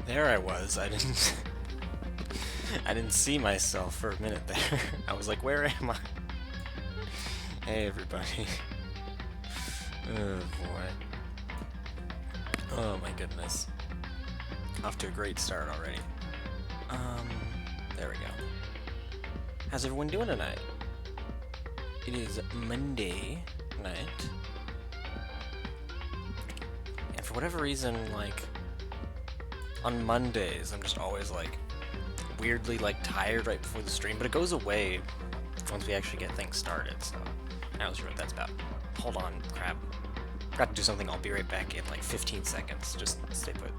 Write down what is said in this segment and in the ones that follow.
There I was. I didn't see myself for a minute there. I was like, where am I? Hey everybody. Oh boy. Oh my goodness. Off to a great start already. There we go. How's everyone doing tonight? It is Monday night. And for whatever reason, like, on Mondays, I'm just always, like, weirdly, like, tired right before the stream, but it goes away once we actually get things started, so I'm not sure what that's about. Hold on, crap. Forgot to do something, I'll be right back in, like, 15 seconds. Just stay put.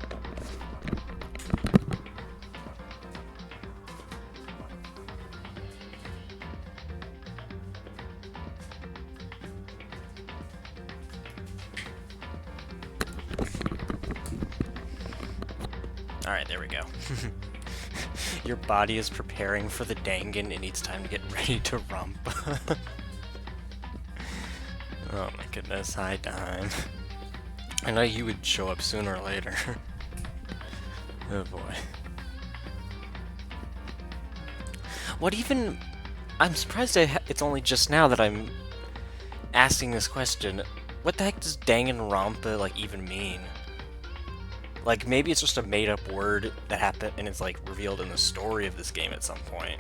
Alright, there we go. Your body is preparing for the Dangan, it needs time to get ready to rump. Oh my goodness, hi Dime. I know you would show up sooner or later. Oh boy. What even... I'm surprised it's only just now that I'm asking this question. What the heck does Danganronpa, like, even mean? Like, maybe it's just a made-up word that happened and it's, like, revealed in the story of this game at some point.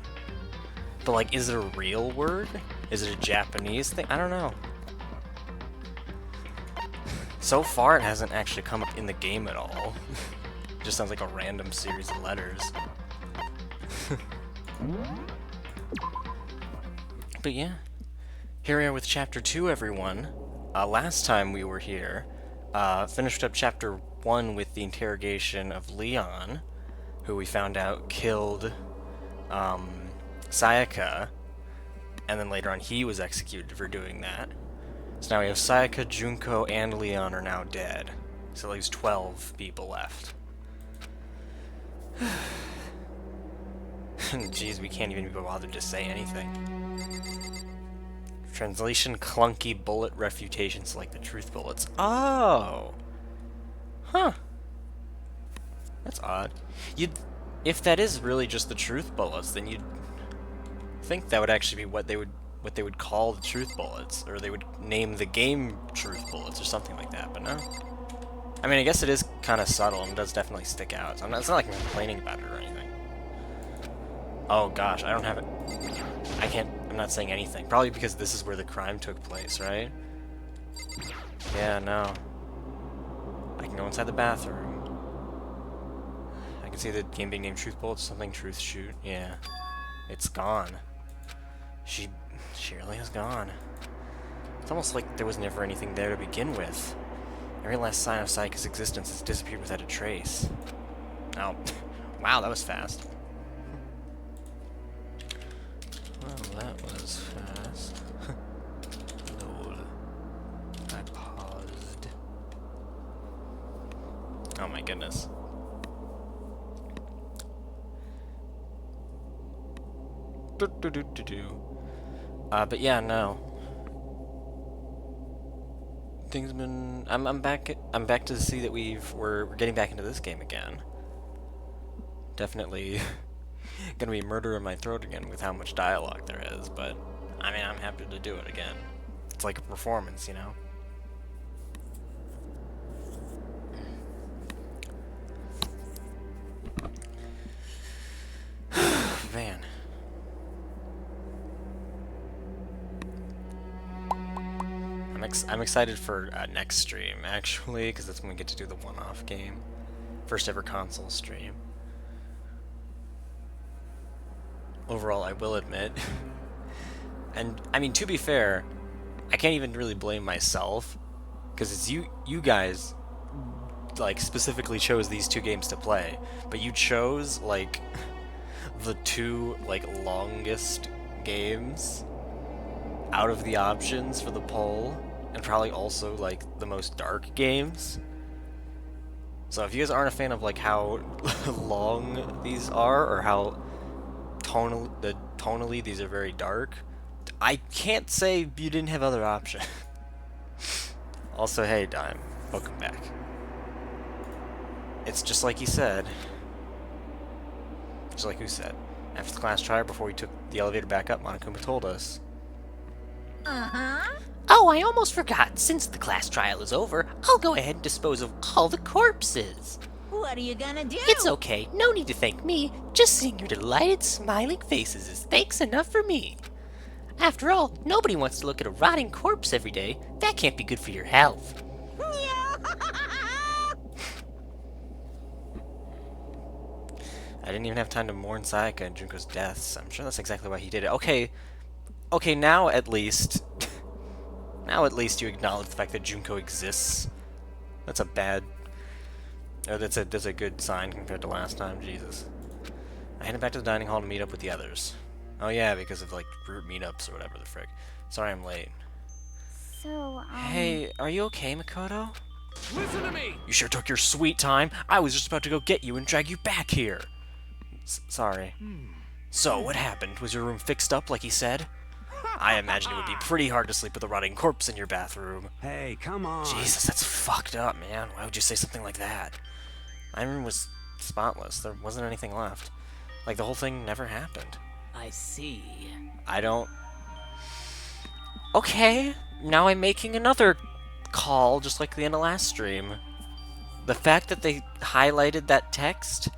But, like, is it a real word? Is it a Japanese thing? I don't know. So far, it hasn't actually come up in the game at all. It just sounds like a random series of letters. But yeah. Here we are with Chapter 2, everyone. Last time we were here, finished up Chapter 1 with the interrogation of Leon, who we found out killed Sayaka, and then later on he was executed for doing that. So now we have Sayaka, Junko, and Leon are now dead. So that leaves 12 people left. Jeez, we can't even be bothered to say anything. Translation: clunky bullet refutations like the truth bullets. Oh! Huh. That's odd. If that is really just the truth bullets, then you'd think that would actually be what they would call the truth bullets, or they would name the game truth bullets or something like that, but no. I mean, I guess it is kind of subtle and does definitely stick out. So it's not like I'm complaining about it or anything. Oh gosh, I don't have it. I'm not saying anything. Probably because this is where the crime took place, right? Yeah, no. I can go inside the bathroom. I can see the game being named Truth Bullets, something Truth Shoot. Yeah. It's gone. She really is gone. It's almost like there was never anything there to begin with. Every last sign of Sayaka's existence has disappeared without a trace. Oh, wow, that was fast. Well, that was fast. Lol. I paused. Oh my goodness. But yeah, no. Things been. I'm back to see that we're getting back into this game again. Definitely gonna be murder in my throat again with how much dialogue there is, but I mean, I'm happy to do it again. It's like a performance, you know? Man. I'm excited for next stream, actually, because that's when we get to do the one-off game. First ever console stream. Overall, I will admit. And, I mean, to be fair, I can't even really blame myself, because it's you guys, like, specifically chose these two games to play, but you chose, like, the two, like, longest games out of the options for the poll, and probably also, like, the most dark games. So if you guys aren't a fan of, like, how long these are, or how tonally these are very dark, I can't say you didn't have other options. Also, hey, Dime, welcome back. It's just like he said. Just like who said. After the class trial, before we took the elevator back up, Monokuma told us. Oh, I almost forgot. Since the class trial is over, I'll go ahead and dispose of all the corpses. What are you gonna do? It's okay. No need to thank me. Just seeing your delighted, smiling faces is thanks enough for me. After all, nobody wants to look at a rotting corpse every day. That can't be good for your health. I didn't even have time to mourn Sayaka and Junko's deaths. I'm sure that's exactly why he did it. Okay, now at least you acknowledge the fact that Junko exists. That's a bad... Oh, that's a good sign compared to last time. Jesus. I headed back to the dining hall to meet up with the others. Oh yeah, because of, like, group meetups or whatever the frick. Sorry I'm late. So, Hey, are you okay, Makoto? Listen to me! You sure took your sweet time. I was just about to go get you and drag you back here. Sorry. So, what happened? Was your room fixed up like he said? I imagine it would be pretty hard to sleep with a rotting corpse in your bathroom. Hey, come on. Jesus, that's fucked up, man. Why would you say something like that? My room was spotless. There wasn't anything left. Like, the whole thing never happened. I see. I don't... Okay, now I'm making another call, just like the end of last stream. The fact that they highlighted that text,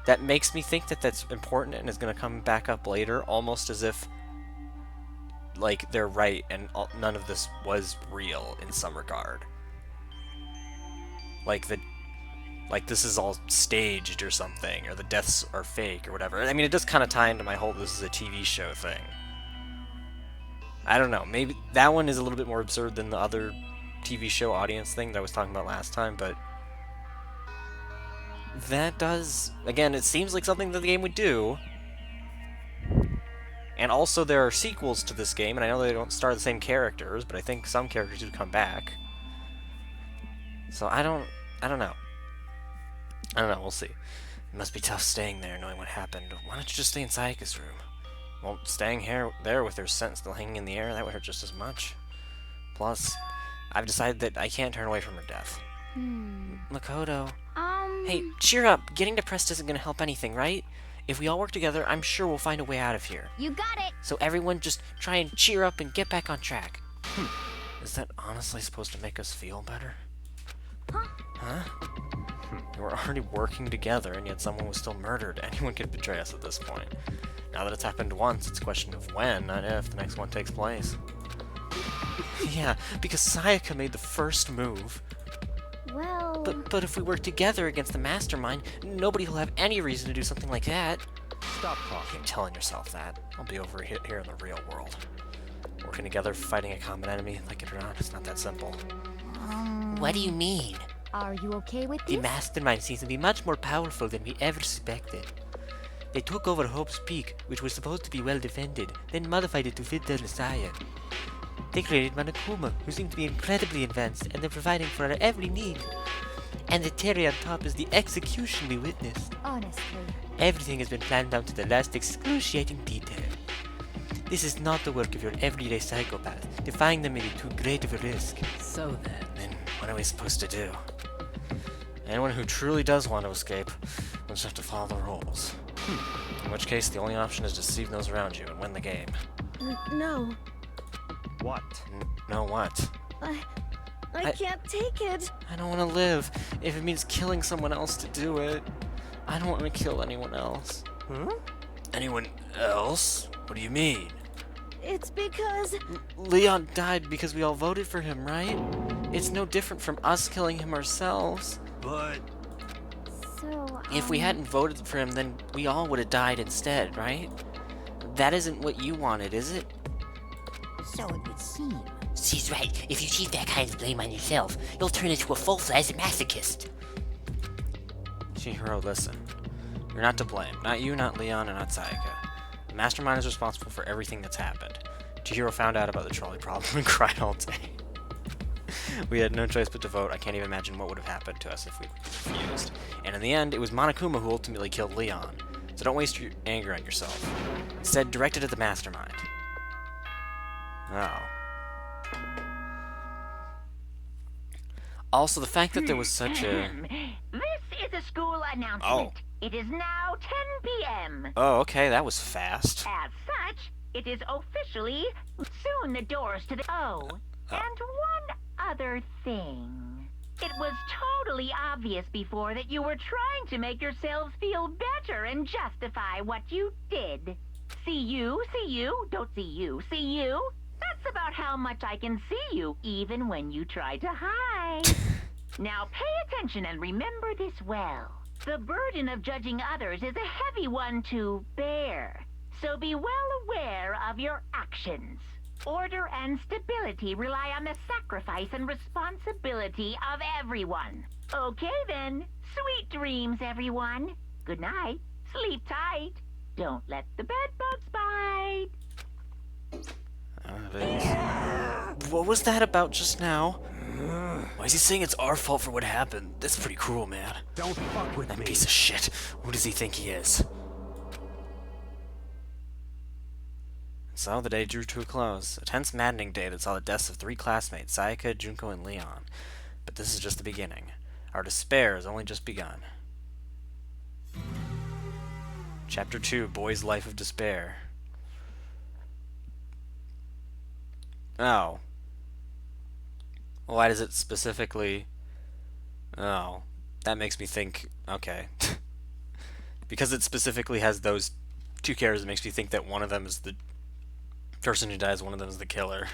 that makes me think that that's important and is going to come back up later, almost as if, like, they're right and none of this was real in some regard. Like, this is all staged or something, or the deaths are fake or whatever. I mean, it does kind of tie into my whole this is a TV show thing. I don't know, maybe that one is a little bit more absurd than the other TV show audience thing that I was talking about last time, but that does, again, it seems like something that the game would do. And also there are sequels to this game, and I know they don't star the same characters, but I think some characters do come back. So I don't know. I don't know, we'll see. It must be tough staying there knowing what happened. Why don't you just stay in Sayaka's room? Well, staying there with her scent still hanging in the air, that would hurt just as much. Plus, I've decided that I can't turn away from her death. Makoto. Hey, cheer up. Getting depressed isn't going to help anything, right? If we all work together, I'm sure we'll find a way out of here. You got it. So everyone just try and cheer up and get back on track. Is that honestly supposed to make us feel better? Huh? Huh? We're already working together, and yet someone was still murdered. Anyone could betray us at this point. Now that it's happened once, it's a question of when, not if, the next one takes place. Yeah, because Sayaka made the first move. Well... But if we work together against the mastermind, nobody will have any reason to do something like that. Stop talking. Keep telling yourself that. I'll be over here in the real world. Working together, fighting a common enemy, like it or not, it's not that simple. What do you mean? Are you okay with The this? mastermind seems to be much more powerful than we ever suspected. They took over Hope's Peak, which was supposed to be well defended, then modified it to fit their desire. They created Monokuma, who seemed to be incredibly advanced, and they're providing for our every need. And the cherry on top is the execution we witnessed. Honestly. Everything has been planned down to the last excruciating detail. This is not the work of your everyday psychopath. Defying them may be too great of a risk. So Then what are we supposed to do? Anyone who truly does want to escape will just have to follow the rules. In which case, the only option is to deceive those around you and win the game. No. What? No what? I can't take it. I don't want to live if it means killing someone else to do it. I don't want to kill anyone else. Huh? Anyone else? What do you mean? It's because... Leon died because we all voted for him, right? It's no different from us killing him ourselves. But... So, If we hadn't voted for him, then we all would have died instead, right? That isn't what you wanted, is it? So it would seem. She's right. If you keep that kind of blame on yourself, you'll turn into a full-fledged masochist. Chihiro, listen. You're not to blame. Not you, not Leon, and not Sayaka. The mastermind is responsible for everything that's happened. Chihiro found out about the trolley problem and cried all day. We had no choice but to vote. I can't even imagine what would have happened to us if we refused. And in the end, it was Monokuma who ultimately killed Leon. So don't waste your anger on yourself. Instead, direct it at the mastermind. Oh. Also, the fact that there was such a... This is a school announcement. Oh. It is now 10 p.m. Oh, okay, that was fast. As such, it is officially soon the doors to the... Oh, and one other thing. It was totally obvious before that you were trying to make yourselves feel better and justify what you did. See you, don't see you, see you. That's about how much I can see you, even when you try to hide. Now pay attention and remember this well. The burden of judging others is a heavy one to bear, so be well aware of your actions. Order and stability rely on the sacrifice and responsibility of everyone. Okay then, sweet dreams, everyone. Good night, sleep tight. Don't let the bed bugs bite. What was that about just now? Why is he saying it's our fault for what happened? That's pretty cruel, man. Don't fuck with That me. piece of shit. Who does he think he is? So the day drew to a close. A tense, maddening day that saw the deaths of 3 classmates, Sayaka, Junko, and Leon. But this is just the beginning. Our despair has only just begun. Chapter 2, Boy's Life of Despair. Oh. Why does it specifically... Oh. that makes me think, okay. Because it specifically has those two characters, it makes me think that one of them is the person who dies, one of them is the killer.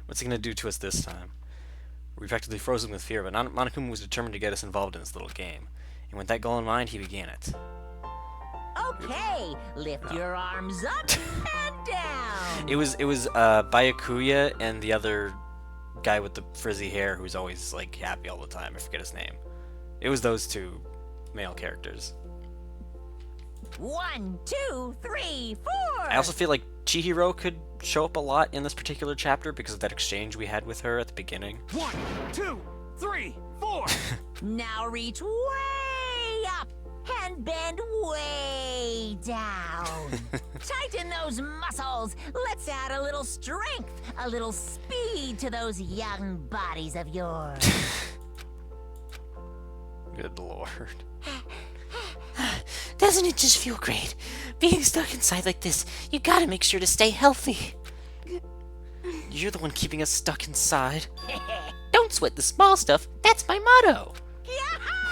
What's he gonna do to us this time? We practically froze him with fear, but Monokuma was determined to get us involved in this little game. And with that goal in mind, he began it. Okay, lift your arms up and down. It was Byakuya and the other guy with the frizzy hair who's always like happy all the time. I forget his name. It was those two male characters. 1, 2, 3, 4. I also feel like Chihiro could show up a lot in this particular chapter because of that exchange we had with her at the beginning. 1, 2, 3, 4. Now reach way up and bend way down. Tighten those muscles. Let's add a little strength, a little speed to those young bodies of yours. Good lord. Doesn't it just feel great? Being stuck inside like this, you gotta make sure to stay healthy. You're the one keeping us stuck inside. Don't sweat the small stuff, that's my motto.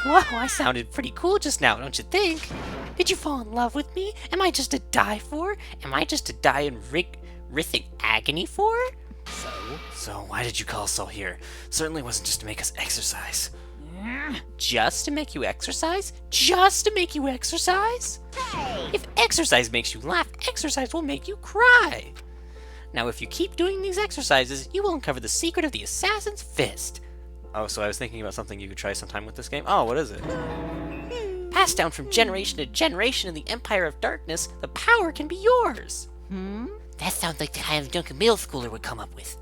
Whoa, I sounded pretty cool just now, don't you think? Did you fall in love with me? Am I just to die for? Am I just to die in horrific agony for? So why did you call us all here? Certainly wasn't just to make us exercise. Just to make you exercise? Just to make you exercise? If exercise makes you laugh, exercise will make you cry. Now, if you keep doing these exercises, you will uncover the secret of the assassin's fist. Oh, so I was thinking about something you could try sometime with this game. Oh, what is it? Passed down from generation to generation in the Empire of Darkness, the power can be yours. That sounds like the kind of junk a middle schooler would come up with.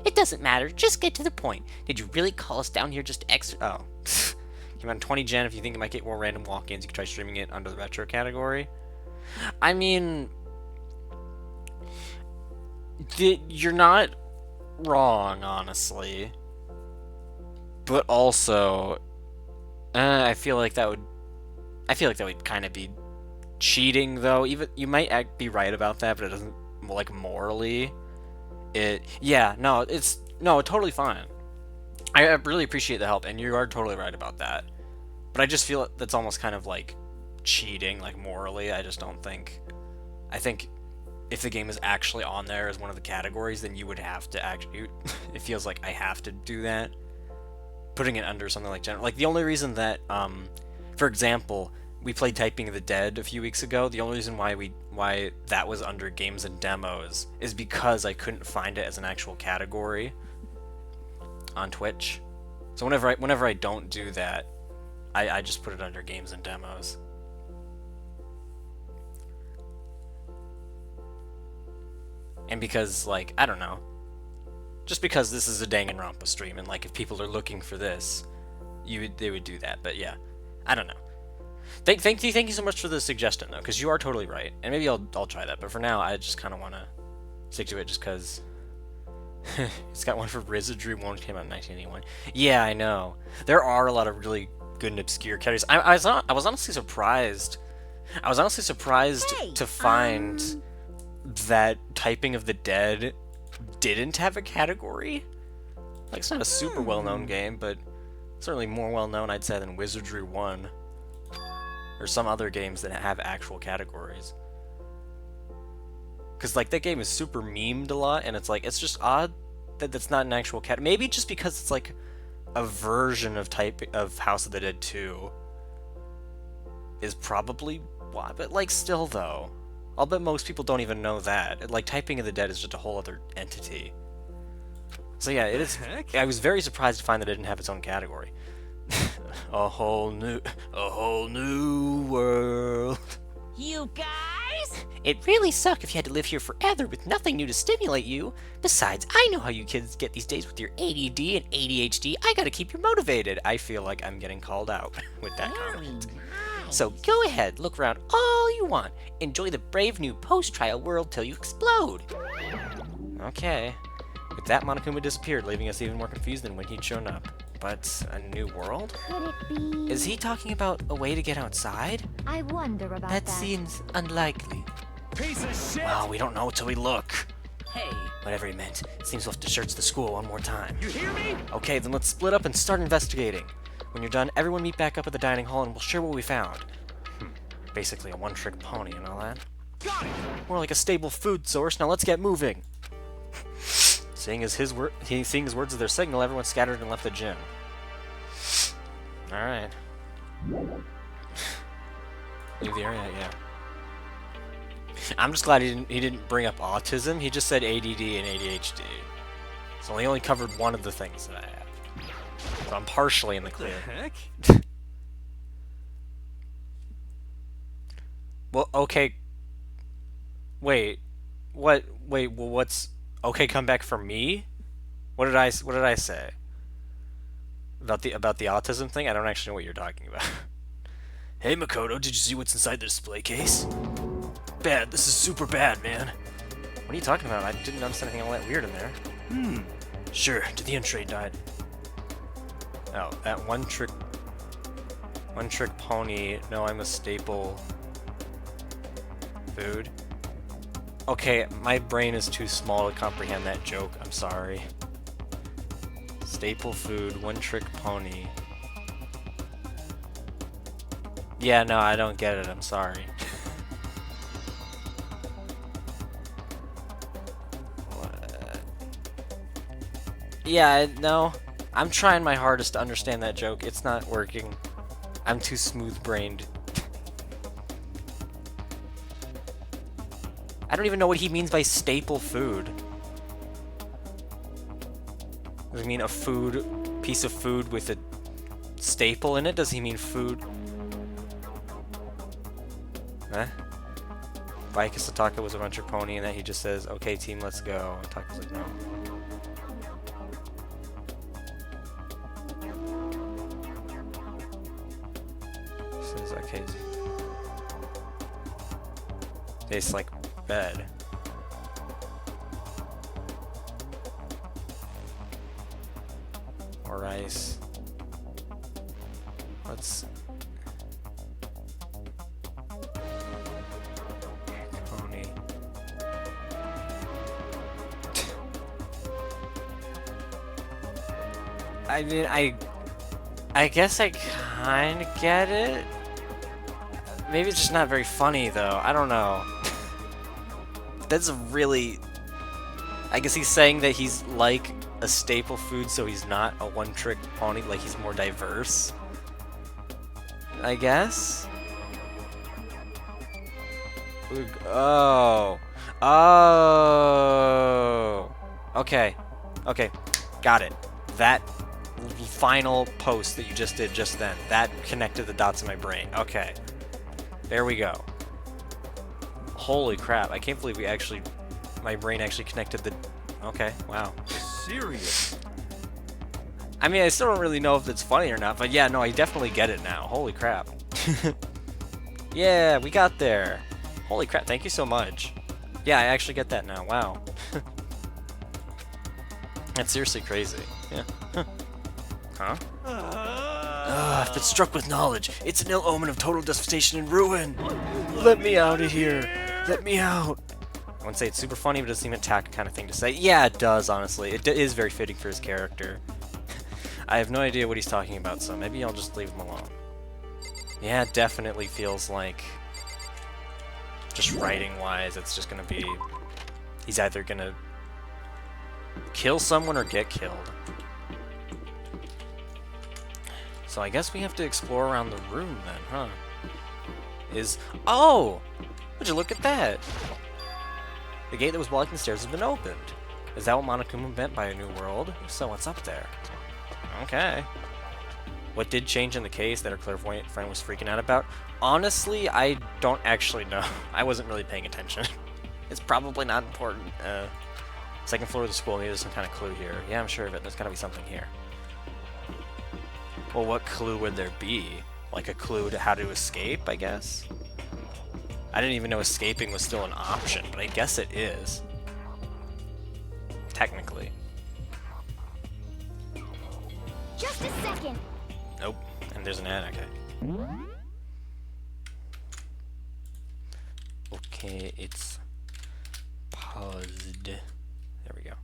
It doesn't matter, just get to the point. Did you really call us down here just to Oh. Came out in 20 gen. If you think it might get more random walk-ins, you can try streaming it under the retro category. I mean, you're not wrong, honestly. But also, I feel like that would kind of be cheating, though. Even you might be right about that, but it doesn't, like, morally. It's totally fine. I really appreciate the help, and you are totally right about that. But I just feel that's almost kind of like cheating, like morally. I just don't think. I think if the game is actually on there as one of the categories, then you would have to actually. It feels like I have to do that. Putting it under something like general. Like the only reason that, for example, we played Typing of the Dead a few weeks ago. The only reason why that was under games and demos is because I couldn't find it as an actual category on Twitch. So whenever I don't do that, I just put it under games and demos. And because, like, I don't know, just because this is a Danganronpa stream, and like if people are looking for this, they would do that. But yeah, I don't know. Thank you so much for the suggestion though, because you are totally right, and maybe I'll try that. But for now, I just kind of want to stick to it, just because it's got one for Wizardry. One came out in 1981. Yeah, I know. There are a lot of really good and obscure characters. I was honestly surprised. To find that Typing of the Dead didn't have a category. Like, it's not a super well-known game, but certainly more well-known, I'd say, than Wizardry 1 or some other games that have actual categories. Because, like, that game is super memed a lot, and it's like, it's just odd that that's not an actual category. Maybe just because it's like a version of House of the Dead 2 is probably why, but like still though, I'll bet most people don't even know that. Like, Typing of the Dead is just a whole other entity. So yeah, it is. I was very surprised to find that it didn't have its own category. a whole new world. You guys? It'd really suck if you had to live here forever with nothing new to stimulate you. Besides, I know how you kids get these days with your ADD and ADHD. I gotta keep you motivated. I feel like I'm getting called out with that Very comment. nice. So go ahead, look around all you want. Enjoy the brave new post-trial world till you explode. Okay. With that, Monokuma disappeared, leaving us even more confused than when he'd shown up. But a new world? Could it be? Is he talking about a way to get outside? I wonder about That that. seems unlikely. Piece of shit! Well, we don't know until we look. Hey, Whatever he meant, it seems we'll have to search the school one more time. You hear me? Okay, then let's split up and start investigating. When you're done, everyone meet back up at the dining hall and we'll share what we found. Basically a one-trick pony and all that. Got it! More like a stable food source. Now let's get moving. Seeing as his words as their signal, everyone scattered and left the gym. All right. Leave the area, yeah. I'm just glad he didn't bring up autism. He just said ADD and ADHD. So he only covered one of the things that I have. So I'm partially in the clear. Heck? Well, okay. Wait. What? Wait. Well, what's okay? Come back for me? What did I say? About the autism thing? I don't actually know what you're talking about. Hey Makoto, did you see what's inside the display case? Bad. This is super bad, man. What are you talking about? I didn't understand anything all that weird in there. Sure. Did the trade died? Oh, that one trick pony. No, I'm a staple food. Okay, my brain is too small to comprehend that joke. I'm sorry. Staple food, one trick pony. Yeah, no, I don't get it. I'm sorry. Yeah, no. I'm trying my hardest to understand that joke. It's not working. I'm too smooth-brained. I don't even know what he means by staple food. Does he mean a piece of food with a staple in it? Does he mean food? Huh? Bike Sataka was a bunch of pony and then he just says, okay team, let's go. And Taka's like, no. Says, okay. Tastes like bed. Or rice. Let's... Pony. I mean, I guess I kind of get it. Maybe it's just not very funny, though. I don't know. That's really... I guess he's saying that he's like a staple food, so he's not a one-trick pony, like he's more diverse. I guess? Oh. Oh. Okay. Okay. Got it. That final post that you just did just then, that connected the dots in my brain. Okay. There we go. Holy crap. I can't believe my brain actually connected the... Okay, wow. Serious? I mean, I still don't really know if it's funny or not, but yeah, no, I definitely get it now. Holy crap. Yeah, we got there. Holy crap, thank you so much. Yeah, I actually get that now. Wow. That's seriously crazy. Yeah. Huh? I've been struck with knowledge. It's an ill omen of total devastation and ruin. Let me out of here. Let me out. I wouldn't say it's super funny, but it doesn't seem attack kind of thing to say. Yeah, it does, honestly. It is very fitting for his character. I have no idea what he's talking about, so maybe I'll just leave him alone. Yeah, it definitely feels like, just writing-wise, it's just gonna be... He's either gonna kill someone or get killed. So I guess we have to explore around the room then, huh? Oh! Would you look at that? The gate that was blocking the stairs has been opened. Is that what Monokuma meant by a new world? If so, what's up there? Okay. What did change in the case that our clairvoyant friend was freaking out about? Honestly, I don't actually know. I wasn't really paying attention. It's probably not important. Second floor of the school, maybe there's some kind of clue here. Yeah, I'm sure of it. There's gotta be something here. Well, what clue would there be? Like a clue to how to escape, I guess? I didn't even know escaping was still an option, but I guess it is. Technically. Just a second. Nope. And there's an ad, okay. Okay, it's paused. There we go.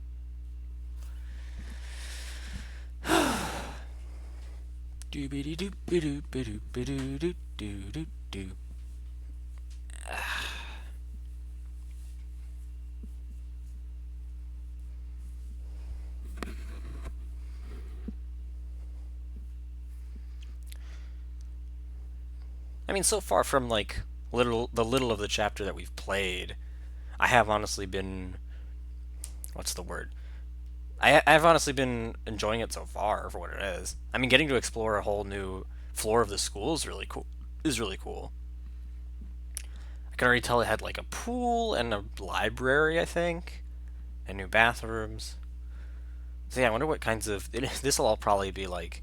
Doobity-doop-a-doop-a-doop-a-doop-a-doop-a-doop-a-doop-a-doop. I mean, so far from like the little of the chapter that we've played, I have honestly been, what's the word? I've honestly been enjoying it so far for what it is. I mean, getting to explore a whole new floor of the school is really cool. I could already tell it had like a pool and a library, I think, and new bathrooms. So yeah, I wonder what kinds of this will all probably be like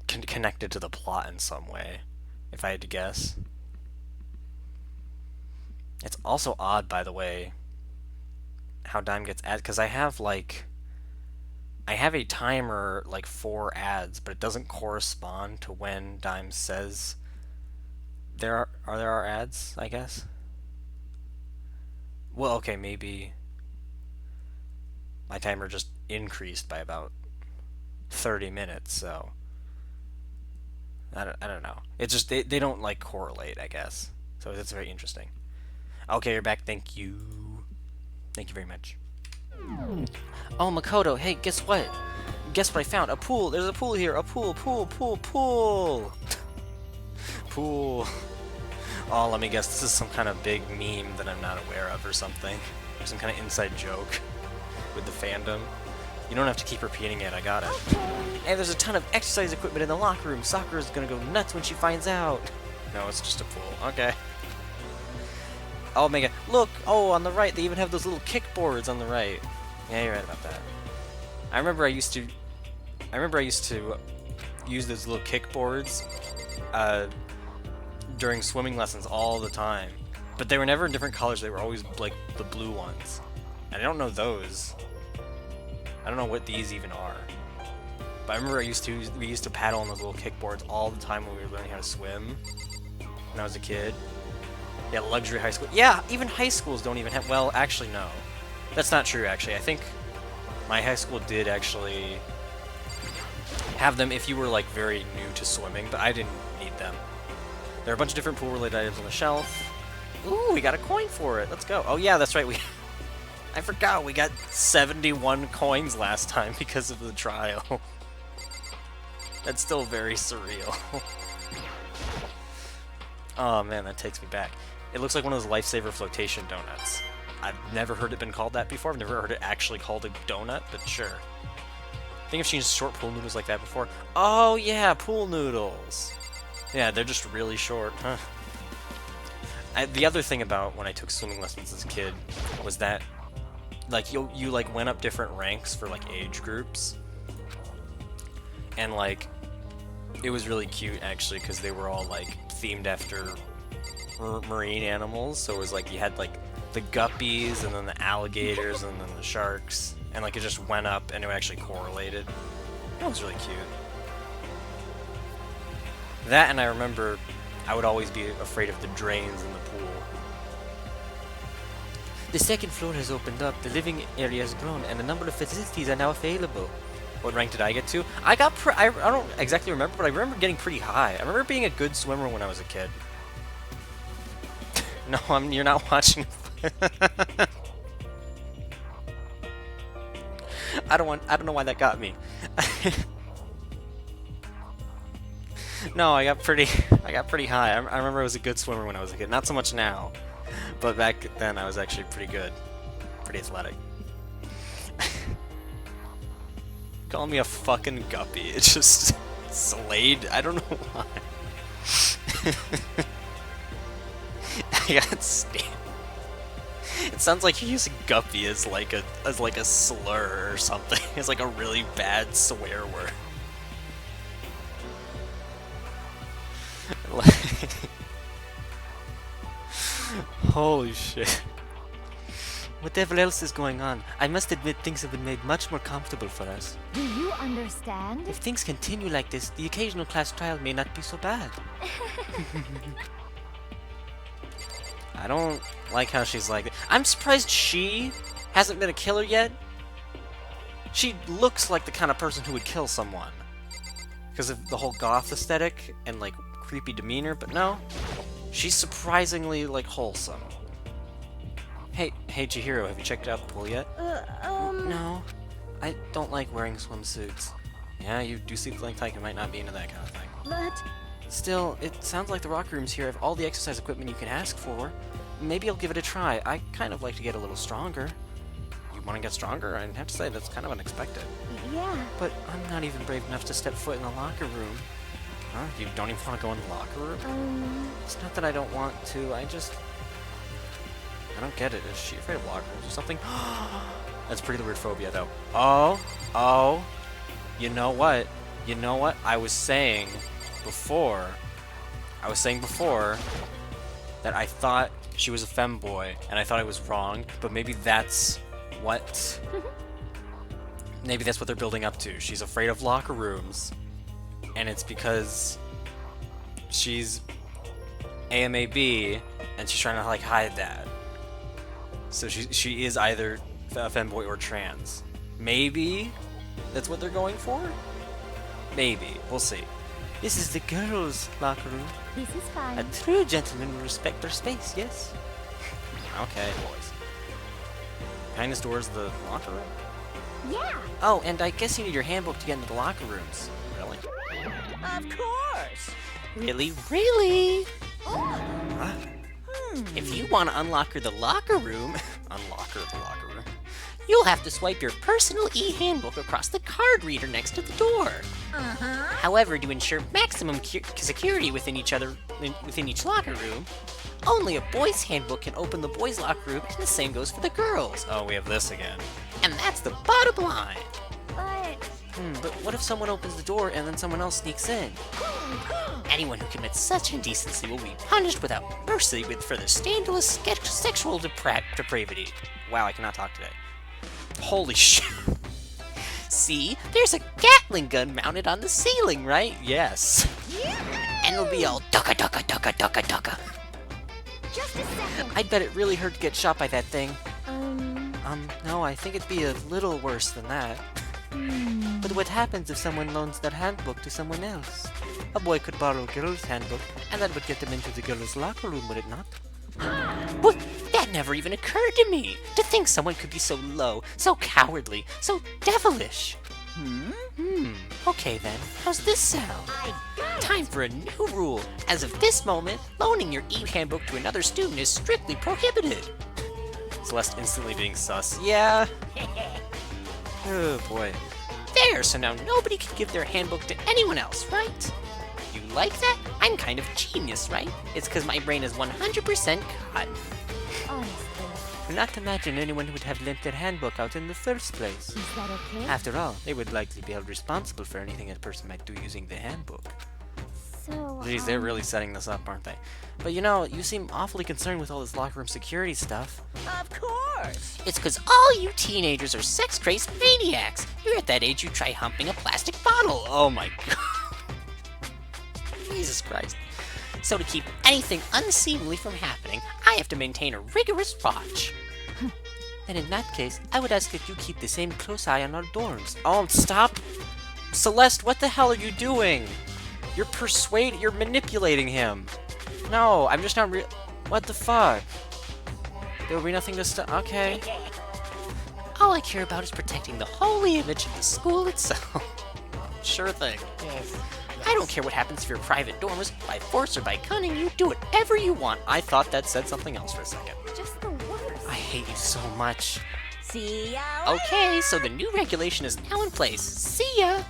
connected to the plot in some way, if I had to guess. It's also odd, by the way, how Dime gets ads, because I have a timer like for ads, but it doesn't correspond to when Dime says there are ads, I guess. Well, okay, maybe my timer just increased by about 30 minutes, so I don't know. It's just they don't like correlate, I guess. So it's very interesting. Okay, you're back. Thank you. Thank you very much. Oh, Makoto, hey, guess what? Guess what I found? A pool. There's a pool here. A pool. Pool. Oh, let me guess. This is some kind of big meme that I'm not aware of or something. Or some kind of inside joke with the fandom. You don't have to keep repeating it. I got it. And there's a ton of exercise equipment in the locker room. Sakura's gonna go nuts when she finds out. No, it's just a pool. Okay. Oh my god. Look! Oh, on the right, they even have those little kickboards on the right. Yeah, you're right about that. I remember I used to use those little kickboards during swimming lessons all the time. But they were never in different colors. They were always like the blue ones. And I don't know those. I don't know what these even are. But I remember we used to paddle on those little kickboards all the time when we were learning how to swim when I was a kid. Yeah, luxury high school. Yeah, even high schools don't even have... Well, actually, no. That's not true, actually. I think my high school did actually have them if you were, like, very new to swimming, but I didn't need them. There are a bunch of different pool-related items on the shelf. Ooh, we got a coin for it. Let's go. Oh, yeah, that's right. I forgot. We got 71 coins last time because of the trial. That's still very surreal. Oh, man, that takes me back. It looks like one of those Lifesaver flotation donuts. I've never heard it been called that before. I've never heard it actually called a donut, but sure. I think I've seen short pool noodles like that before. Oh, yeah, pool noodles. Yeah, they're just really short, huh? The other thing about when I took swimming lessons as a kid was that, like, you like, went up different ranks for, like, age groups. And, like, it was really cute, actually, because they were all, like, themed after marine animals. So it was like you had like the guppies and then the alligators and then the sharks, and like it just went up and it actually correlated. That was really cute. That, and I remember I would always be afraid of the drains in the pool. The second floor has opened up, the living area has grown, and a number of facilities are now available. What rank did I get to? I got I don't exactly remember, but I remember getting pretty high. I remember being a good swimmer when I was a kid. No, you're not watching. I don't know why that got me. No, I got pretty high. I remember I was a good swimmer when I was a kid. Not so much now, but back then I was actually pretty good, pretty athletic. Calling me a fucking guppy. It's just Slade. I don't know why. I got stabbed. It sounds like you're using guppy as like a slur or something. It's like a really bad swear word. Holy shit. Whatever else is going on, I must admit things have been made much more comfortable for us. Do you understand? If things continue like this, the occasional class trial may not be so bad. I don't like how she's like... I'm surprised she hasn't been a killer yet. She looks like the kind of person who would kill someone. because of the whole goth aesthetic and like creepy demeanor, but no, she's surprisingly like wholesome. Hey, Chihiro, have you checked out the pool yet? No, I don't like wearing swimsuits. Yeah, you do seem like you might not be into that kind of thing. But Still, it sounds like the rock rooms here have all the exercise equipment you can ask for. Maybe I'll give it a try. I kind of like to get a little stronger. You want to get stronger? I have to say, that's kind of unexpected. yeah, But I'm not even brave enough to step foot in the locker room. Huh? You don't even want to go in the locker room? It's not that I don't want to, I don't get it. Is she afraid of locker rooms or something? That's a pretty weird phobia, though. Oh, you know what? I was saying before that I thought she was a femboy, and I thought I was wrong, but maybe that's what... maybe that's what they're building up to. She's afraid of locker rooms, and it's because she's AMAB, and she's trying to, like, hide that. So she is either a femboy or trans. Maybe that's what they're going for? Maybe. We'll see. This is the girls' locker room. this is A fine. true gentleman will respect their space, yes? Okay, boys. Behind this door is the locker room? Yeah, Oh, and I guess you need your handbook to get into the locker rooms. Really? Of course. Really? Really? Huh? If you want to unlock the locker room, you'll have to swipe your personal e-handbook across the card reader next to the door. However, to ensure maximum security within each locker room, only a boy's handbook can open the boys' locker room, and the same goes for the girls. Oh, we have this again. And that's the bottom line. but But what if someone opens the door and then someone else sneaks in? Anyone who commits such indecency will be punished without mercy with further scandalous sexual depravity. Wow, I cannot talk today. Holy shit. See, there's a Gatling gun mounted on the ceiling, right? Yes. And it'll be all ducka ducka ducka ducka ducka. just a second. I bet it really hurt to get shot by that thing. No, I think it'd be a little worse than that. But what happens if someone loans their handbook to someone else? A boy could borrow a girl's handbook, and that would get them into the girl's locker room, would it not? What? That never even occurred to me! To think someone could be so low, so cowardly, so devilish! Okay then, how's this sound? Time for a new rule. As of this moment, loaning your e-handbook to another student is strictly prohibited. Celeste instantly being sus. Yeah. Oh boy. There, so now nobody can give their handbook to anyone else, right? You like that? I'm kind of genius, right? It's because my brain is 100% cotton. Honestly, Not to imagine anyone would have lent their handbook out in the first place. is that okay? After all, they would likely be held responsible for anything a person might do using the handbook. So, Geez, they're really setting this up, aren't they? But you know, you seem awfully concerned with all this locker room security stuff. Of course. It's because all you teenagers are sex-crazed maniacs. You're at that age you try humping a plastic bottle. Oh my god. Jesus Christ. So to keep anything unseemly from happening, I have to maintain a rigorous watch. And in that case, I would ask that you keep the same close eye on our dorms. Oh, stop! Celeste, what the hell are you doing? You're manipulating him. No, I'm just not what the fuck? There will be nothing to stop. Okay. All I care about is protecting the holy image of the school itself. Sure thing. I don't care what happens to your private dormers. By force or by cunning, you do whatever you want. I thought that said something else for a second. just the worst. I hate you so much. See ya. Okay, so the new regulation is now in place. See ya!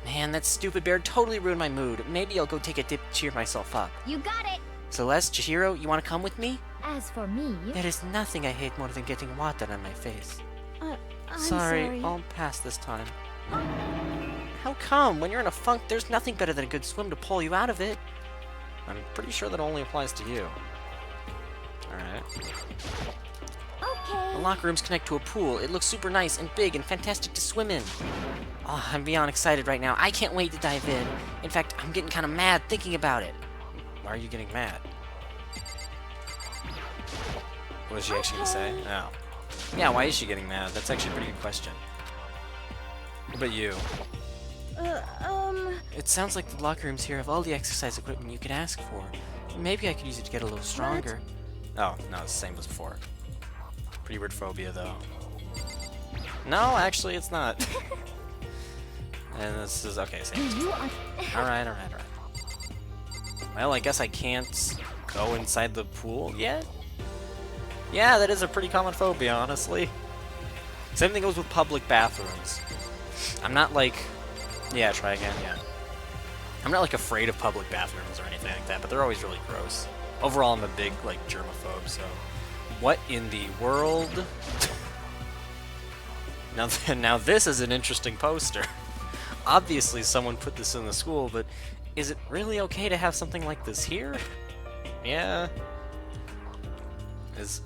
Man, that stupid bear totally ruined my mood. Maybe I'll go take a dip to cheer myself up. You got it. Celeste, Chihiro, you want to come with me? As for me, There is nothing I hate more than getting water on my face. I'm Sorry, I'll pass this time. How come? When you're in a funk, there's nothing better than a good swim to pull you out of it. I'm pretty sure that only applies to you. Alright. Okay. The locker rooms connect to a pool. It looks super nice and big and fantastic to swim in. Oh, I'm beyond excited right now. I can't wait to dive in. In fact, I'm getting kind of mad thinking about it. Why are you getting mad? What was she actually gonna say? Oh. Yeah, why is she getting mad? That's actually a pretty good question. What about you? It sounds like the locker rooms here have all the exercise equipment you could ask for. Maybe I could use it to get a little stronger. Oh, no, it's the same as before. Pretty weird phobia, though. No, actually, it's not. And this is... okay, same. Alright. Well, I guess I can't go inside the pool yet? Yeah, that is a pretty common phobia, honestly. Same thing goes with public bathrooms. I'm not like... yeah, try again, yeah. I'm not like afraid of public bathrooms or anything like that, but they're always really gross. Overall, I'm a big, like, germaphobe, so... what in the world? Now this is an interesting poster. Obviously someone put this in the school, but is it really okay to have something like this here? Yeah.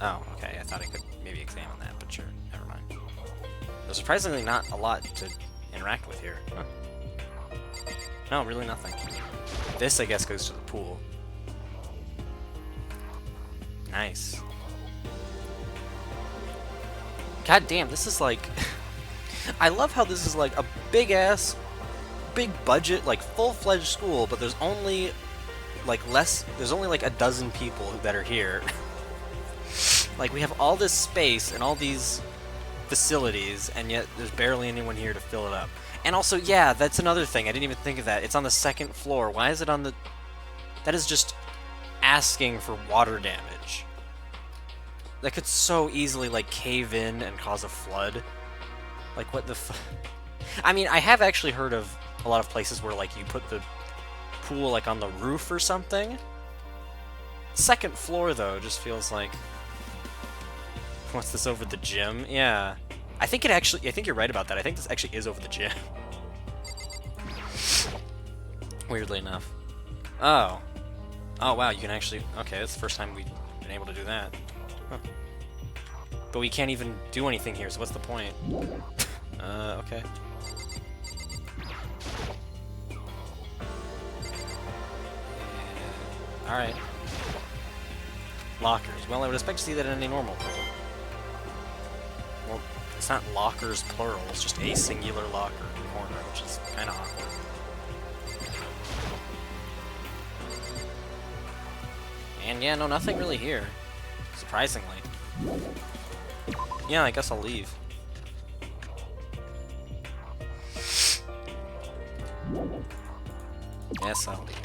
Oh, okay, I thought I could maybe examine that, but sure, never mind. There's surprisingly not a lot to interact with here. Huh. No, really nothing. This, I guess, goes to the pool. Nice. God damn, this is like... I love how this is like a big-ass, big budget, like full-fledged school, but there's only like there's only like a dozen people that are here. Like, we have all this space and all these facilities, and yet there's barely anyone here to fill it up. And also, yeah, that's another thing, I didn't even think of that. It's on the second floor. Why is it on the... that is just asking for water damage. That could so easily, like, cave in and cause a flood. Like, what the I mean, I have actually heard of a lot of places where, like, you put the pool, like, on the roof or something. Second floor, though, just feels like... what's this, over the gym? Yeah. I think you're right about that. I think this actually is over the gym. Weirdly enough. Oh. Oh, wow, you can actually... okay, that's the first time we've been able to do that. Huh. But we can't even do anything here, so what's the point? Okay. Alright. Lockers. Well, I would expect to see that in any normal pool. Well, it's not lockers plural, it's just a singular locker in the corner, which is kind of awkward. And yeah, no, nothing really here. Surprisingly. Yeah, I guess I'll leave. Yes, I'll leave.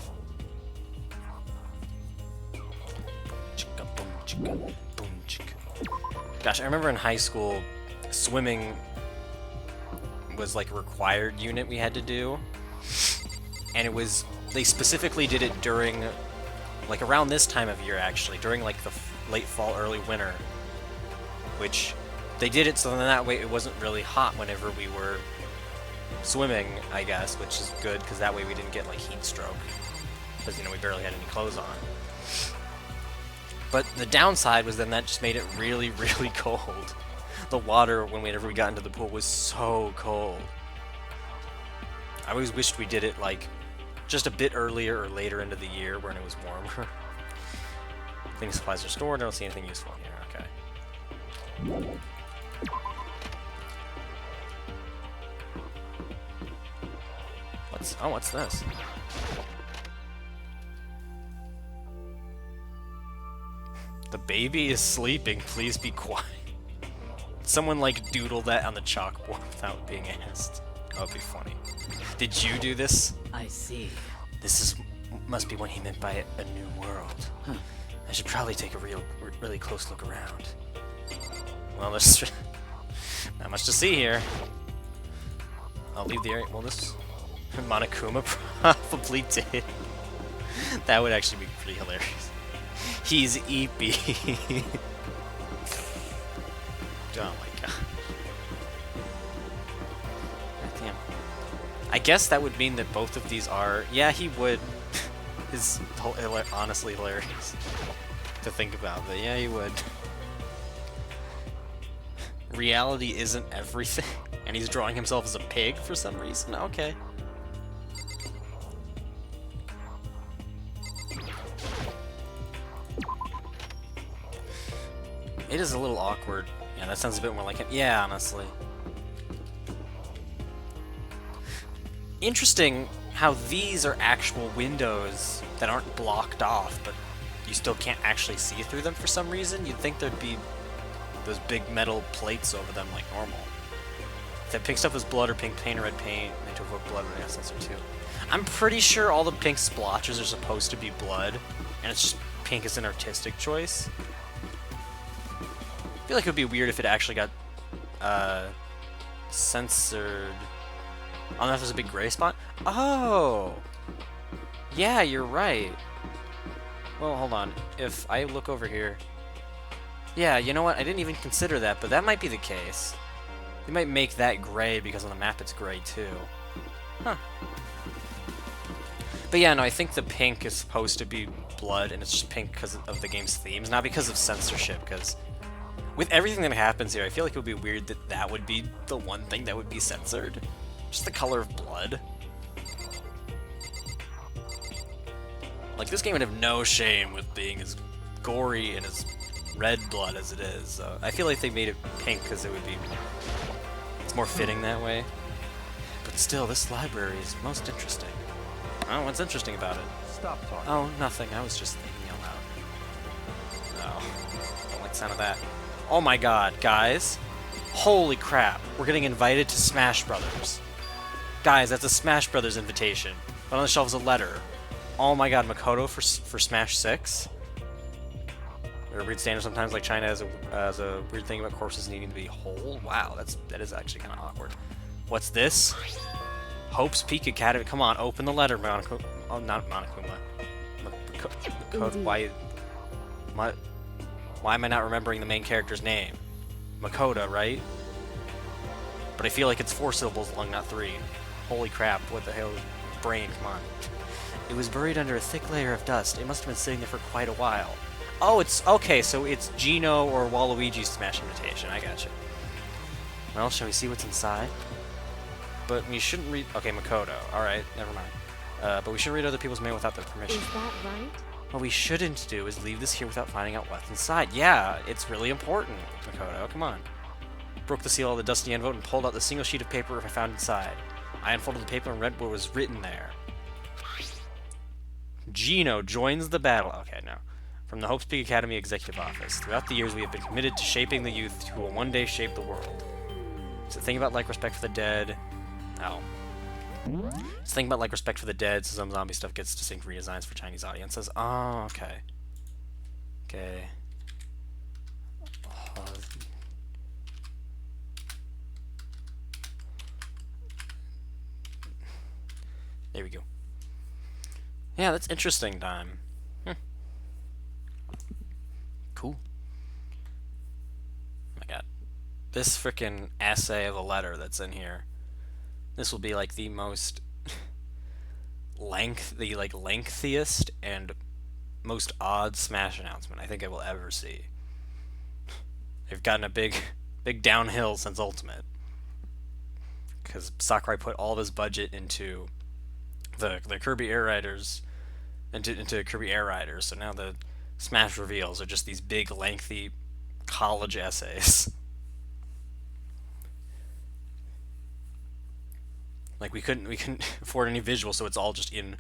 Chicka boom chicka boom chicka. Gosh, I remember in high school, swimming was like a required unit we had to do. And it was, they specifically did it during, like around this time of year actually, during like the late fall, early winter. Which, they did it so then that way it wasn't really hot whenever we were swimming, I guess, which is good, because that way we didn't get, like, heat stroke. Because, you know, we barely had any clothes on. But the downside was then that just made it really, really cold. The water, whenever we got into the pool, was so cold. I always wished we did it, like, just a bit earlier or later into the year when it was warmer. Cleaning supplies are stored, I don't see anything useful in here, okay. What's this? The baby is sleeping, please be quiet. Someone, like, doodle that on the chalkboard without being asked. That would be funny. Did you do this? I see. This must be what he meant by a new world. Huh. I should probably take a really close look around. Well, there's not much to see here. I'll leave the area. Well, this Monokuma probably did. That would actually be pretty hilarious. He's Eepy. Oh my god. God damn. I guess that would mean that both of these are... yeah, he would. Is honestly hilarious to think about, but yeah, he would. Reality isn't everything, and he's drawing himself as a pig for some reason. Okay. It is a little awkward. Yeah, that sounds a bit more like him. Yeah, honestly. interesting how these are actual windows that aren't blocked off, but you still can't actually see through them for some reason. You'd think there'd be those big metal plates over them like normal. If that pink stuff was blood or pink paint or red paint, meant to evoke blood when sensor too. I'm pretty sure all the pink splotches are supposed to be blood, and it's just pink as an artistic choice. I feel like it would be weird if it actually got censored. I don't know if there's a big gray spot. Oh! Yeah, you're right. Well, hold on. If I look over here... Yeah, you know what? I didn't even consider that, but that might be the case. They might make that gray because on the map it's gray too. Huh. But yeah, no, I think the pink is supposed to be blood, and it's just pink because of the game's themes, not because of censorship, because with everything that happens here, I feel like it would be weird that that would be the one thing that would be censored. Just the color of blood. Like, this game would have no shame with being as gory and as red blood as it is. So I feel like they made it pink because it would be... It's more fitting that way. But still, this library is most interesting. Oh, what's interesting about it? Stop talking. Oh, nothing. I was just thinking out loud. No. Don't like the sound of that. Oh my god, guys. Holy crap. We're getting invited to Smash Brothers. Guys, that's a Smash Brothers invitation. But on the shelf is a letter. Oh my god, Makoto for Smash 6? There are weird standards sometimes, like China has a weird thing about corpses needing to be whole. Wow, that is actually kind of awkward. What's this? Hope's Peak Academy. Come on, open the letter, Monokuma. Oh, not Monokuma. Makoto. Why am I not remembering the main character's name? Makoto, right? But I feel like it's 4 syllables long, not 3. Holy crap, what the hell? Brain, come on. It was buried under a thick layer of dust. It must have been sitting there for quite a while. Oh, it's... Okay, so it's Gino or Waluigi's Smash invitation. I gotcha. Well, shall we see what's inside? But we shouldn't read... Okay, Makoto. Alright, never mind. But we shouldn't read other people's mail without their permission. Is that right? What we shouldn't do is leave this here without finding out what's inside. Yeah, it's really important, Makoto. Come on. Broke the seal of the dusty envelope and pulled out the single sheet of paper I found inside. I unfolded the paper and read what was written there. Gino joins the battle. Okay, no. From the Hope's Peak Academy Executive Office. Throughout the years, we have been committed to shaping the youth who will one day shape the world. So think about like respect for the dead. No. Just think about like respect for the dead, so some zombie stuff gets distinct redesigns for Chinese audiences. Oh, okay. Okay. There we go. Yeah, that's interesting, Dime. Cool. Oh my god. This frickin' essay of a letter that's in here. This will be like the most lengthiest and most odd Smash announcement I think I will ever see. They've gotten a big downhill since Ultimate. Because Sakurai put all of his budget into the Kirby Air Riders, into Kirby Air Riders, so now the Smash reveals are just these big, lengthy college essays. Like we couldn't afford any visual, so it's all just in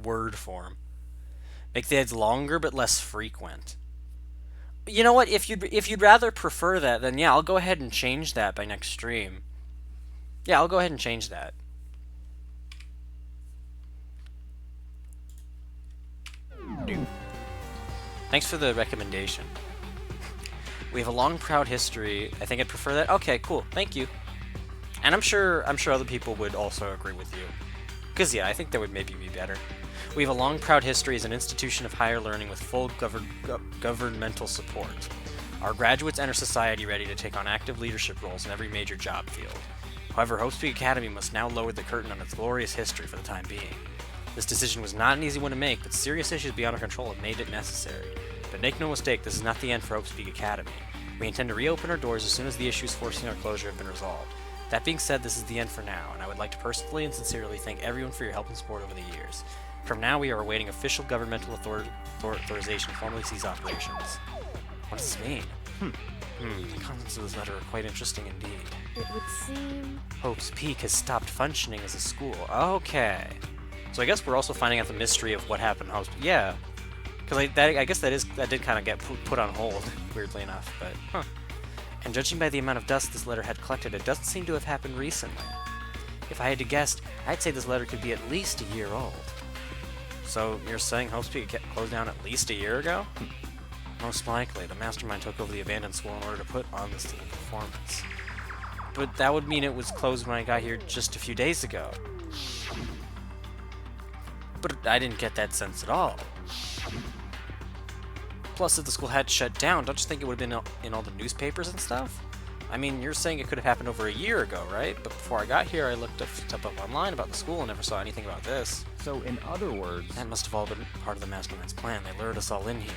word form. Make the ads longer but less frequent. You know what? If you'd rather prefer that, then yeah, I'll go ahead and change that by next stream. Yeah, I'll go ahead and change that. Thanks for the recommendation. We have a long, proud history. I think I'd prefer that. Okay, cool. Thank you. And I'm sure other people would also agree with you. Because yeah, I think that would maybe be better. We have a long, proud history as an institution of higher learning with full governmental support. Our graduates enter society ready to take on active leadership roles in every major job field. However, Hope's Peak Academy must now lower the curtain on its glorious history for the time being. This decision was not an easy one to make, but serious issues beyond our control have made it necessary. But make no mistake, this is not the end for Hope's Peak Academy. We intend to reopen our doors as soon as the issues forcing our closure have been resolved. That being said, this is the end for now, and I would like to personally and sincerely thank everyone for your help and support over the years. From now, we are awaiting official governmental authorization to formally cease operations. What does this mean? The contents of this letter are quite interesting indeed. It would seem... Hope's Peak has stopped functioning as a school. Okay. So I guess we're also finding out the mystery of what happened in Hospital. Yeah. Because I guess that did kind of get put on hold, weirdly enough, but huh. And judging by the amount of dust this letter had collected, it doesn't seem to have happened recently. If I had to guess, I'd say this letter could be at least a year old. So you're saying Hope's Peak closed down at least a year ago? Most likely, the mastermind took over the abandoned school in order to put on this team performance. But that would mean it was closed when I got here just a few days ago. But I didn't get that sense at all. Plus, if the school had shut down, don't you think it would have been in all the newspapers and stuff? I mean, you're saying it could have happened over a year ago, right? But before I got here, I looked up online about the school and never saw anything about this. So, in other words... That must have all been part of the mastermind's plan. They lured us all in here.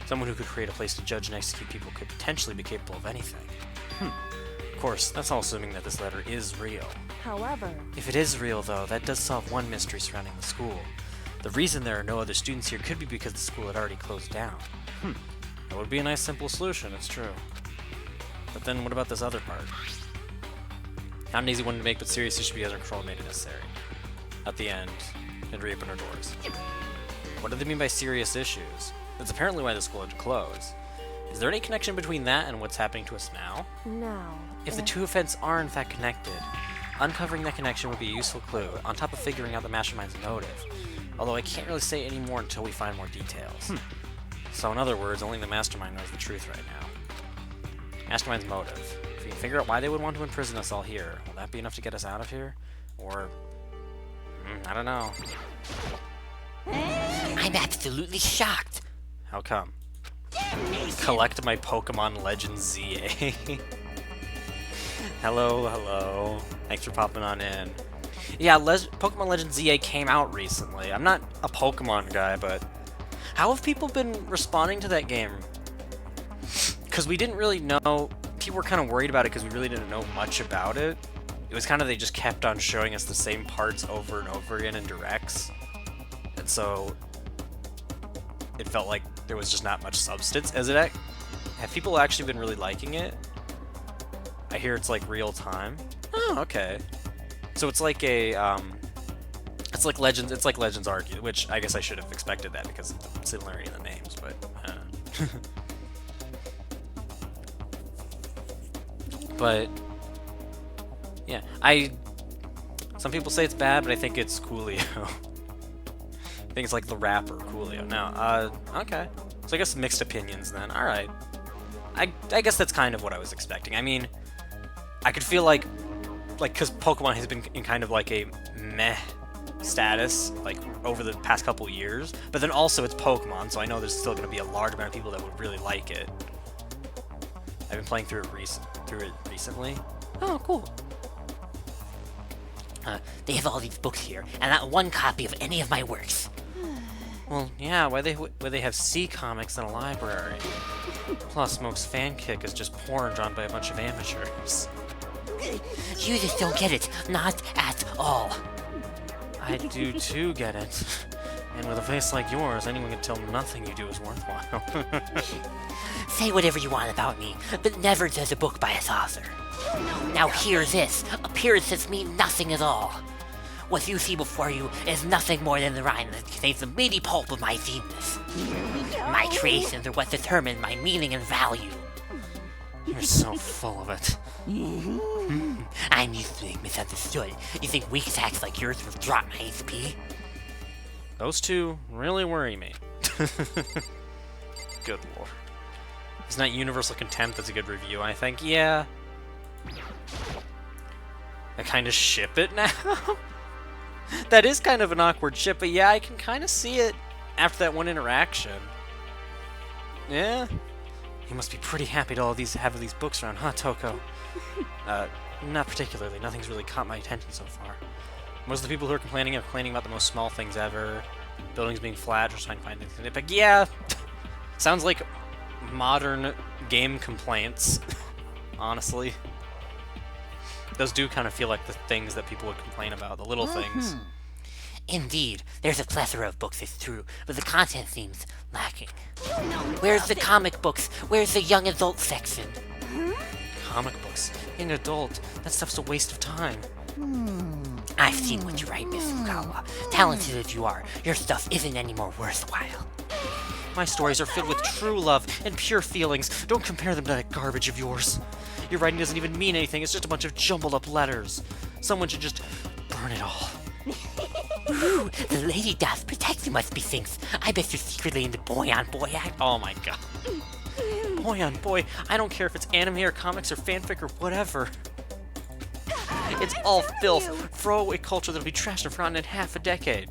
Someone who could create a place to judge and execute people could potentially be capable of anything. Of course, that's all assuming that this letter is real. However, If it is real, though, that does solve one mystery surrounding the school. The reason there are no other students here could be because the school had already closed down. That would be a nice, simple solution, it's true. But then what about this other part? Not an easy one to make, but serious issue because our control made it necessary. At the end, and reopen our doors. What do they mean by serious issues? That's apparently why the school had to close. Is there any connection between that and what's happening to us now? no. If the two events are in fact connected, uncovering that connection would be a useful clue, on top of figuring out the mastermind's motive. Although I can't really say any more until we find more details. So in other words, only the mastermind knows the truth right now. Mastermind's motive. If we can figure out why they would want to imprison us all here, will that be enough to get us out of here? Or... I don't know. I'm absolutely shocked. How come? Collect my Pokemon Legends ZA. Hello. Thanks for popping on in. Yeah, Pokemon Legends ZA came out recently. I'm not a Pokemon guy, but how have people been responding to that game? Because we didn't really know. People were kind of worried about it because we really didn't know much about it. It was kind of, they just kept on showing us the same parts over and over again in directs. And so it felt like there was just not much substance. Have people actually been really liking it? I hear it's like real time. Oh, okay. So it's like a it's like Legends Arceus, which I guess I should have expected that because of the similarity in the names, but but yeah, some people say it's bad, but I think it's Coolio. I think it's like the rapper Coolio. Now, okay. So I guess mixed opinions then. All right. I guess that's kind of what I was expecting. I mean, I could feel like because Pokemon has been in kind of like a meh status like over the past couple years, but then also it's Pokemon, so I know there's still going to be a large amount of people that would really like it. I've been playing through it recently. Oh, cool. They have all these books here, and not one copy of any of my works. Well, yeah, why they have C comics in a library? Plus, most fanfic is just porn drawn by a bunch of amateurs. You just don't get it. Not at all. I do too get it. And with a face like yours, anyone can tell nothing you do is worthwhile. Say whatever you want about me, but never judge a book by its author. Now hear this. Appearances mean nothing at all. What you see before you is nothing more than the rind that contains the meaty pulp of my genius. My creations are what determine my meaning and value. You're so full of it. I'm used to being misunderstood. You think weak attacks like yours would drop my HP? Those two really worry me. Good lord. Isn't that Universal Contempt that's a good review, I think? Yeah. I kind of ship it now? That is kind of an awkward ship, but yeah, I can kind of see it after that one interaction. Yeah. You must be pretty happy to have these books around, huh, Toko? Not particularly. Nothing's really caught my attention so far. Most of the people who are complaining about the most small things ever. Buildings being flat, just trying to find things to nitpick. Yeah! Sounds like modern game complaints, honestly. Those do kind of feel like the things that people would complain about, the little things. Indeed, there's a plethora of books, it's true, but the content seems lacking. Where's the comic books? Where's the young adult section? Comic books. Young adult. That stuff's a waste of time. I've seen what you write, Miss Fukawa. Talented as you are, your stuff isn't any more worthwhile. My stories are filled with true love and pure feelings. Don't compare them to that garbage of yours. Your writing doesn't even mean anything. It's just a bunch of jumbled up letters. Someone should just burn it all. Ooh, the lady doth protect you must be things. I bet you're secretly into boy-on-boy act. Oh my god. Boy on boy, I don't care if it's anime or comics or fanfic or whatever. It's all filth, throwaway culture that'll be trashed and forgotten in half a decade.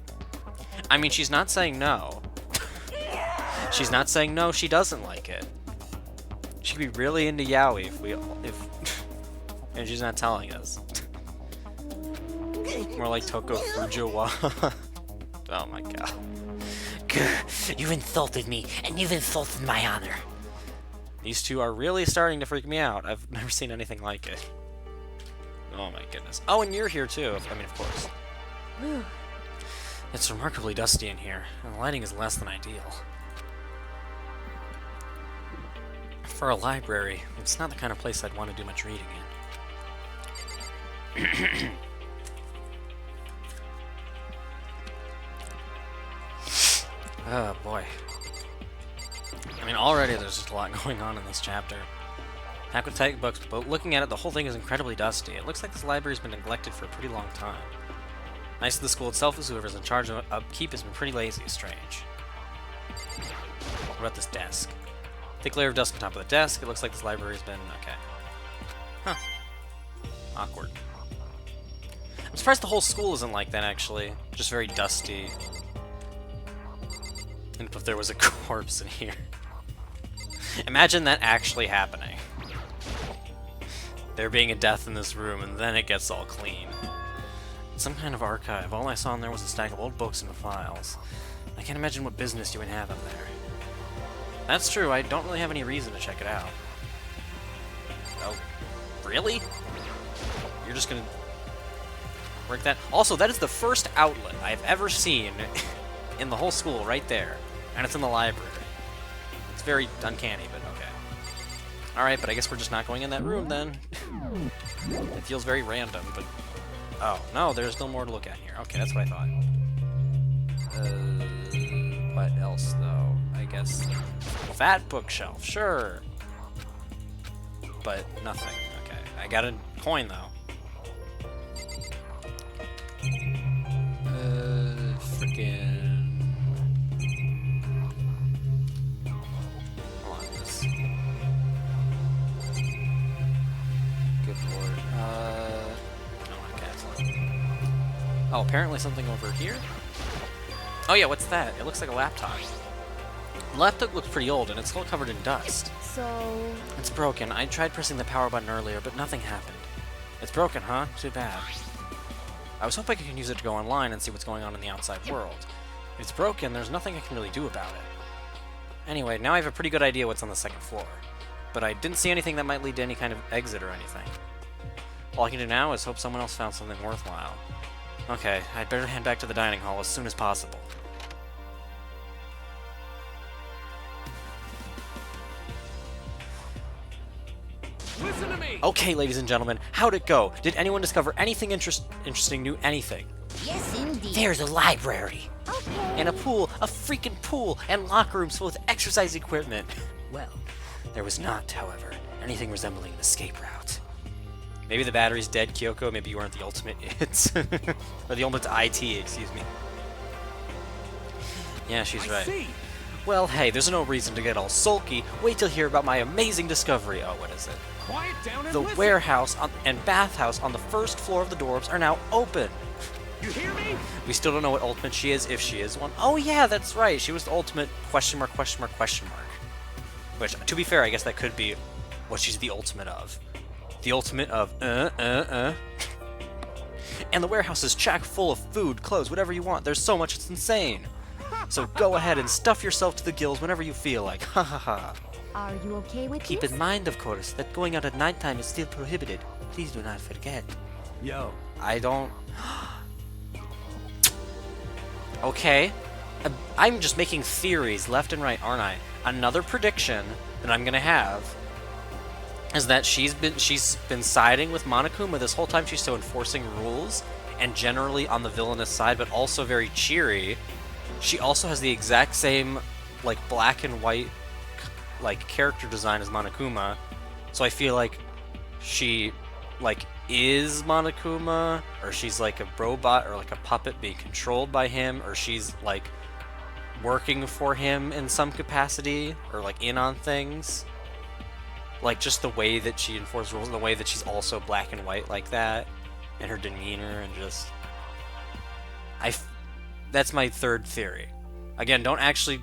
I mean, she's not saying no. She's not saying no, she doesn't like it. She could be really into yaoi and she's not telling us. More like Toko Fujiwa. Oh my god. Grr, you insulted me, and you've insulted my honor. These two are really starting to freak me out. I've never seen anything like it. Oh my goodness. Oh, and you're here too. I mean, of course. It's remarkably dusty in here, and the lighting is less than ideal. For a library, it's not the kind of place I'd want to do much reading in. Oh boy. I mean, already there's just a lot going on in this chapter. Packed with textbooks, but looking at it, the whole thing is incredibly dusty. It looks like this library's been neglected for a pretty long time. Nice to the school itself is whoever's in charge of upkeep has been pretty lazy. Strange. What about this desk? Thick layer of dust on top of the desk. It looks like this library's been... okay. Huh. Awkward. I'm surprised the whole school isn't like that, actually. Just very dusty. And if there was a corpse in here. Imagine that actually happening. There being a death in this room, and then it gets all clean. Some kind of archive. All I saw in there was a stack of old books and files. I can't imagine what business you would have in there. That's true, I don't really have any reason to check it out. Oh, really? You're just gonna break that? Also, that is the first outlet I've ever seen in the whole school, right there. And it's in the library. It's very uncanny, but okay. Alright, but I guess we're just not going in that room then. It feels very random, but... oh, no, there's still more to look at here. Okay, that's what I thought. What else, though? I guess... fat bookshelf, sure. But nothing. Okay, I got a coin, though. Freaking... hold on, this... good lord. No, I can't. Oh, apparently something over here? Oh yeah, what's that? It looks like a laptop. The laptop looks pretty old, and it's still covered in dust. So... It's broken. I tried pressing the power button earlier, but nothing happened. It's broken, huh? Too bad. I was hoping I could use it to go online and see what's going on in the outside world. If it's broken, there's nothing I can really do about it. Anyway, now I have a pretty good idea what's on the second floor. But I didn't see anything that might lead to any kind of exit or anything. All I can do now is hope someone else found something worthwhile. Okay, I'd better head back to the dining hall as soon as possible. Listen to me! Okay, ladies and gentlemen, how'd it go? Did anyone discover anything interesting, new anything? yes, indeed. There's a library. Okay. And a pool, a freaking pool, and locker rooms full with exercise equipment. Well, There was not, however, anything resembling an escape route. Maybe the battery's dead, Kyoko. Maybe you weren't the ultimate IT. Or the ultimate IT, excuse me. Yeah, she's I right. see. Well, hey, there's no reason to get all sulky. Wait till you hear about my amazing discovery. Oh, what is it? Quiet down and The listen. warehouse and bathhouse on the first floor of the dorms are now open. You hear me? We still don't know what ultimate she is, if she is one. Oh yeah, that's right. She was the ultimate question mark, question mark, question mark. Which, to be fair, I guess that could be what she's the ultimate of. The ultimate of, And the warehouse is chock full of food, clothes, whatever you want. There's so much, it's insane. So go ahead and stuff yourself to the gills whenever you feel like. Ha ha ha. Are you okay with keep this? in mind, of course, that going out at nighttime is still prohibited. Please do not forget. Yo. I don't... Okay. I'm just making theories left and right, aren't I? Another prediction that I'm gonna have is that she's been siding with Monokuma this whole time. She's still enforcing rules and generally on the villainous side, but also very cheery. She also has the exact same like black and white like character design as Monokuma, so I feel like she like is Monokuma, or she's like a robot or like a puppet being controlled by him, or she's like working for him in some capacity, or like in on things. Like just the way that she enforces rules, and the way that she's also black and white like that, and her demeanor, and just that's my third theory. Again, don't actually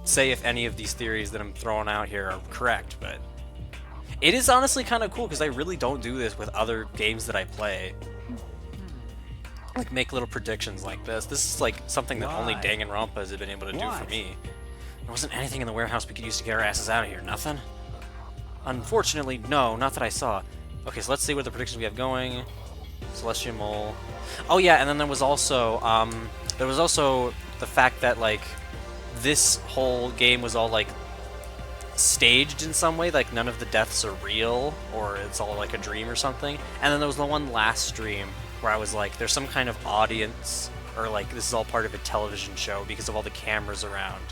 say if any of these theories that I'm throwing out here are correct, but it is honestly kind of cool because I really don't do this with other games that I play. Like make little predictions like this. This is like something that only Danganronpa has been able to do for me. There wasn't anything in the warehouse we could use to get our asses out of here. Nothing? Unfortunately, no, not that I saw. Okay, so let's see what the predictions we have going. Celestial Mole. Oh yeah, and then there was also the fact that like this whole game was all like staged in some way, like none of the deaths are real, or it's all like a dream or something. And then there was the one last stream where I was like, there's some kind of audience, or like this is all part of a television show because of all the cameras around.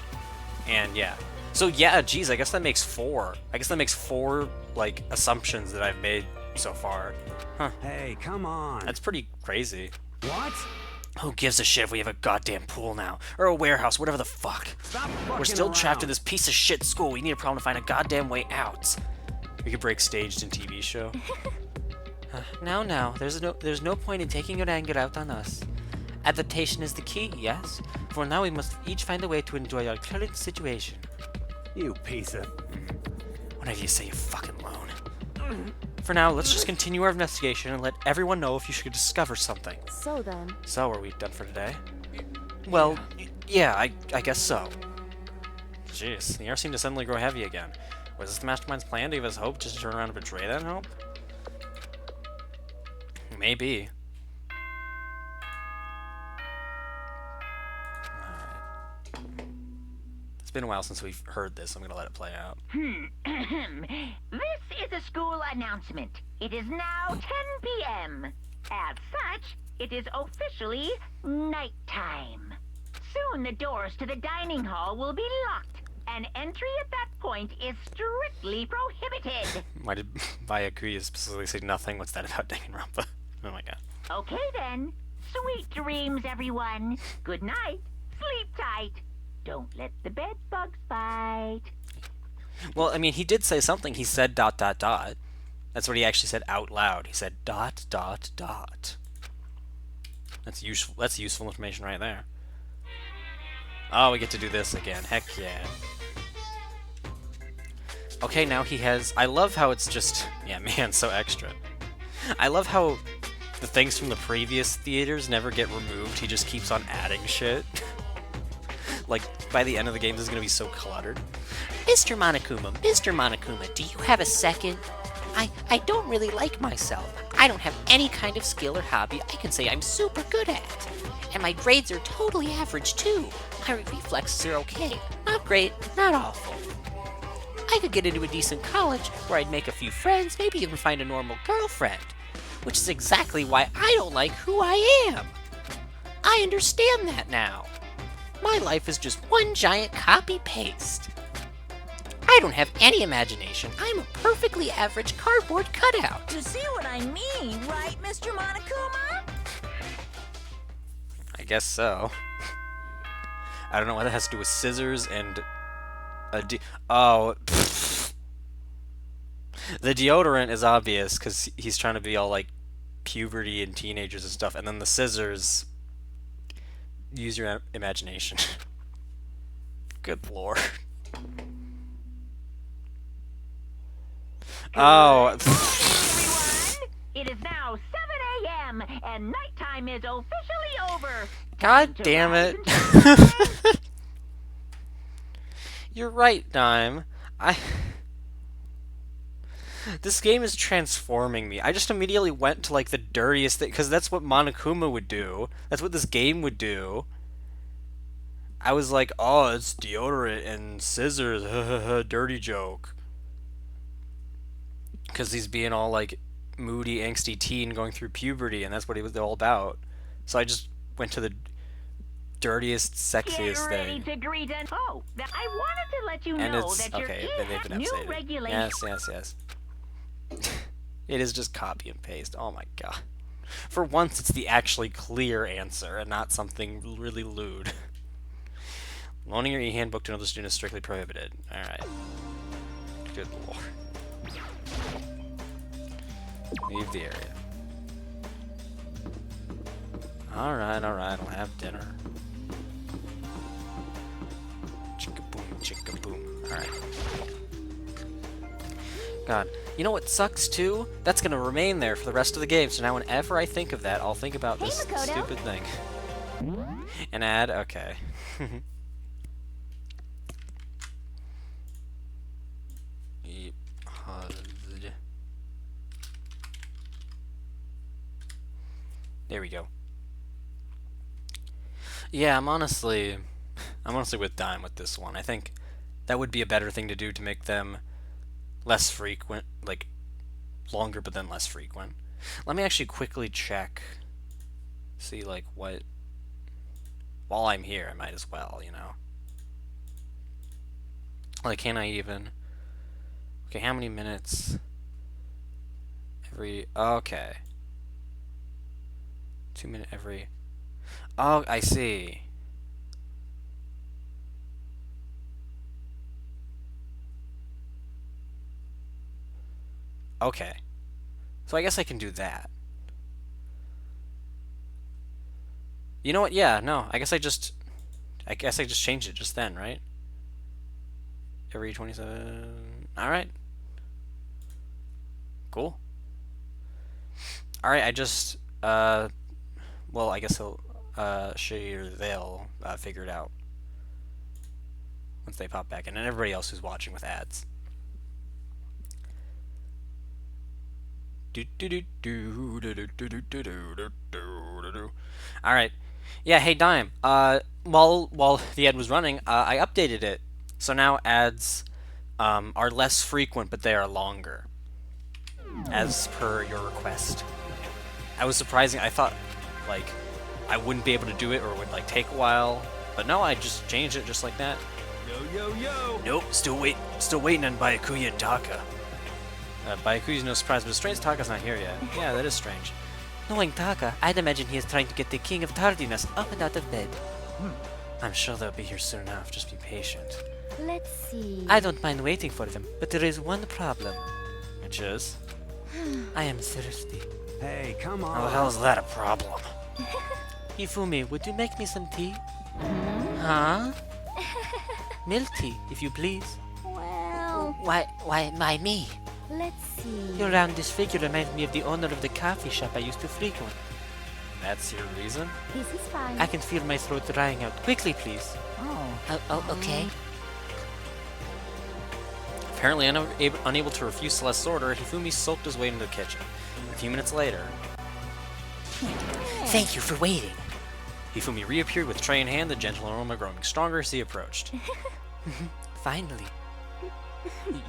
And yeah. So yeah, geez, I guess that makes 4. I guess that makes 4 like assumptions that I've made so far. Huh. Hey, come on. That's pretty crazy. What? Who gives a shit if we have a goddamn pool now? Or a warehouse, whatever the fuck. Stop We're still fucking trapped in around. this piece of shit school. We need a problem to find a goddamn way out. We could break staged in TV show. Now, there's no point in taking your anger out on us. Adaptation is the key, yes? For now we must each find a way to enjoy our current situation. You piece of... Whatever you say, you fucking loan. For now, let's just continue our investigation and let everyone know if you should discover something. So then, So, are we done for today? Well, yeah, I guess so. Jeez, the air seemed to suddenly grow heavy again. Was this the Mastermind's plan to give us hope just to turn around and betray that hope? Maybe. Alright. It's been a while since we've heard this. I'm gonna let it play out. This is a school announcement. It is now 10 p.m. As such, it is officially nighttime. Soon the doors to the dining hall will be locked, and entry at that point is strictly prohibited. Why did Bayakui specifically say nothing? What's that about Danganronpa? Oh my god. Okay then. Sweet dreams, everyone. Good night. Sleep tight. Don't let the bed bugs bite. Well, I mean, he did say something. He said ... That's what he actually said out loud. He said ... That's useful. That's useful information right there. Oh, we get to do this again. Heck yeah. Okay, now he has... I love how it's just... Yeah, man, so extra. I love how the things from the previous theaters never get removed. He just keeps on adding shit. Like, by the end of the game, this is going to be so cluttered. Mr. Monokuma, do you have a second? I don't really like myself. I don't have any kind of skill or hobby I can say I'm super good at. And my grades are totally average, too. My reflexes are okay. Not great, not awful. I could get into a decent college where I'd make a few friends, maybe even find a normal girlfriend. Which is exactly why I don't like who I am. I understand that now. My life is just one giant copy-paste. I don't have any imagination. I'm a perfectly average cardboard cutout. You see what I mean, right, Mr. Monokuma? I guess so. I don't know what that has to do with scissors and oh. The deodorant is obvious because he's trying to be all like puberty and teenagers and stuff, and then the scissors. Use your imagination. Good lord. Oh. Everyone, it is now 7 a.m. and nighttime is officially over. God To damn rise it. and shine. You're right, Dime. This game is transforming me. I just immediately went to like the dirtiest thing, because that's what Monokuma would do. That's what this game would do. I was like, oh, it's deodorant and scissors, dirty joke. because he's being all like moody, angsty teen going through puberty, and that's what he was all about. So I just went to the dirtiest, sexiest Get ready thing. to greet and oh, I wanted to let you And know it's that your okay. They've been new updated. regulations. Yes. It is just copy and paste. Oh my god. For once, it's the actually clear answer and not something really lewd. Loaning your e-handbook to another student is strictly prohibited. Alright. Good lord. Leave the area. Alright, I'll have dinner. Chicka boom. Alright. God. You know what sucks too? That's gonna remain there for the rest of the game, so now whenever I think of that, I'll think about Hey, this Makoto. stupid thing. An ad? Okay. There we go. Yeah, I'm honestly with Dime with this one. I think that would be a better thing to do to make them less frequent, like longer but then less frequent. Let me actually quickly check, see like what, while I'm here I might as well, you know. Like, can I even, okay, how many minutes every, okay. 2 minute every, oh, I see. Okay. So I guess I can do that. You know what? Yeah, no. I guess I just changed it just then, right? Every 27. All right. Cool. All right, I just well, I guess they'll figure it out once they pop back in, and everybody else who's watching with ads. All right. Yeah, hey Dime. While the ad was running, I updated it. So now ads are less frequent, but they are longer. As per your request. I was surprising. I thought like I wouldn't be able to do it or it would like take a while, but no, I just changed it just like that. Yo. Nope, still waiting on Byakuya and Taka. Byakuya's no surprise, but it's strange Taka's not here yet. Yeah, that is strange. Knowing Taka, I'd imagine he is trying to get the king of tardiness up and out of bed. I'm sure they'll be here soon enough, just be patient. Let's see. I don't mind waiting for them, but there is one problem. Which is? I am thirsty. Hey, come How the on. hell is that a problem? Ifumi, would you make me some tea? Huh? Milk tea, if you please. Well, Why me? let's see. Your roundish figure reminds me of the owner of the coffee shop I used to frequent. That's your reason? This is fine. I can feel my throat drying out. Quickly, please. Oh, Okay. Apparently unable to refuse Celeste's order, Hifumi sulked his way into the kitchen. A few minutes later, Thank you for waiting. Hifumi reappeared with tray in hand, the gentle aroma growing stronger as he approached. Finally.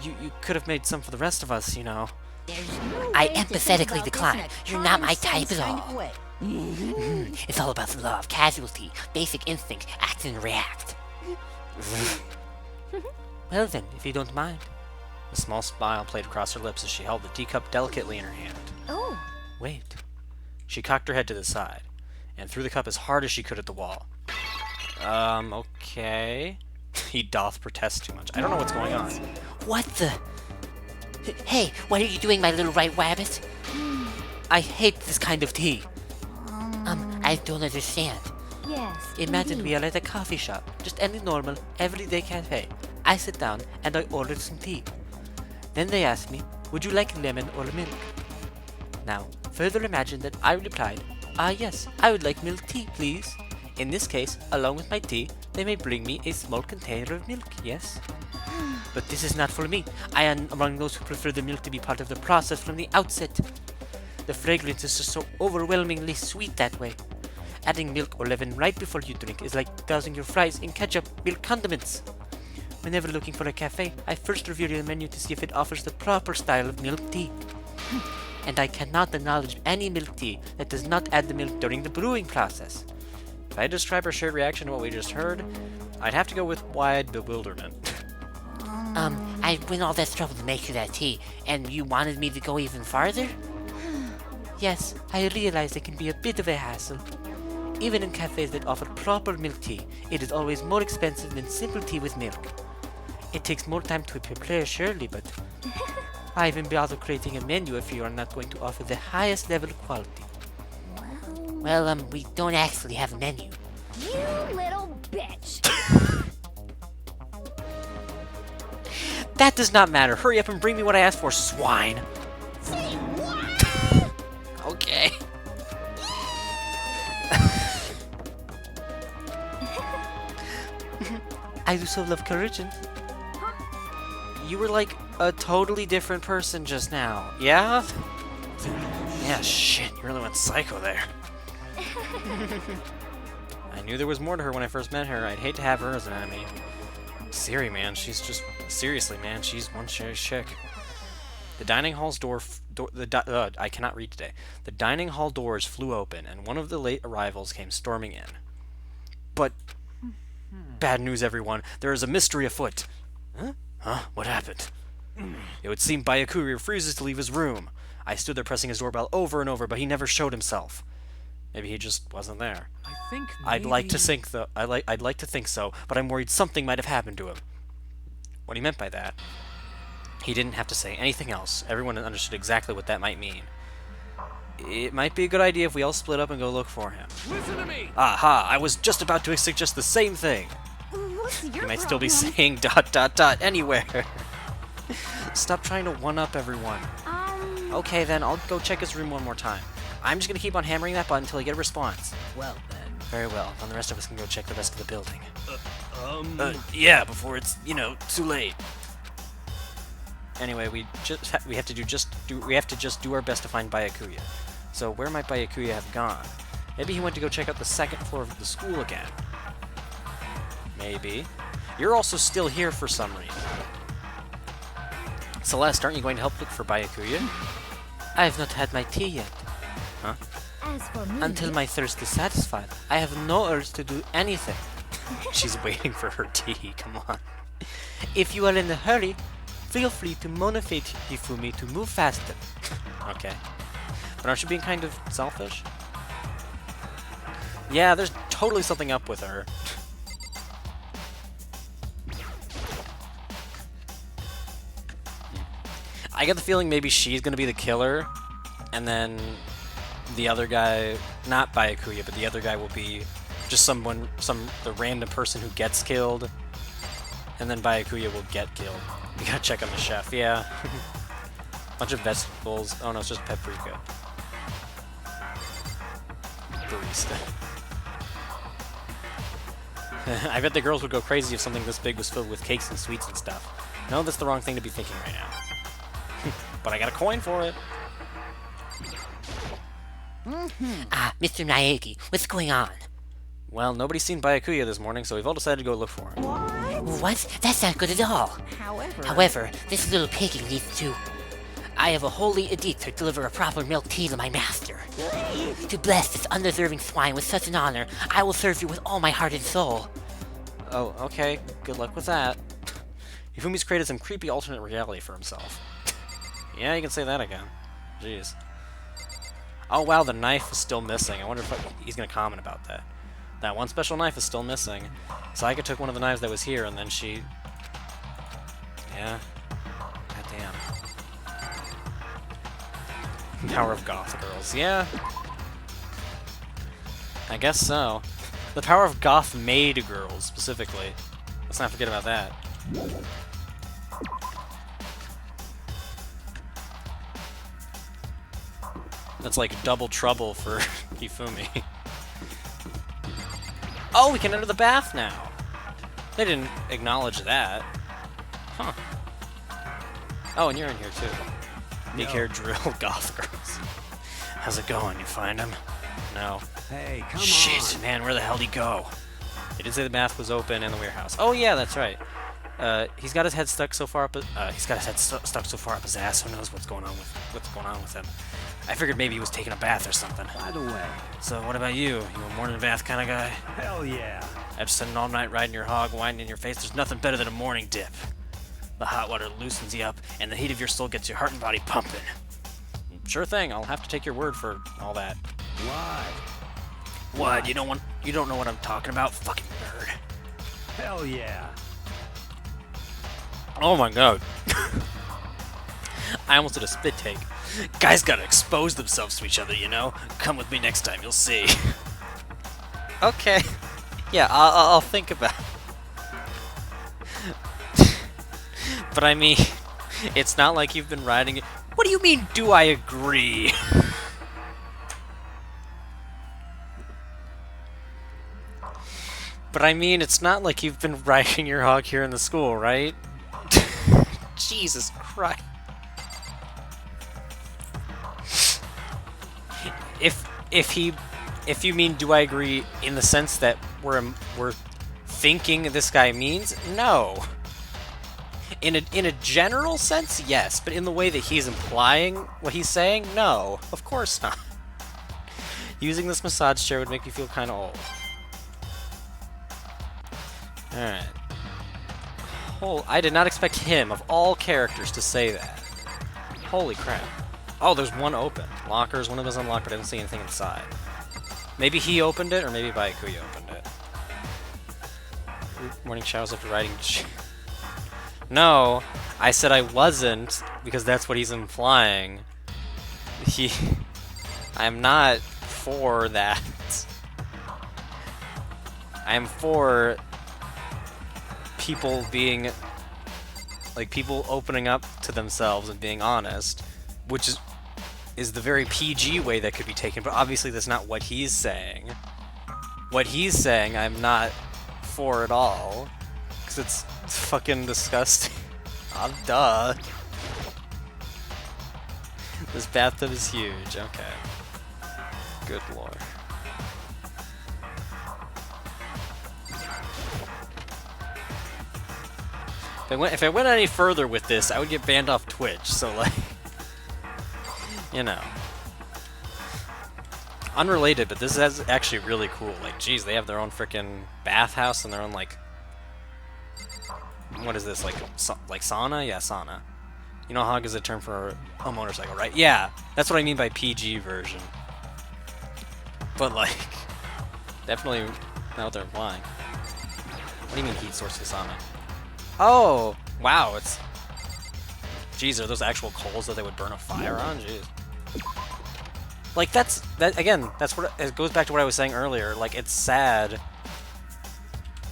You could have made some for the rest of us, you know. I empathetically decline. You're not my type at all. It's all about the law of casualty, basic instinct, act and react. Well then, if you don't mind. A small smile played across her lips as she held the teacup delicately in her hand. Oh, Wait. She cocked her head to the side, and threw the cup as hard as she could at the wall. Okay. He doth protest too much. I don't know what's going on. What the? Hey, what are you doing, my little white rabbit? I hate this kind of tea. I don't understand. yes. Imagine indeed. we are at a coffee shop, just any normal, everyday cafe. I sit down and I ordered some tea. Then they asked me, would you like lemon or milk? Now, further imagine that I replied, yes, I would like milk tea, please. In this case, along with my tea, they may bring me a small container of milk, yes? But this is not for me. I am among those who prefer the milk to be part of the process from the outset. The fragrance is just so overwhelmingly sweet that way. Adding milk or leaven right before you drink is like dousing your fries in ketchup, milk condiments. Whenever looking for a cafe, I first review the menu to see if it offers the proper style of milk tea. And I cannot acknowledge any milk tea that does not add the milk during the brewing process. If I describe our shared reaction to what we just heard, I'd have to go with wide bewilderment. I went all that trouble to make you that tea, and you wanted me to go even farther? Yes, I realize it can be a bit of a hassle. Even in cafes that offer proper milk tea, it is always more expensive than simple tea with milk. It takes more time to prepare, surely, but I even bother creating a menu if you are not going to offer the highest level of quality. Well, we don't actually have a menu. You little bitch. That does not matter. Hurry up and bring me what I asked for, swine. Say what? Okay. I do so love courage. You were like a totally different person just now. Yeah? Yeah, shit. You really went psycho there. I knew there was more to her when I first met her. I'd hate to have her as an enemy. Siri, man, she's just... Seriously, man, she's one chick. The dining hall's I cannot read today. The dining hall doors flew open, and one of the late arrivals came storming in. But... Bad news, everyone. There is a mystery afoot. Huh? Huh? What happened? It would seem Byakuya refuses to leave his room. I stood there pressing his doorbell over and over, but he never showed himself. Maybe he just wasn't there. I think I'd like to think though. I'd like to think so, but I'm worried something might have happened to him. What he meant by that, he didn't have to say anything else. Everyone understood exactly what that might mean. It might be a good idea if we all split up and go look for him. Listen to me. Aha! I was just about to suggest the same thing. What's your You might still be problem? saying ... anywhere. Stop trying to one-up everyone. Okay, then I'll go check his room one more time. I'm just gonna keep on hammering that button until I get a response. Well then. Very well. Then the rest of us can go check the rest of the building. Yeah, before it's, too late. Anyway, we have to just do our best to find Byakuya. So where might Byakuya have gone? Maybe he went to go check out the second floor of the school again. Maybe. You're also still here for some reason. Celeste, aren't you going to help look for Byakuya? I have not had my tea yet. Huh? As for me, Until my thirst is satisfied, I have no urge to do anything. She's waiting for her tea, come on. If you are in a hurry, feel free to motivate Hifumi to move faster. Okay. But aren't you being kind of selfish? Yeah, there's totally something up with her. I get the feeling maybe she's gonna be the killer, and then the other guy, not Byakuya, but the other guy will be just the random person who gets killed, and then Byakuya will get killed. You gotta check on the chef, yeah. Bunch of vegetables. Oh no, it's just paprika. Barista. I bet the girls would go crazy if something this big was filled with cakes and sweets and stuff. No, that's the wrong thing to be thinking right now. But I got a coin for it. Ah, Mr. Naegi, what's going on? Well, nobody's seen Byakuya this morning, so we've all decided to go look for him. What? That's not good at all. However, this little piggy needs to... I have a holy edict to deliver a proper milk tea to my master. To bless this undeserving swine with such an honor, I will serve you with all my heart and soul. Oh, okay. Good luck with that. Ifumi's created some creepy alternate reality for himself. Yeah, you can say that again. Jeez. Oh wow, the knife is still missing. I wonder if he's gonna comment about that. That one special knife is still missing. Sayaka took one of the knives that was here, and then she... Yeah. Goddamn. Power of Goth girls. Yeah. I guess so. The power of Goth maid girls, specifically. Let's not forget about that. That's like double trouble for Hifumi. Oh, we can enter the bath now! They didn't acknowledge that. Huh. Oh, and you're in here too. Big hair drill goth girls. How's it going? You find him? No. Hey, come Shit, on. man, where the hell did he go? They did say the bath was open in the warehouse. Oh yeah, that's right. He's got his head stuck so far up. He's got his head stuck so far up his ass. Who knows what's going on with him? I figured maybe he was taking a bath or something. By the way, So what about you? You a morning bath kind of guy? hell yeah. After sitting all night riding your hog, winding in your face, there's nothing better than a morning dip. The hot water loosens you up, and the heat of your soul gets your heart and body pumping. Sure thing. I'll have to take your word for all that. Why? What? You don't know what I'm talking about, fucking nerd. Hell yeah. Oh my god. I almost did a spit take. Guys gotta expose themselves to each other, you know? Come with me next time, you'll see. Okay. Yeah, I'll think about it. But I mean, it's not like you've been riding it. What do you mean, do I agree? But I mean, it's not like you've been riding your hog here in the school, right? Jesus Christ. If you mean do I agree in the sense that we're thinking this guy means, no. In a general sense, yes, but in the way that he's implying what he's saying, no. Of course not. Using this massage chair would make me feel kind of old. Alright. I did not expect him, of all characters, to say that. Holy crap. Oh, there's one open. Lockers, one of them's unlocked, but I didn't see anything inside. Maybe he opened it, or maybe Byakuya opened it. Morning showers after riding... No, I said I wasn't, because that's what he's implying. I'm not for that. I'm for people being, like, people opening up to themselves and being honest, which is the very PG way that could be taken, but obviously that's not what he's saying. What he's saying, I'm not for at all, because it's fucking disgusting. Oh, duh. This bathtub is huge, okay. Good lord. If I went any further with this, I would get banned off Twitch, so like... You know. Unrelated, but this is actually really cool. Like, geez, they have their own freaking bathhouse and their own, like... What is this, like sauna? Yeah, sauna. You know, hog is a term for a motorcycle, right? Yeah, that's what I mean by PG version. But, like, definitely not what they're implying. What do you mean heat source for sauna? Oh, wow, it's... Jeez, are those actual coals that they would burn a fire on? Jeez. Like, again, that's what... It goes back to what I was saying earlier. Like, it's sad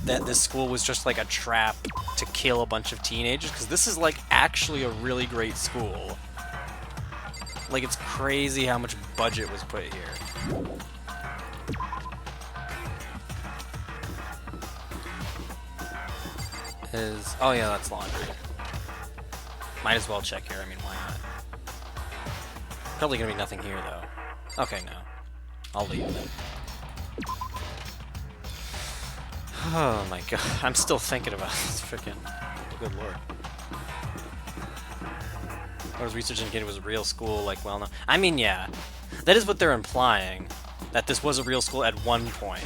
that this school was just, like, a trap to kill a bunch of teenagers, because this is, like, actually a really great school. Like, it's crazy how much budget was put here. Oh yeah, that's laundry. Might as well check here, I mean, why not? Probably gonna be nothing here, though. Okay, no. I'll leave then. Oh my god, I'm still thinking about this freaking... Good lord. I was research indicated it was a real school, like, well known. I mean, yeah. That is what they're implying. That this was a real school at one point.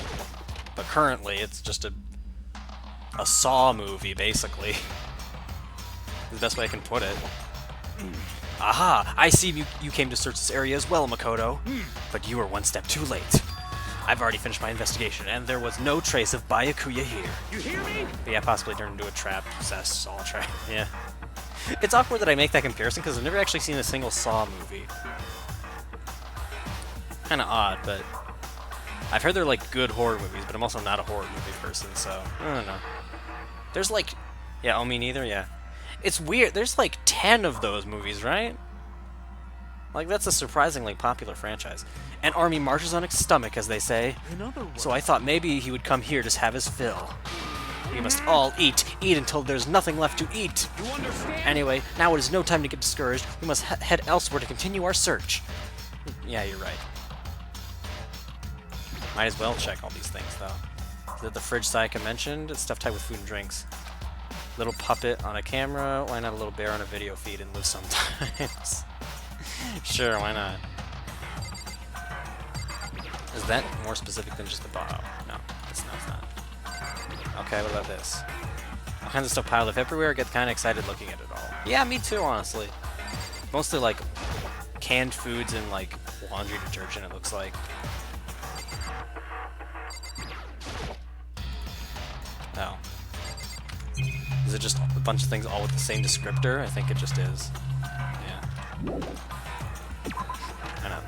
But currently, it's just a Saw movie, basically. The best way I can put it. Aha! I see you came to search this area as well, Makoto. But you were one step too late. I've already finished my investigation, and there was no trace of Byakuya here. You hear me? But yeah, possibly turned into a trap. Saw trap. Yeah. It's awkward that I make that comparison, because I've never actually seen a single Saw movie. Kinda odd, but... I've heard they're, like, good horror movies, but I'm also not a horror movie person, so... I don't know. There's, like... Yeah, oh, me neither? Yeah. It's weird. There's, like, 10 of those movies, right? Like, that's a surprisingly popular franchise. An army marches on its stomach, as they say. So I thought maybe he would come here to have his fill. We must all eat until there's nothing left to eat. You understand? Anyway, now it is no time to get discouraged. We must head elsewhere to continue our search. Yeah, you're right. Might as well check all these things, though. Is that the fridge Sayaka mentioned? It's stuff tied with food and drinks. Little puppet on a camera. Why not a little bear on a video feed and live sometimes? Sure, why not? Is that more specific than just a bottle? No, it's not. Okay, what about this? All kinds of stuff piled up everywhere. I get kind of excited looking at it all. Yeah, me too, honestly. Mostly like canned foods and like laundry detergent, it looks like. Oh. Is it just a bunch of things all with the same descriptor? I think it just is. Yeah. Kind of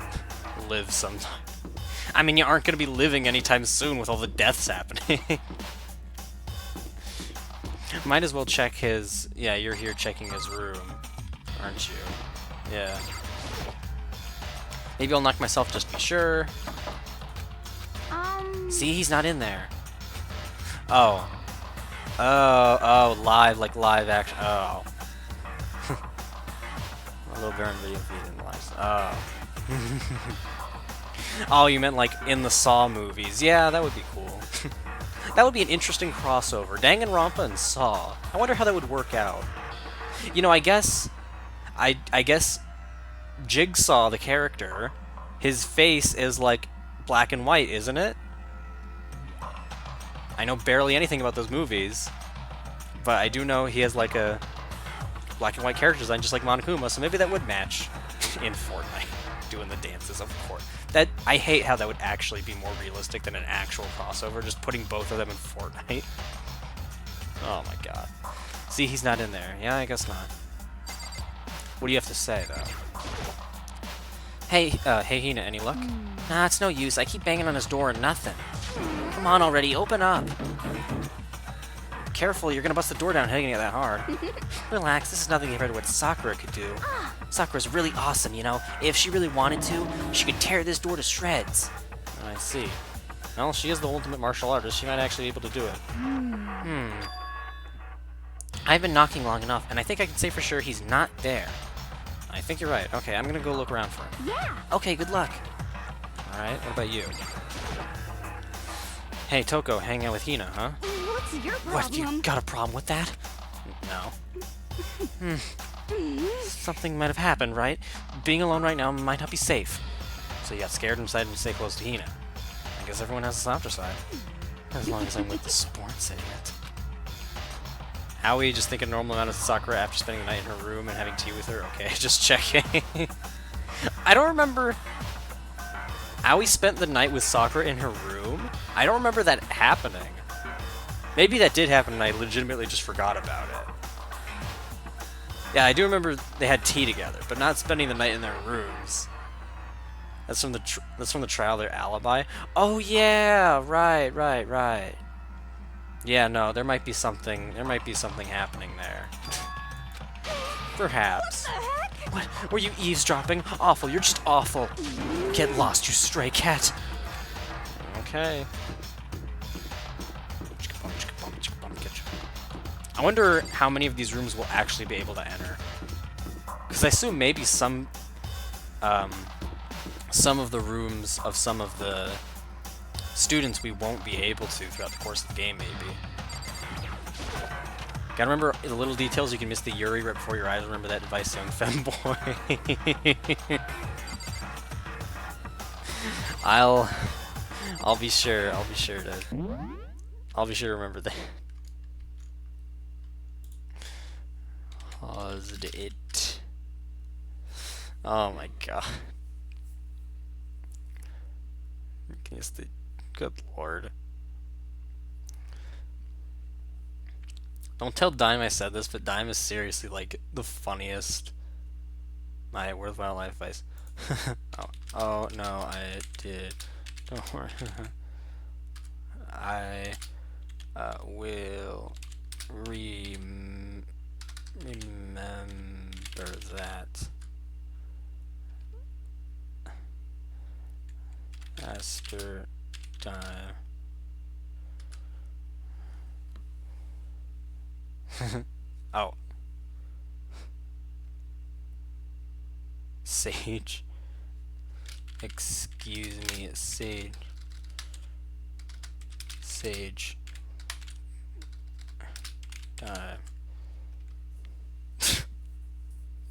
live sometime. I mean, you aren't going to be living anytime soon with all the deaths happening. Might as well check his... Yeah, you're here checking his room, aren't you? Yeah. Maybe I'll knock myself just to be sure. See, he's not in there. Oh. Oh, live, like live action. Oh. A little bear on video feed and live. Oh. Oh, you meant like in the Saw movies. Yeah, that would be cool. That would be an interesting crossover. Danganronpa and Saw. I wonder how that would work out. You know, I guess Jigsaw, the character, his face is like black and white, isn't it? I know barely anything about those movies, but I do know he has like a black and white character design just like Monokuma, so maybe that would match in Fortnite, doing the dances, of course. That I hate how that would actually be more realistic than an actual crossover, just putting both of them in Fortnite. Oh my god. See, he's not in there. Yeah, I guess not. What do you have to say, though? Hey, Hina, any luck? Nah, it's no use. I keep banging on his door and nothing. Come on already, open up! Careful, you're gonna bust the door down hitting it that hard. Relax, this is nothing compared to what Sakura could do. Sakura's really awesome, you know? If she really wanted to, she could tear this door to shreds. I see. Well, she is the ultimate martial artist. She might actually be able to do it. I've been knocking long enough, and I think I can say for sure he's not there. I think you're right. Okay, I'm gonna go look around for him. Yeah. Okay, good luck. Alright, what about you? Hey, Toko, hang out with Hina, huh? What's your problem? What, you got a problem with that? No. Something might have happened, right? Being alone right now might not be safe. So you got scared and decided to stay close to Hina. I guess everyone has a softer side. As long as I'm with the sports idiot. Howie, just think a normal amount of Sakura after spending the night in her room and having tea with her? Okay, just checking. I don't remember... Howie spent the night with Sakura in her room? I don't remember that happening. Maybe that did happen and I legitimately just forgot about it. Yeah, I do remember they had tea together, but not spending the night in their rooms. That's from the trial, their alibi. Oh yeah, right. Yeah, no, there might be something happening there. Perhaps. What the heck? What? Were you eavesdropping? Awful, you're just awful. Get lost, you stray cat. Okay. I wonder how many of these rooms we'll actually be able to enter. Because I assume maybe some of the rooms of some of the students we won't be able to throughout the course of the game, maybe. Gotta remember the little details. You can miss the Yuri right before your eyes. Remember that advice, young femboy. I'll be sure to remember that. Paused it. Oh my god. Against the good lord. Don't tell Dime I said this, but Dime is seriously like the funniest. My worthwhile life advice. oh no, I did. Don't worry. I will remember that. Master Dime. Oh. Sage. Excuse me, Sage. Sage.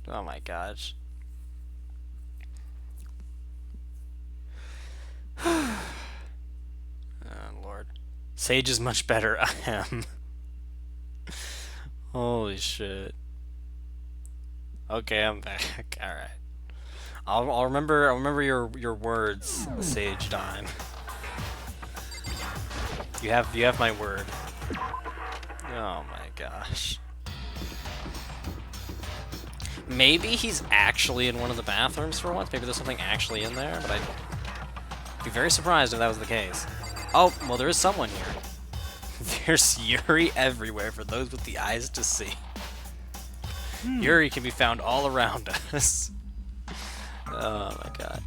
Oh my gosh. Oh Lord. Sage is much better. I am. Holy shit. Okay, I'm back. All right. I'll remember your words, Sage Dime. You have my word. Oh my gosh. Maybe he's actually in one of the bathrooms for once. Maybe there's something actually in there, but I'd be very surprised if that was the case. Oh, well, there is someone here. There's Yuri everywhere for those with the eyes to see. Yuri can be found all around us. Oh my god.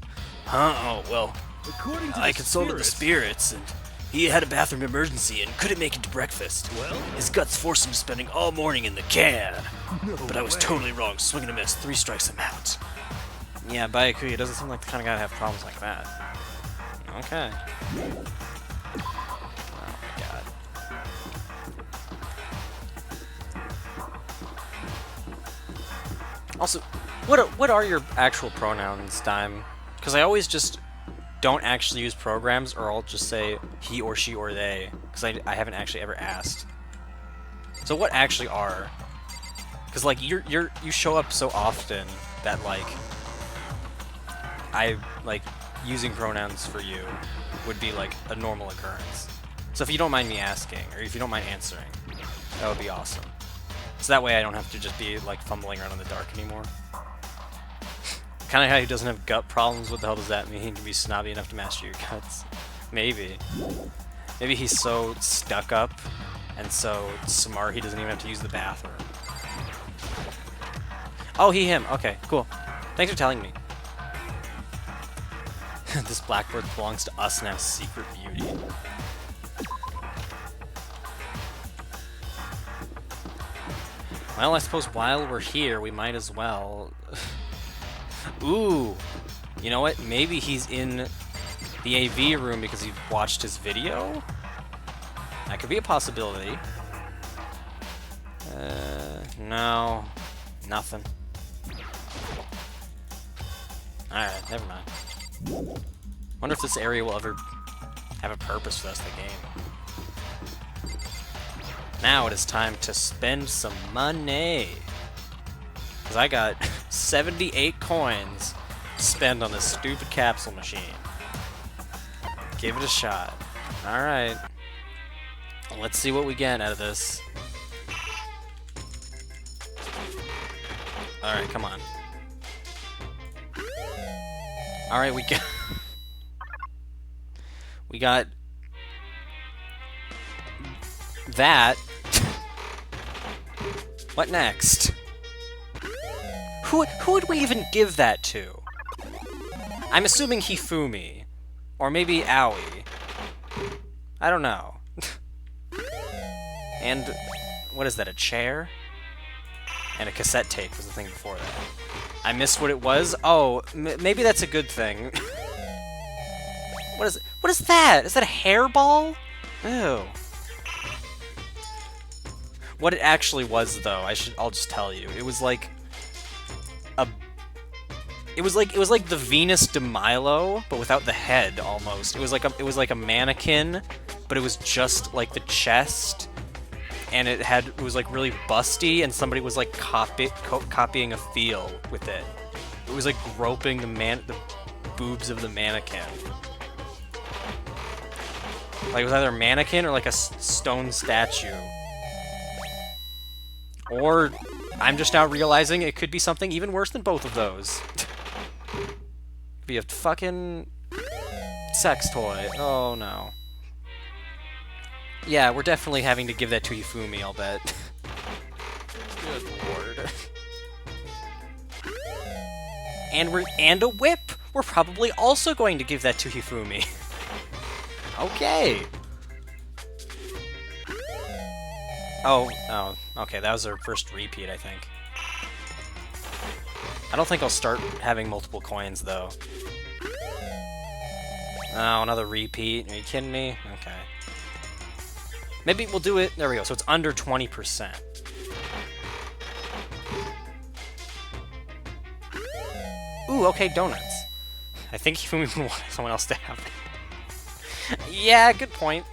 Huh? Oh, well, According to I consulted the spirits, and he had a bathroom emergency and couldn't make it to breakfast. Well, His guts forced him spending all morning in the can. no But I was way. totally wrong. Swing and a miss. 3 strikes, I'm out. Yeah, Byakuya doesn't seem like the kind of guy to have problems like that. Okay. Oh my god. Also, what are your actual pronouns, Dime? Because I always just don't actually use programs, or I'll just say he or she or they, because I haven't actually ever asked. So what actually are? Because like you show up so often that like I like using pronouns for you would be like a normal occurrence. So if you don't mind me asking, or if you don't mind answering, that would be awesome. So that way I don't have to just be like fumbling around in the dark anymore. Kind of how he doesn't have gut problems. What the hell does that mean? He can be snobby enough to master your guts. Maybe. Maybe he's so stuck up and so smart he doesn't even have to use the bathroom. Oh, him. Okay, cool. Thanks for telling me. This blackbird belongs to us now, secret beauty. Well, I suppose while we're here, we might as well... Ooh! You know what? Maybe he's in the AV room because he watched his video? That could be a possibility. No. Nothing. Alright, never mind. Wonder if this area will ever have a purpose for the rest of the game. Now it is time to spend some money. Because I got 78 coins to spend on this stupid capsule machine. Give it a shot. Alright. Let's see what we get out of this. Alright, come on. Alright, we got... we got... that. What next? Who would we even give that to? I'm assuming Hifumi. Or maybe Aoi. I don't know. And... what is that, a chair? And a cassette tape was the thing before that. I missed what it was? Oh, maybe that's a good thing. What is it? What is that? Is that a hairball? Ew. What it actually was, though, I'll just tell you. It was like a... It was like the Venus de Milo, but without the head, almost. It was like a mannequin, but it was just like the chest. And it was like really busty, and somebody was like copying a feel with it. It was like groping the boobs of the mannequin. Like it was either a mannequin or like a stone statue. Or I'm just now realizing it could be something even worse than both of those. Be a fucking sex toy. Oh no. Yeah, we're definitely having to give that to Hifumi, I'll bet. Good lord. And a whip! We're probably also going to give that to Hifumi. Okay. Oh, okay, that was our first repeat, I think. I don't think I'll start having multiple coins, though. Oh, another repeat? Are you kidding me? Okay. Maybe we'll do it... There we go, so it's under 20%. Ooh, okay, donuts. I think he even wanted someone else to have it. Yeah, good point.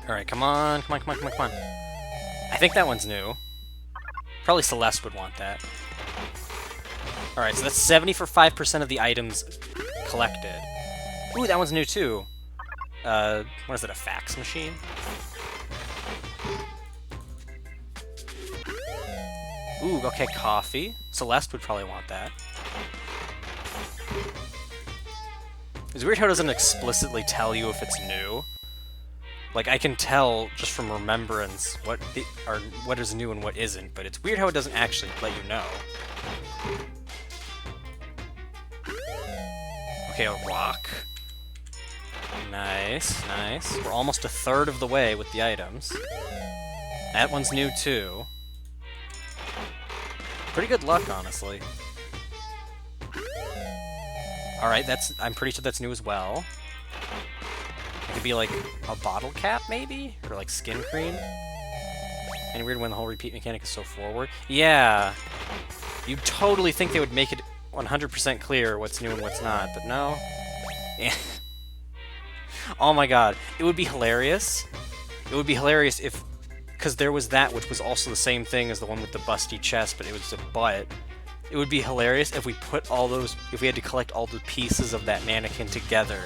Alright, come on, come on, come on, come on, come on. I think that one's new. Probably Celeste would want that. Alright, so that's 70 for 5% of the items collected. Ooh, that one's new too. What is it, a fax machine? Ooh, okay, coffee. Celeste would probably want that. It's weird how it doesn't explicitly tell you if it's new. Like, I can tell just from remembrance what is new and what isn't, but it's weird how it doesn't actually let you know. Okay, a rock. Nice, nice. We're almost a third of the way with the items. That one's new too. Pretty good luck, honestly. Alright, I'm pretty sure that's new as well. It could be like a bottle cap, maybe? Or like skin cream? And weird when the whole repeat mechanic is so forward. Yeah. You'd totally think they would make it 100% clear what's new and what's not, but no. Yeah. Oh my god. It would be hilarious. It would be hilarious if... Because there was that, which was also the same thing as the one with the busty chest, but it was a butt. It would be hilarious if we put all those... If we had to collect all the pieces of that mannequin together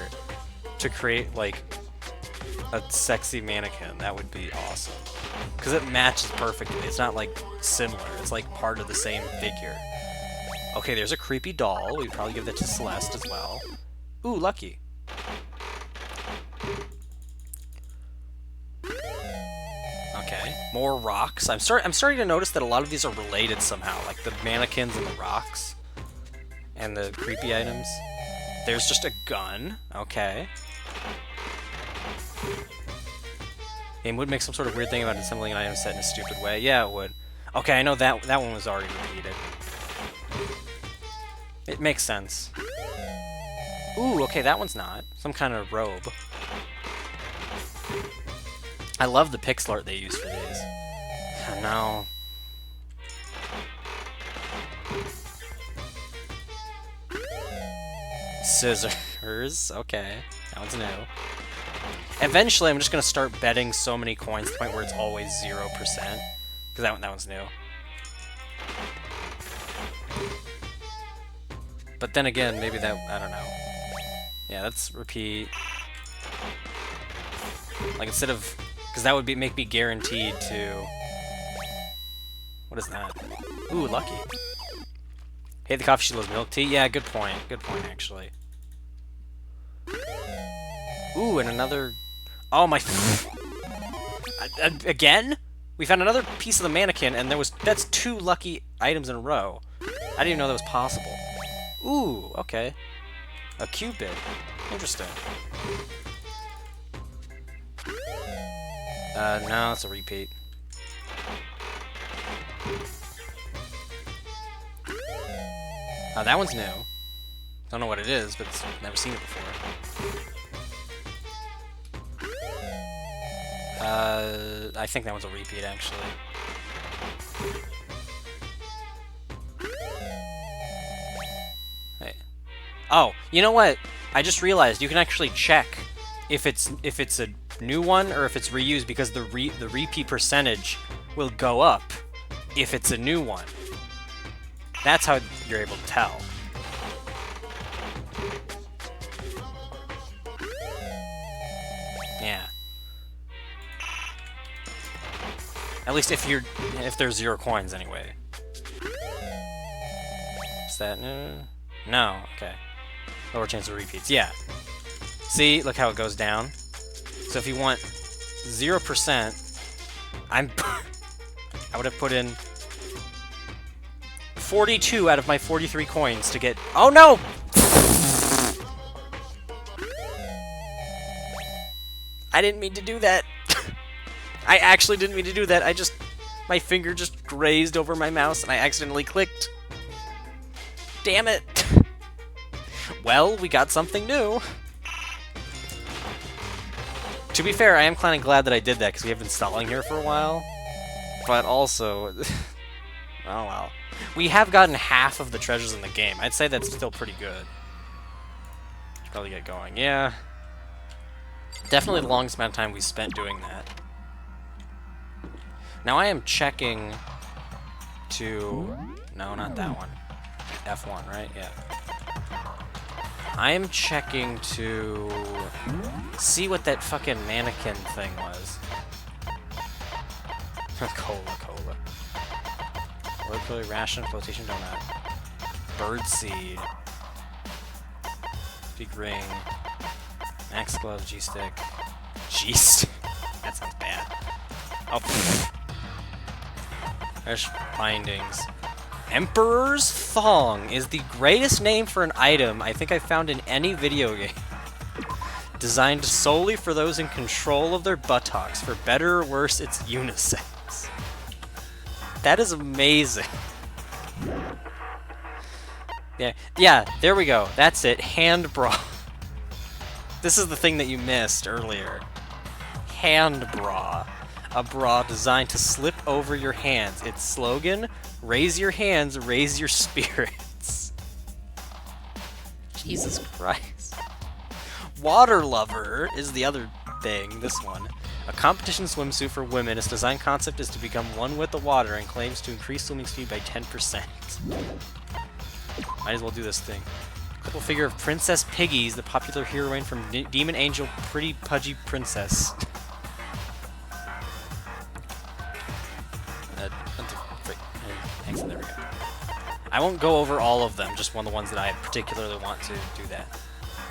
to create, like, a sexy mannequin. That would be awesome. Because it matches perfectly. It's not, like, similar. It's, like, part of the same figure. Okay, there's a creepy doll. We'd probably give that to Celeste as well. Ooh, lucky. Okay, more rocks. I'm starting to notice that a lot of these are related somehow, like the mannequins and the rocks. And the creepy items. There's just a gun. Okay. Game would make some sort of weird thing about assembling an item set in a stupid way. Yeah, it would. Okay, I know that one was already repeated. It makes sense. Ooh, okay, that one's not. Some kind of robe. I love the pixel art they use for these. Oh, no. Scissors. Okay, that one's new. Eventually, I'm just gonna start betting so many coins to the point where it's always 0%. Because that one's new. But then again, maybe that... I don't know. Yeah, let's repeat. Like, instead of... Because that would make me guaranteed to... What is that? Ooh, lucky. Hey, the coffee she loves milk tea? Yeah, good point. Good point, actually. Ooh, and another... Oh, my... Again? We found another piece of the mannequin, and that's 2 lucky items in a row. I didn't even know that was possible. Ooh, okay. A Cupid. Interesting. No, it's a repeat. That one's new. Don't know what it is, but never seen it before. I think that one's a repeat, actually. Hey. Oh, you know what? I just realized you can actually check if it's a new one or if it's reused, because the repeat percentage will go up if it's a new one. That's how you're able to tell. Yeah. At least if there's 0 coins anyway. Is that new? No, okay. Lower chance of repeats. Yeah. See, look how it goes down. So if you want 0%, I would have put in 42 out of my 43 coins to get... Oh no! I didn't mean to do that. I actually didn't mean to do that. My finger just grazed over my mouse and I accidentally clicked. Damn it. Well, we got something new. To be fair, I am kind of glad that I did that because we have been stalling here for a while. But also, Oh well. We have gotten half of the treasures in the game. I'd say that's still pretty good. Should probably get going. Yeah. Definitely the longest amount of time we spent doing that. Now I am checking to... No, not that one. F1, right? Yeah. I am checking to see what that fucking mannequin thing was. Cola. Locally ration, flotation donut. Birdseed. Big ring. Max glove, G-stick. G-stick? That sounds bad. Oh, pfft. There's bindings. Emperor's Thong is the greatest name for an item I think I found in any video game. Designed solely for those in control of their buttocks. For better or worse, it's unisex. That is amazing. Yeah, there we go. That's it. Hand bra. This is the thing that you missed earlier. Hand bra. A bra designed to slip over your hands. Its slogan, raise your hands, raise your spirits. Jesus Christ. Water Lover is the other thing, this one. A competition swimsuit for women. Its design concept is to become one with the water and claims to increase swimming speed by 10%. Might as well do this thing. Couple figure of Princess Piggies, the popular heroine from Demon Angel Pretty Pudgy Princess. There we go. I won't go over all of them, just one of the ones that I particularly want to do that.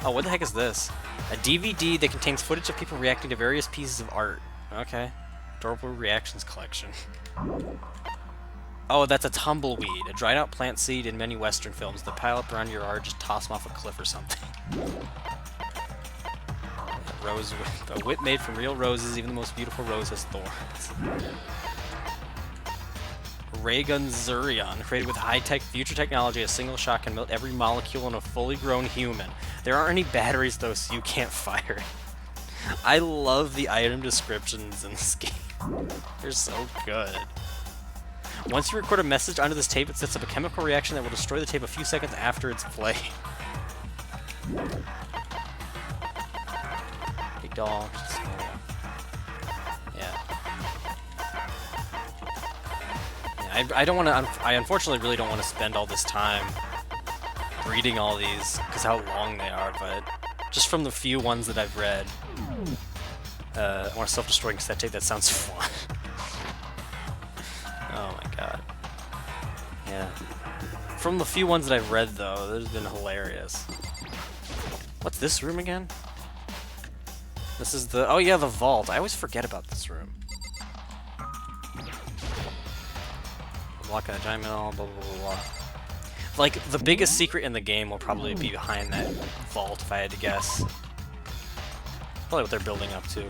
Oh, what the heck is this? A DVD that contains footage of people reacting to various pieces of art. Okay. Adorable reactions collection. Oh, that's a tumbleweed. A dried out plant seed in many Western films. That pile up around your yard, just toss them off a cliff or something. A rose whip. A whip made from real roses. Even the most beautiful rose has thorns. Ray gun Zurion, created with high-tech future technology. A single shot can melt every molecule in a fully grown human. There aren't any batteries though, so you can't fire it. I love the item descriptions in this game. They're so good. Once you record a message onto this tape, it sets up a chemical reaction that will destroy the tape a few seconds after it's played. Big doll. I don't want to. I unfortunately really don't want to spend all this time reading all these because how long they are. But just from the few ones that I've read, I want to self-destroying cassette tape. That sounds fun. Oh my god. Yeah. From the few ones that I've read, though, they've been hilarious. What's this room again? This is the. Oh yeah, the vault. I always forget about this room. Block a giant metal, blah, blah, blah, blah. Like, the biggest secret in the game will probably be behind that vault, if I had to guess. Probably what they're building up to.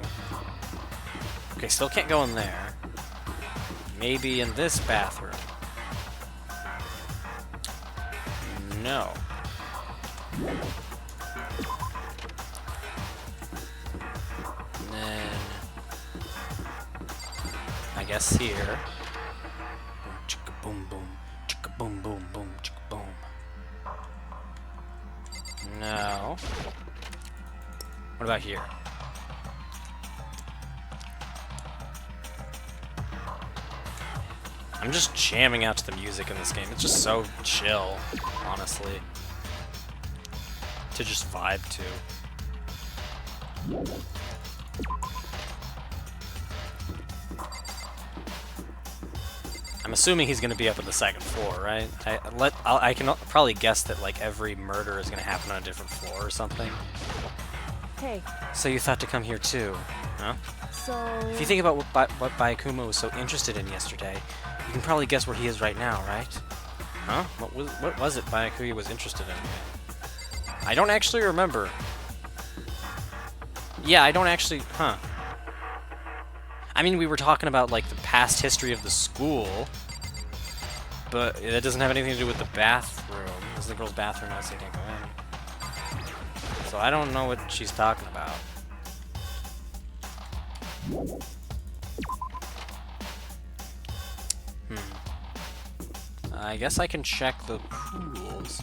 Okay, still can't go in there. Maybe in this bathroom. No. And then... I guess here. Boom, boom, chicka boom, boom, boom, chicka boom. No. What about here? I'm just jamming out to the music in this game. It's just so chill, honestly. To just vibe to. I'm assuming he's going to be up at the second floor, right? I can probably guess that like every murder is going to happen on a different floor or something. Hey, So you thought to come here too, huh? so... If you think about what Byakumo was so interested in yesterday, you can probably guess where he is right now, right? Huh? What was it Byakuya was interested in? I don't actually remember. Yeah, I don't actually... Huh. I mean, we were talking about, like, the past history of the school, but that doesn't have anything to do with the bathroom. This is the girl's bathroom, so you can't go in. So I don't know what she's talking about. I guess I can check the pools.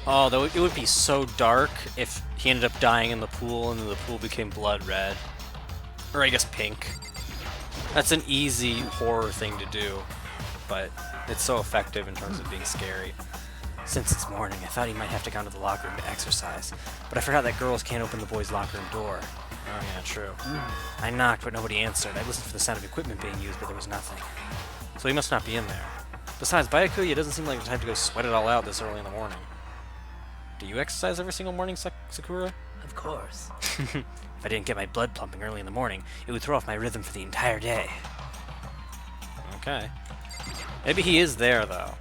Oh, though it would be so dark if he ended up dying in the pool and then the pool became blood red. Or I guess pink. That's an easy horror thing to do, but it's so effective in terms of being scary. Since it's morning, I thought he might have to go to the locker room to exercise, but I forgot that girls can't open the boys' locker room door. Oh yeah, true. I knocked, but nobody answered. I listened for the sound of equipment being used, but there was nothing. So he must not be in there. Besides, Byakuya doesn't seem like the type to go sweat it all out this early in the morning. Do you exercise every single morning, Sakura? Of course. If I didn't get my blood pumping early in the morning, it would throw off my rhythm for the entire day. Okay. Maybe he is there, though.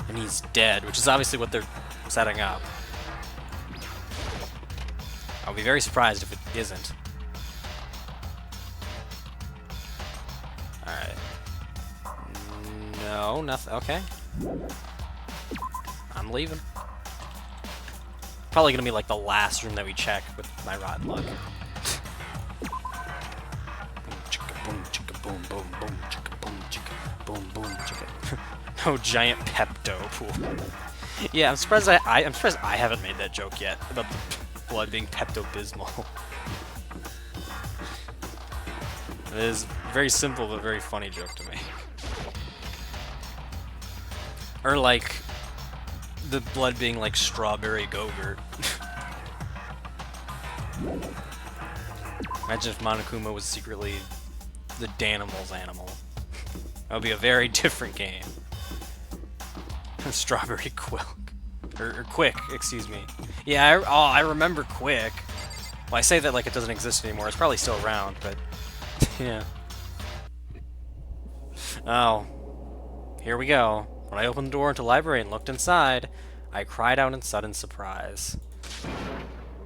And he's dead, which is obviously what they're setting up. I'll be very surprised if it isn't. Alright. No, nothing. Okay. I'm leaving. Probably gonna be like the last room that we check with my rotten luck. Boom, chicka, boom, chicka, boom, boom, boom, chicka, boom, chicka, boom, boom, chicka. No giant Pepto pool. Yeah, I'm surprised I'm surprised I haven't made that joke yet about the blood being Pepto-Bismol. It is a very simple but very funny joke to me. Or like the blood being like strawberry Go-Gurt. Imagine if Monokuma was secretly the Danimals animal. That would be a very different game. Strawberry Quilk. Or Quick, excuse me. Yeah, I remember Quick. Well, I say that like it doesn't exist anymore. It's probably still around, but... yeah. Oh. Here we go. When I opened the door into the library and looked inside, I cried out in sudden surprise.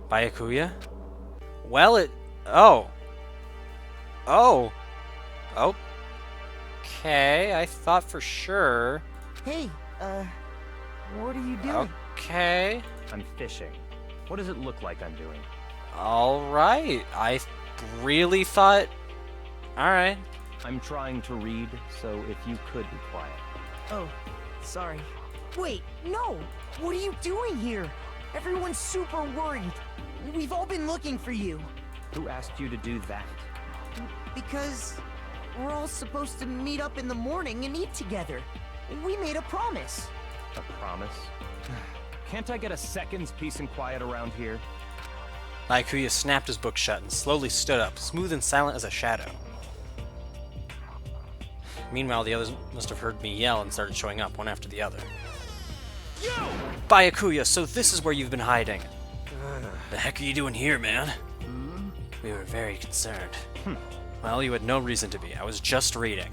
Byakuya? Well, it... Oh. Oh. Okay, I thought for sure... Hey, what are you doing? Okay. I'm fishing. What does it look like I'm doing? Alright. I really thought... Alright. I'm trying to read, so if you could be quiet. Oh, sorry. Wait, no! What are you doing here? Everyone's super worried. We've all been looking for you. Who asked you to do that? Because we're all supposed to meet up in the morning and eat together. We made a promise. A promise? Can't I get a second's peace and quiet around here? Byakuya snapped his book shut and slowly stood up, smooth and silent as a shadow. Meanwhile, the others must have heard me yell and started showing up, one after the other. You! Byakuya, so this is where you've been hiding. The heck are you doing here, man? We were very concerned. Well, you had no reason to be. I was just reading.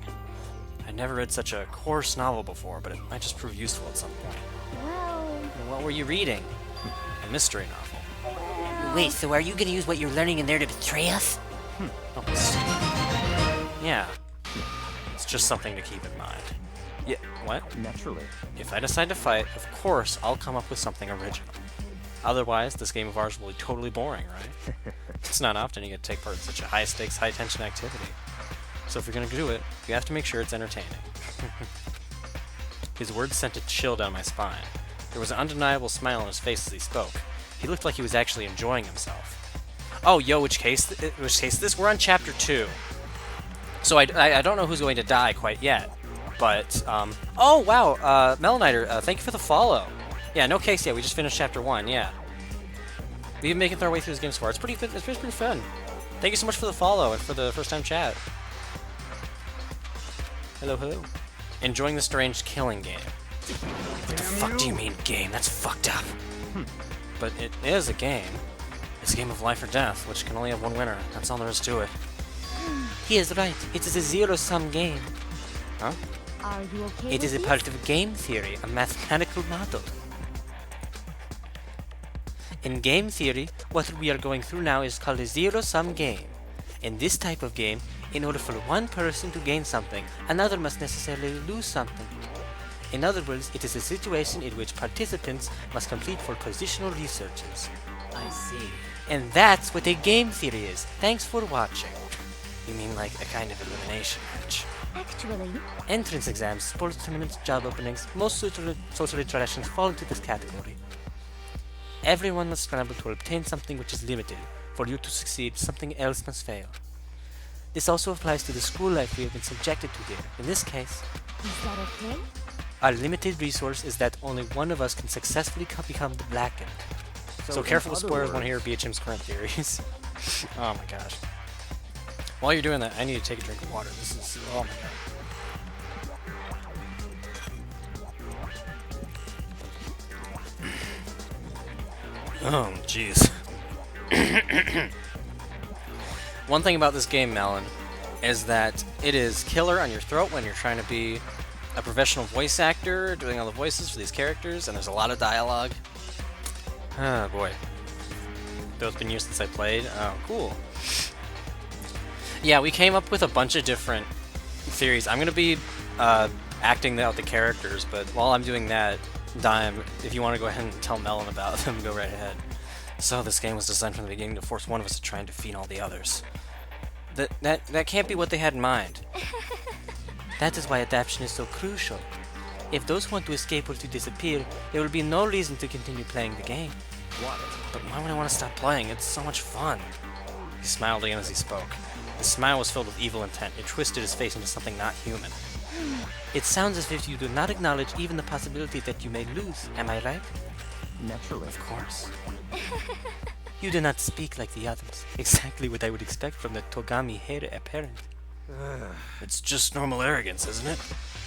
I never read such a coarse novel before, but it might just prove useful at some point. Well, What were you reading? A mystery novel. Wait, so are you gonna use what you're learning in there to betray us? Oh, yeah. It's just something to keep in mind. Yeah, what? Naturally. If I decide to fight, of course I'll come up with something original. Otherwise, this game of ours will be totally boring, right? It's not often you get to take part in such a high-stakes, high-tension activity. So if you're gonna do it, you have to make sure it's entertaining. His words sent a chill down my spine. There was an undeniable smile on his face as he spoke. He looked like he was actually enjoying himself. Oh, yo, which case this? We're on chapter 2. So I don't know who's going to die quite yet. But, oh, wow, Melaniter, thank you for the follow. Yeah, no case yet, we just finished chapter 1, yeah. We've been making our way through this game so far. It's pretty fun. Thank you so much for the follow and for the first time chat. Hello, hello. Enjoying the strange killing game. What the fuck do you mean game? That's fucked up. But it is a game. It's a game of life or death, which can only have one winner. That's all there is to it. He is right. It is a zero-sum game. Huh? are you okay It is a with part of game theory, a mathematical model. In game theory, what we are going through now is called a zero-sum game. In this type of game, in order for one person to gain something, another must necessarily lose something. In other words, it is a situation in which participants must complete for positional researches. I see. And that's what a game theory is. Thanks for watching. You mean like a kind of elimination match? Actually, Entrance exams, sports tournaments, job openings, most social interactions fall into this category. Everyone must scramble to obtain something which is limited. For you to succeed, something else must fail. This also applies to the school life we have been subjected to here. In this case, is that okay? our limited resource is that only one of us can successfully become the Blackened. So careful with spoilers when you hear BHM's current theories. Oh my gosh. While you're doing that, I need to take a drink of water. This is... oh my god. Oh, jeez. One thing about this game, Melon, is that it is killer on your throat when you're trying to be a professional voice actor, doing all the voices for these characters, and there's a lot of dialogue. Oh boy. Though it's been years since I played. Oh, cool. Yeah, we came up with a bunch of different theories. I'm gonna be acting out the characters, but while I'm doing that, Dime, if you want to go ahead and tell Melon about them, go right ahead. So this game was designed from the beginning to force one of us to try and defeat all the others. That can't be what they had in mind. That is why adaptation is so crucial. If those who want to escape were to disappear, there will be no reason to continue playing the game. What? But why would I want to stop playing? It's so much fun. He smiled again as he spoke. His smile was filled with evil intent. It twisted his face into something not human. It sounds as if you do not acknowledge even the possibility that you may lose. Am I right? Naturally. Of course. You do not speak like the others. Exactly what I would expect from the Togami heir apparent. It's just normal arrogance, isn't it?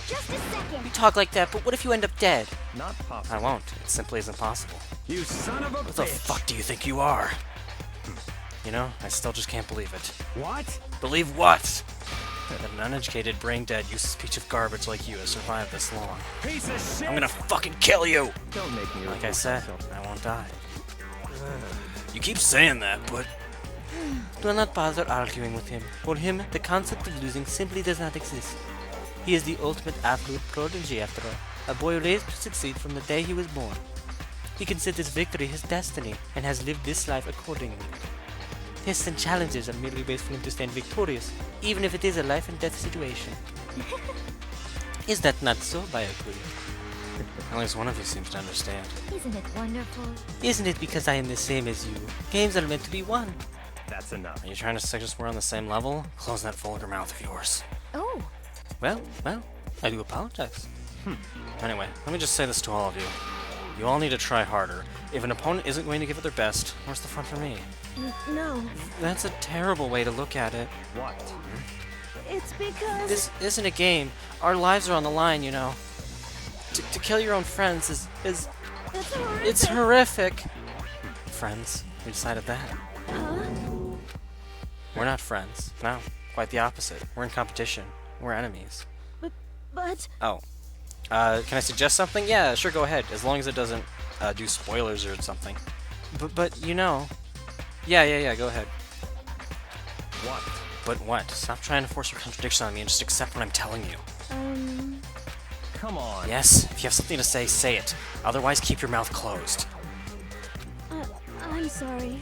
Just a second. You talk like that, but what if you end up dead? Not possible. I won't. It simply isn't possible. You son of a What the bitch! fuck do you think you are? You know, I still just can't believe it. What? Believe what? That an uneducated, brain-dead, useless piece of garbage like you has survived this long. Piece of shit! I'm gonna fucking kill you! Don't make me Like I repeat said, myself. I won't die. You keep saying that, but... Do not bother arguing with him. For him, the concept of losing simply does not exist. He is the ultimate absolute prodigy, after all. A boy raised to succeed from the day he was born. He considers victory his destiny, and has lived this life accordingly. Tests and challenges are merely ways for him to stand victorious, even if it is a life and death situation. Is that not so, Byakuya? At least one of you seems to understand. Isn't it wonderful? Isn't it because I am the same as you? Games are meant to be won. That's enough. Are you trying to suggest we're on the same level? Close that vulgar mouth of yours. Oh, Well, I do apologize. Anyway, let me just say this to all of you. You all need to try harder. If an opponent isn't going to give it their best, where's the fun for me? no. That's a terrible way to look at it. What? It's because... This isn't a game. Our lives are on the line, you know. To kill your own friends is That's horrific. it's horrific. Friends, we decided that. Huh? We're not friends. No, quite the opposite. We're in competition. We're enemies. But... Oh. Can I suggest something? Yeah, sure, go ahead. As long as it doesn't do spoilers or something. But you know. Yeah, go ahead. What? But what? Stop trying to force your contradiction on me and just accept what I'm telling you. Come on. Yes, if you have something to say, say it. Otherwise, keep your mouth closed. I'm sorry.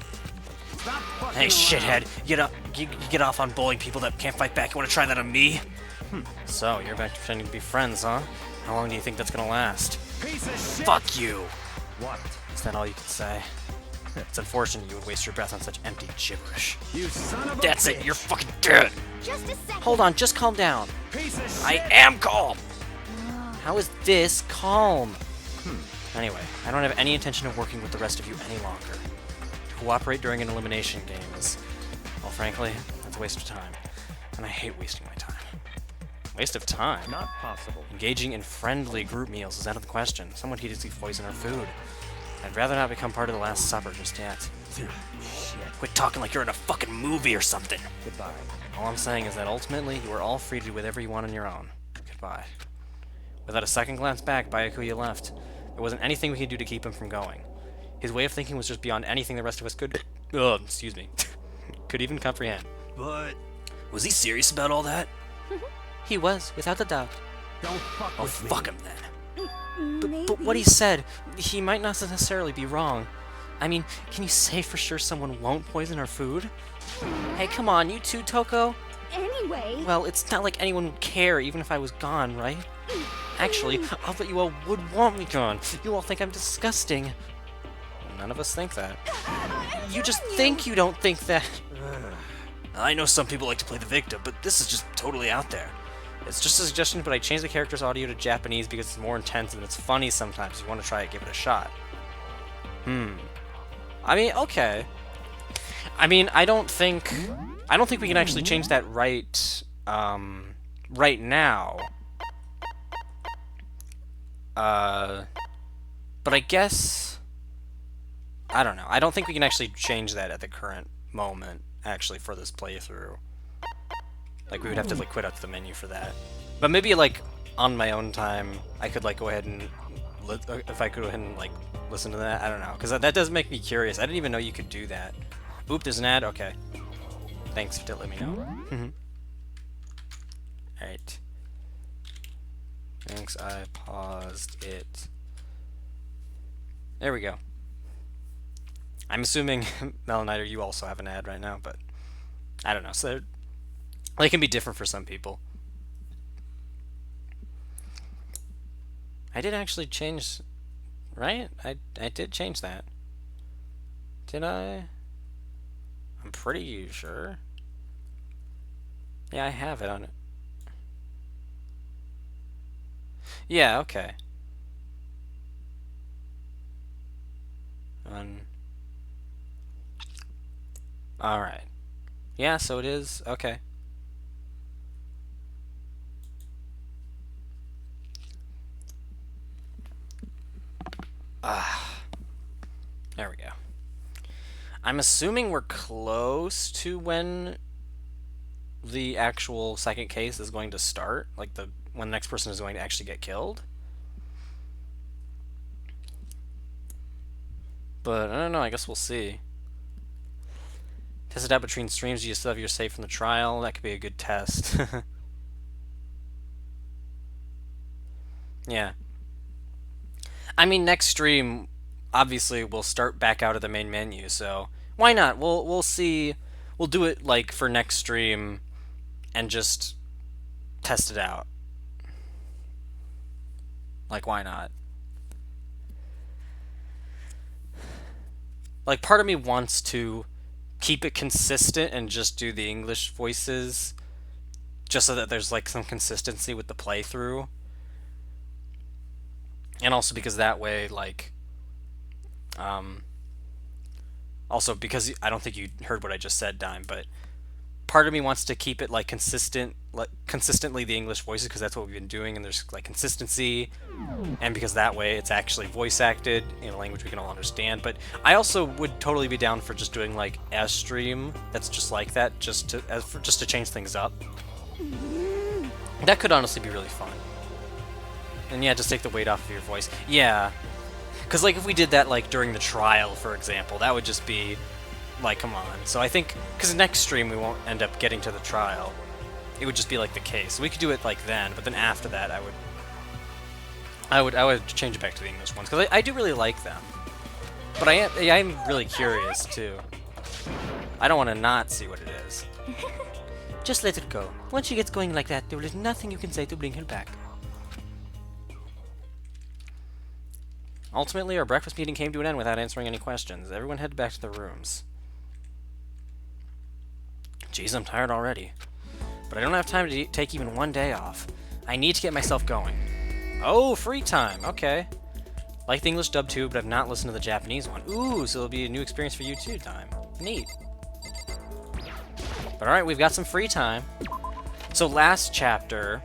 Stop fucking Hey, around. shithead, you get off on bullying people that can't fight back. You want to try that on me? So, you're back to pretending to be friends, huh? How long do you think that's gonna last? Piece of shit! Fuck you! What? Is that all you can say? It's unfortunate you would waste your breath on such empty gibberish. You son of a That's bitch! it, you're fucking dead! Just a second. Hold on, just calm down. Piece of shit! I am calm! How is this calm? Anyway, I don't have any intention of working with the rest of you any longer. To cooperate during an elimination game is, well, frankly, that's a waste of time. And I hate wasting my time. Waste of time? Not possible. Engaging in friendly group meals is out of the question. Someone heated to poison our food. I'd rather not become part of the Last Supper just yet. Shit. Quit talking like you're in a fucking movie or something. Goodbye. All I'm saying is that ultimately, you are all free to do whatever you want on your own. Goodbye. Without a second glance back, Byakuya left. There wasn't anything we could do to keep him from going. His way of thinking was just beyond anything the rest of us could... excuse me. could even comprehend. But Was he serious about all that? He was, without a doubt. don't fuck Oh, with me. fuck him then. Maybe. But what he said, he might not necessarily be wrong. I mean, can you say for sure someone won't poison our food? Hey, come on, you too, Toko? anyway? Well, it's not like anyone would care even if I was gone, right? Actually, I'll bet you all would want me gone. You all think I'm disgusting. None of us think that. You just think you don't think that. I know some people like to play the victim, but this is just totally out there. It's just a suggestion, but I changed the character's audio to Japanese because it's more intense and it's funny sometimes. If you want to try it, give it a shot. I mean, okay. I mean, I don't think we can actually change that right now. But I guess I don't know. I don't think we can actually change that at the current moment, actually, for this playthrough. Like, we would have to, like, quit out the menu for that. But maybe, like, on my own time, I could, like, go ahead and... if I could go ahead and, like, listen to that. I don't know. Because that does make me curious. I didn't even know you could do that. Oop, there's an ad? Okay. Thanks for letting me know. Alright. Thanks, I paused it. There we go. I'm assuming, Melanider, you also have an ad right now, but I don't know. So they can be different for some people. I did actually change, right? I did change that. Did I? I'm pretty sure. Yeah, I have it on it. Yeah, okay. Alright. Yeah, so it is. Okay. There we go. I'm assuming we're close to when the actual second case is going to start, like when the next person is going to actually get killed. But I don't know, I guess we'll see. Test it out between streams. Do you still have your save from the trial? That could be a good test. Yeah. I mean, next stream, obviously, we'll start back out of the main menu, so why not? We'll see. We'll do it, like, for next stream and just test it out. Like, why not? Like, part of me wants to keep it consistent and just do the English voices, just so that there's, like, some consistency with the playthrough. And also because that way, like, also because I don't think you heard what I just said, Dime, but part of me wants to keep it, like, consistently the English voices, because that's what we've been doing, and there's, like, consistency, and because that way it's actually voice acted in a language we can all understand. But I also would totally be down for just doing, like, a stream that's just like that, just to change things up. That could honestly be really fun. And yeah, just take the weight off of your voice. Yeah. Because, like, if we did that, like, during the trial, for example, that would just be, like, come on. So I think, because next stream we won't end up getting to the trial. It would just be, like, the case. We could do it, like, then, but then after that, I would change it back to the English ones, because I do really like them. But I'm really curious, too. I don't want to not see what it is. Just let it go. Once she gets going like that, there is nothing you can say to bring her back. Ultimately, our breakfast meeting came to an end without answering any questions. Everyone headed back to their rooms. Jeez, I'm tired already. But I don't have time to take even one day off. I need to get myself going. Oh, free time. Okay. Like the English dub too, but I've not listened to the Japanese one. Ooh, so it'll be a new experience for you too, Time. Neat. But alright, we've got some free time. So last chapter,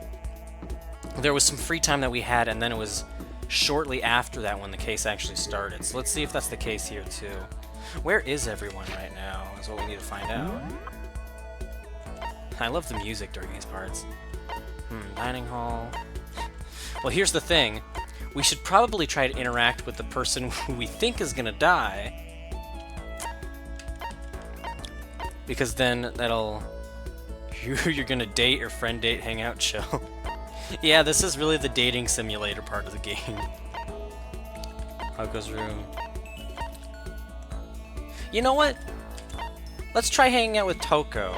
there was some free time that we had, and then it was shortly after that when the case actually started. So let's see if that's the case here too. Where is everyone right now is what we need to find out. I love the music during these parts. Dining hall. Well, here's the thing. We should probably try to interact with the person who we think is gonna die. Because then that'll... You're gonna date or friend date, hang out, chill. Yeah, this is really the dating simulator part of the game. Hako's room. You know what? Let's try hanging out with Toko.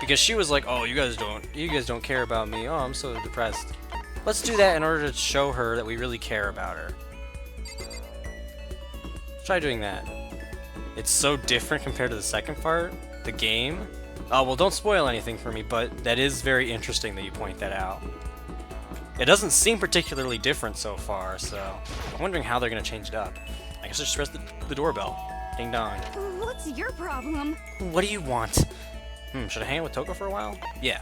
Because she was like, "Oh, you guys don't care about me. Oh, I'm so depressed." Let's do that in order to show her that we really care about her. Try doing that. It's so different compared to the second part, the game. Oh, well, don't spoil anything for me, but that is very interesting that you point that out. It doesn't seem particularly different so far, so I'm wondering how they're going to change it up. I guess I just press the doorbell. Ding dong. What's your problem? What do you want? Should I hang out with Toko for a while? Yeah.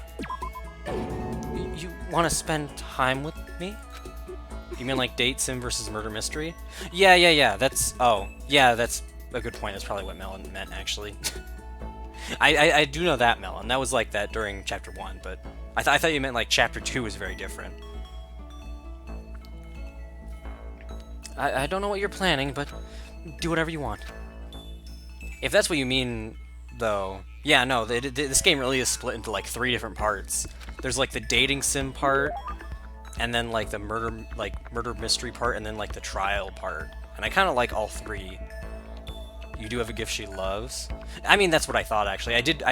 You want to spend time with me? You mean like date sim versus murder mystery? Yeah. That's a good point. That's probably what Melon meant, actually. I do know that, Melon. That was like that during Chapter 1, but I thought you meant like Chapter 2 was very different. I don't know what you're planning, but do whatever you want. If that's what you mean, though, yeah, no, this game really is split into like 3 different parts. There's like the dating sim part, and then like the murder mystery part, and then like the trial part. And I kind of like all 3. You do have a gift she loves. I mean, that's what I thought actually. I did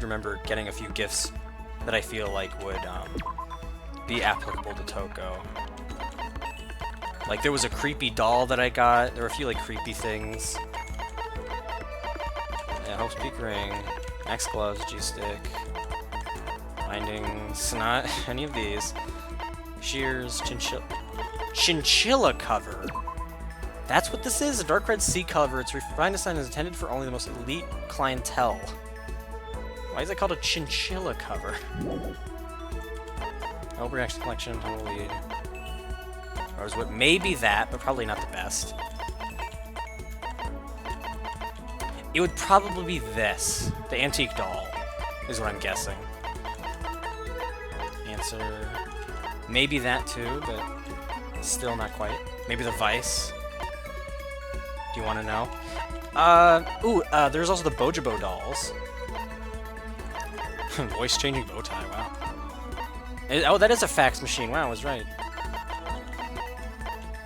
remember getting a few gifts that I feel like would be applicable to Toko. Like there was a creepy doll that I got. There were a few like creepy things. Yeah, Hope's Peak ring, X gloves, G stick, bindings, not any of these. Shears, chinchilla cover. That's what this is, a dark red sea cover. Its refined design is intended for only the most elite clientele. Why is it called a chinchilla cover? Overreaction collection, tumbleweed. Rosewood, maybe that, but probably not the best. It would probably be this. The antique doll, is what I'm guessing. Answer, maybe that too, but still not quite. Maybe the vice. Do you want to know? There's also the Bojabo dolls. Voice-changing bow tie, wow. Oh, that is a fax machine, wow, I was right.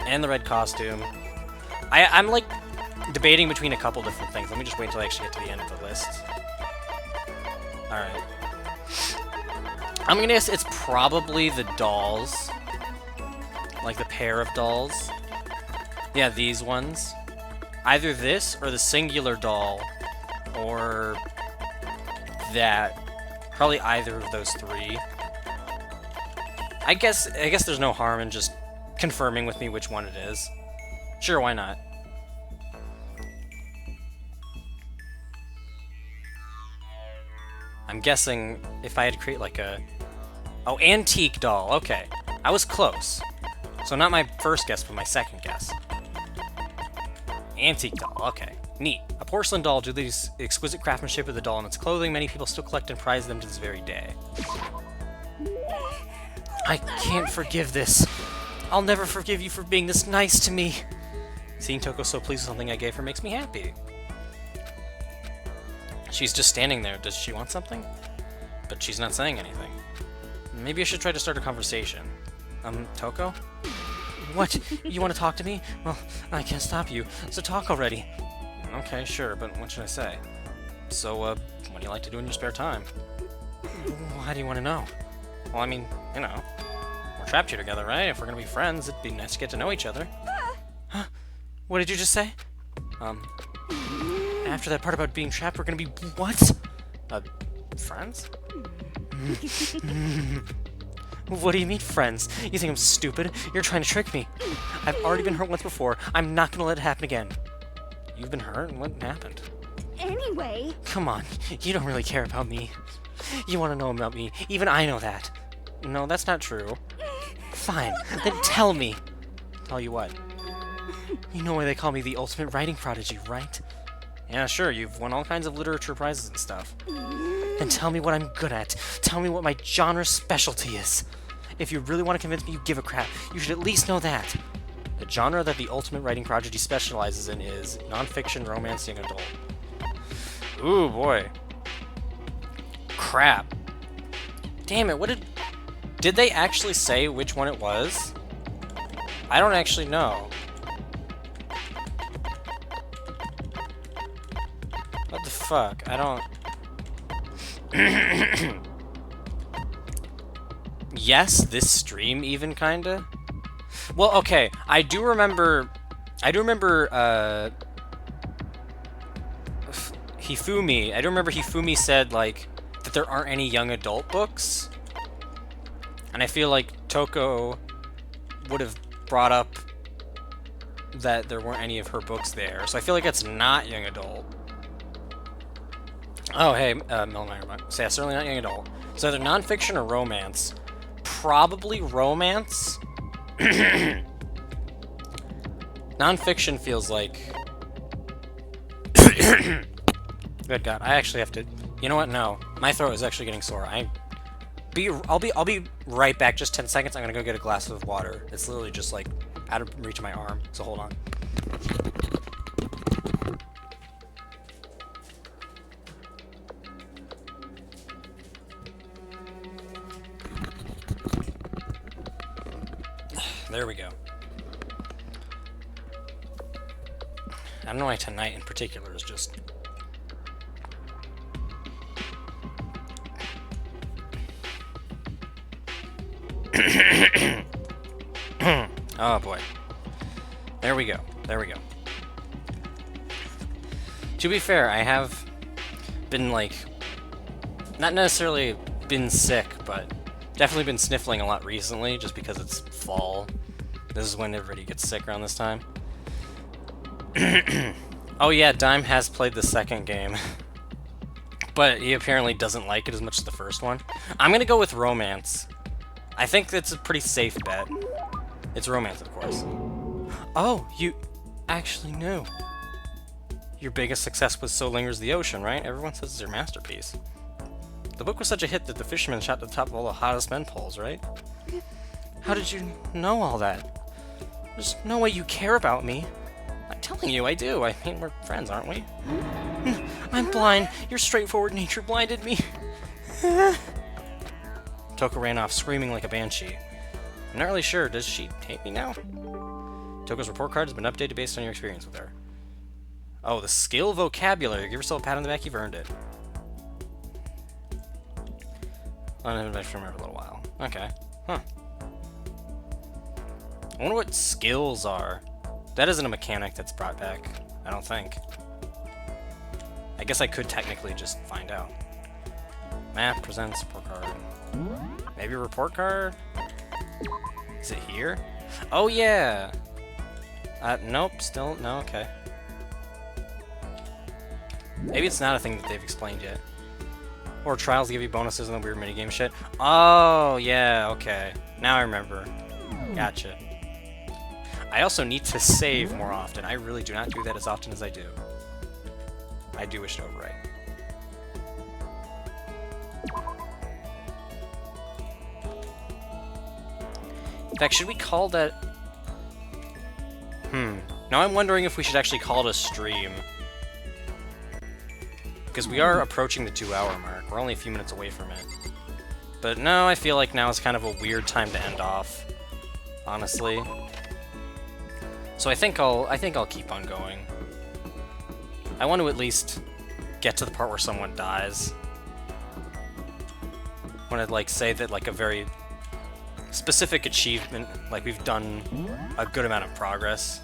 And the red costume. I'm like debating between a couple different things. Let me just wait until I actually get to the end of the list. Alright. I'm gonna guess it's probably the dolls. Like the pair of dolls. Yeah, these ones. Either this or the singular doll, or that. Probably either of those 3. I guess there's no harm in just confirming with me which one it is. Sure, why not? I'm guessing if I had to create like a... Oh, antique doll, okay. I was close. So not my first guess, but my second guess. Antique doll, okay. Neat. A porcelain doll due to the exquisite craftsmanship of the doll and its clothing. Many people still collect and prize them to this very day. I can't forgive this. I'll never forgive you for being this nice to me. Seeing Toko so pleased with something I gave her makes me happy. She's just standing there. Does she want something? But she's not saying anything. Maybe I should try to start a conversation. Toko? What? You want to talk to me? Well, I can't stop you, so talk already. Okay, sure, but what should I say? So, what do you like to do in your spare time? Why do you want to know? Well, I mean, you know, we're trapped here together, right? If we're gonna be friends, it'd be nice to get to know each other. Huh? What did you just say? After that part about being trapped, we're gonna be what? Friends? What do you mean, friends? You think I'm stupid? You're trying to trick me. I've already been hurt once before. I'm not gonna let it happen again. You've been hurt? What happened? Anyway. Come on, you don't really care about me. You want to know about me. Even I know that. No, that's not true. Fine, then tell me. Tell you what? You know why they call me the ultimate writing prodigy, right? Yeah, sure, you've won all kinds of literature prizes and stuff. Then tell me what I'm good at. Tell me what my genre specialty is. If you really want to convince me you give a crap, you should at least know that. The genre that the ultimate writing prodigy specializes in is nonfiction, romance, young adult. Ooh, boy. Crap. Damn it, what did they actually say which one it was? I don't actually know. What the fuck? I don't... Yes, this stream even kinda. Well, okay, I do remember Hifumi. I do remember Hifumi said like that there aren't any young adult books, and I feel like Toko would have brought up that there weren't any of her books there. So I feel like it's not young adult. Oh, hey, Milner. So yeah, certainly not young adult. So either nonfiction or romance. Probably romance. Nonfiction feels like... Good God, I actually have to... You know what? No. My throat is actually getting sore. I'll be right back. Just 10 seconds. I'm gonna go get a glass of water. It's literally just like out of reach of my arm. So hold on. There we go. I don't know why tonight in particular is just... Oh boy. There we go. There we go. To be fair, I have been like... Not necessarily been sick, but definitely been sniffling a lot recently, just because it's fall. This is when everybody gets sick around this time. Oh yeah, Dime has played the second game. But he apparently doesn't like it as much as the first one. I'm gonna go with romance. I think that's a pretty safe bet. It's romance, of course. Oh, you actually knew. Your biggest success was So Lingers the Ocean, right? Everyone says it's your masterpiece. The book was such a hit that the fisherman shot to the top of all the hottest men polls, right? How did you know all that? There's no way you care about me. I'm telling you, I do. I mean, we're friends, aren't we? I'm blind. Your straightforward nature blinded me. Toko ran off, screaming like a banshee. I'm not really sure. Does she hate me now? Toko's report card has been updated based on your experience with her. Oh, the skill vocabulary. Give yourself a pat on the back. You've earned it. Uninvented for a little while. Okay. Huh. I wonder what skills are. That isn't a mechanic that's brought back, I don't think. I guess I could technically just find out. Map presents report card. Maybe a report card? Is it here? Oh yeah! Nope, still, no, okay. Maybe it's not a thing that they've explained yet. Or trials give you bonuses and the weird minigame shit. Oh, yeah, okay. Now I remember. Gotcha. I also need to save more often. I really do not do that as often as I do. I do wish to overwrite. In fact, should we call that... Now I'm wondering if we should actually call it a stream. Because we are approaching the 2-hour mark. We're only a few minutes away from it. But no, I feel like now is kind of a weird time to end off. Honestly. So I think I'll keep on going. I want to at least get to the part where someone dies. I want to like say that like a very specific achievement, like we've done a good amount of progress.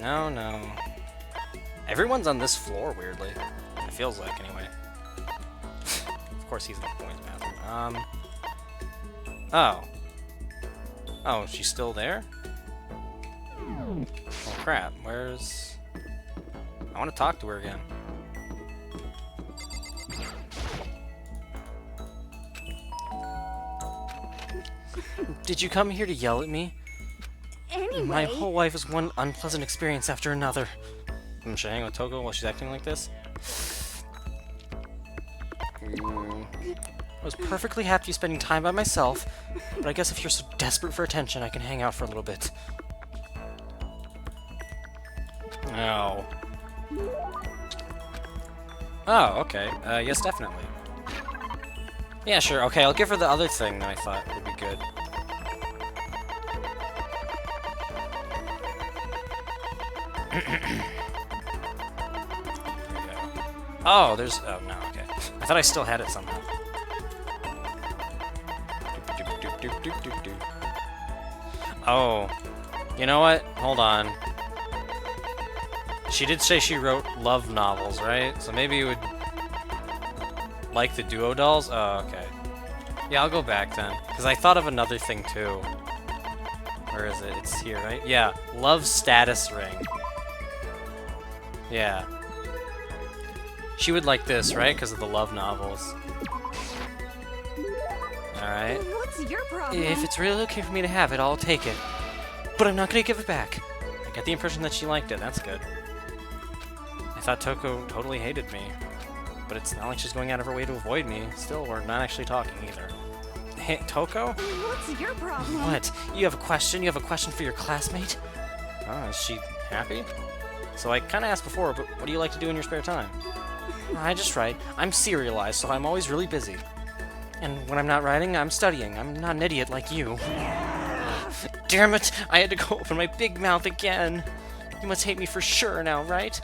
No. Everyone's on this floor, weirdly. It feels like, anyway. Of course he's in the boys' bathroom. Oh. Oh, she's still there? Oh, crap. Where's... I want to talk to her again. Did you come here to yell at me? Anyway... My whole life is one unpleasant experience after another. Should I hang with Toko while she's acting like this? I was perfectly happy spending time by myself, but I guess if you're so desperate for attention, I can hang out for a little bit. Oh. Oh, okay. Yes, definitely. Yeah, sure. Okay, I'll give her the other thing that I thought would be good. Oh, there's... Oh, no, okay. I thought I still had it somehow. Oh. You know what? Hold on. She did say she wrote love novels, right? So maybe you would like the duo dolls? Oh, okay. Yeah, I'll go back then. Because I thought of another thing, too. Where is it? It's here, right? Yeah. Love status ring. Yeah. She would like this, right? Because of the love novels. Alright. What's your problem? If it's really okay for me to have it, I'll take it. But I'm not gonna give it back. I get the impression that she liked it. That's good. I thought Toko totally hated me. But it's not like she's going out of her way to avoid me. Still, we're not actually talking either. Hey, Toko? What's your problem? What? You have a question? You have a question for your classmate? Oh, is she happy? So I kind of asked before, but what do you like to do in your spare time? I just write. I'm serialized, so I'm always really busy. And when I'm not writing, I'm studying. I'm not an idiot like you. Damn it! I had to go open my big mouth again. You must hate me for sure now, right?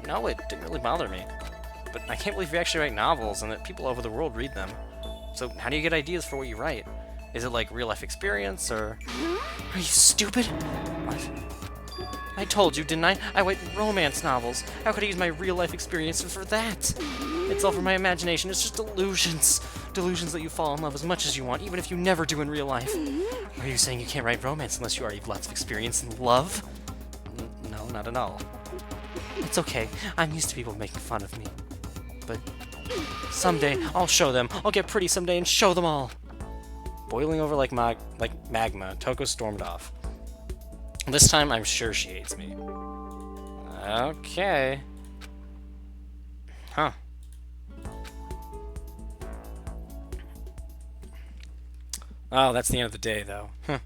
No, it didn't really bother me. But I can't believe you actually write novels and that people all over the world read them. So how do you get ideas for what you write? Is it like real-life experience, or... Are you stupid? What? I told you, didn't I? I write romance novels. How could I use my real-life experience for that? It's all from my imagination. It's just delusions. Delusions that you fall in love as much as you want, even if you never do in real life. Are you saying you can't write romance unless you already have lots of experience in love? No, not at all. It's okay. I'm used to people making fun of me. But someday, I'll show them. I'll get pretty someday and show them all. Boiling over like magma, Toko stormed off. This time, I'm sure she hates me. Okay. Huh. Oh, that's the end of the day, though. Huh.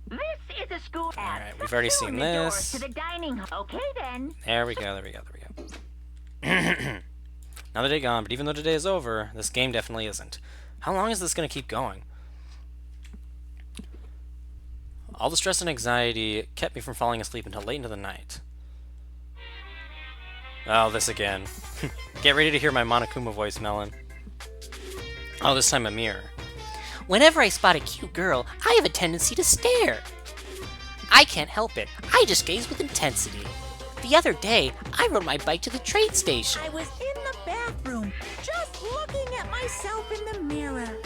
This is a school. Alright, we've already seen this. To the dining hall. Okay, then. There we go, there we go, there we go. Another day gone, but even though today is over, this game definitely isn't. How long is this going to keep going? All the stress and anxiety kept me from falling asleep until late into the night. Oh, this again. Get ready to hear my Monokuma voice, Melon. Oh, this time a mirror. Whenever I spot a cute girl, I have a tendency to stare. I can't help it. I just gaze with intensity. The other day, I rode my bike to the train station. I was in the bathroom, just looking at myself in the mirror.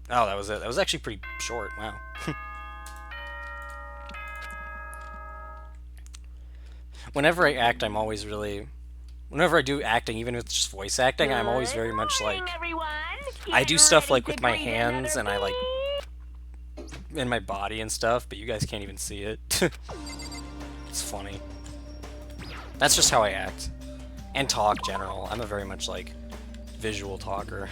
Oh, that was it. That was actually pretty short. Wow. Whenever I act, I'm always really... Whenever I do acting, even if it's just voice acting, I'm always very much like... I do stuff like with my hands and I like... in my body and stuff, but you guys can't even see it. It's funny. That's just how I act. And talk, general. I'm a very much like visual talker.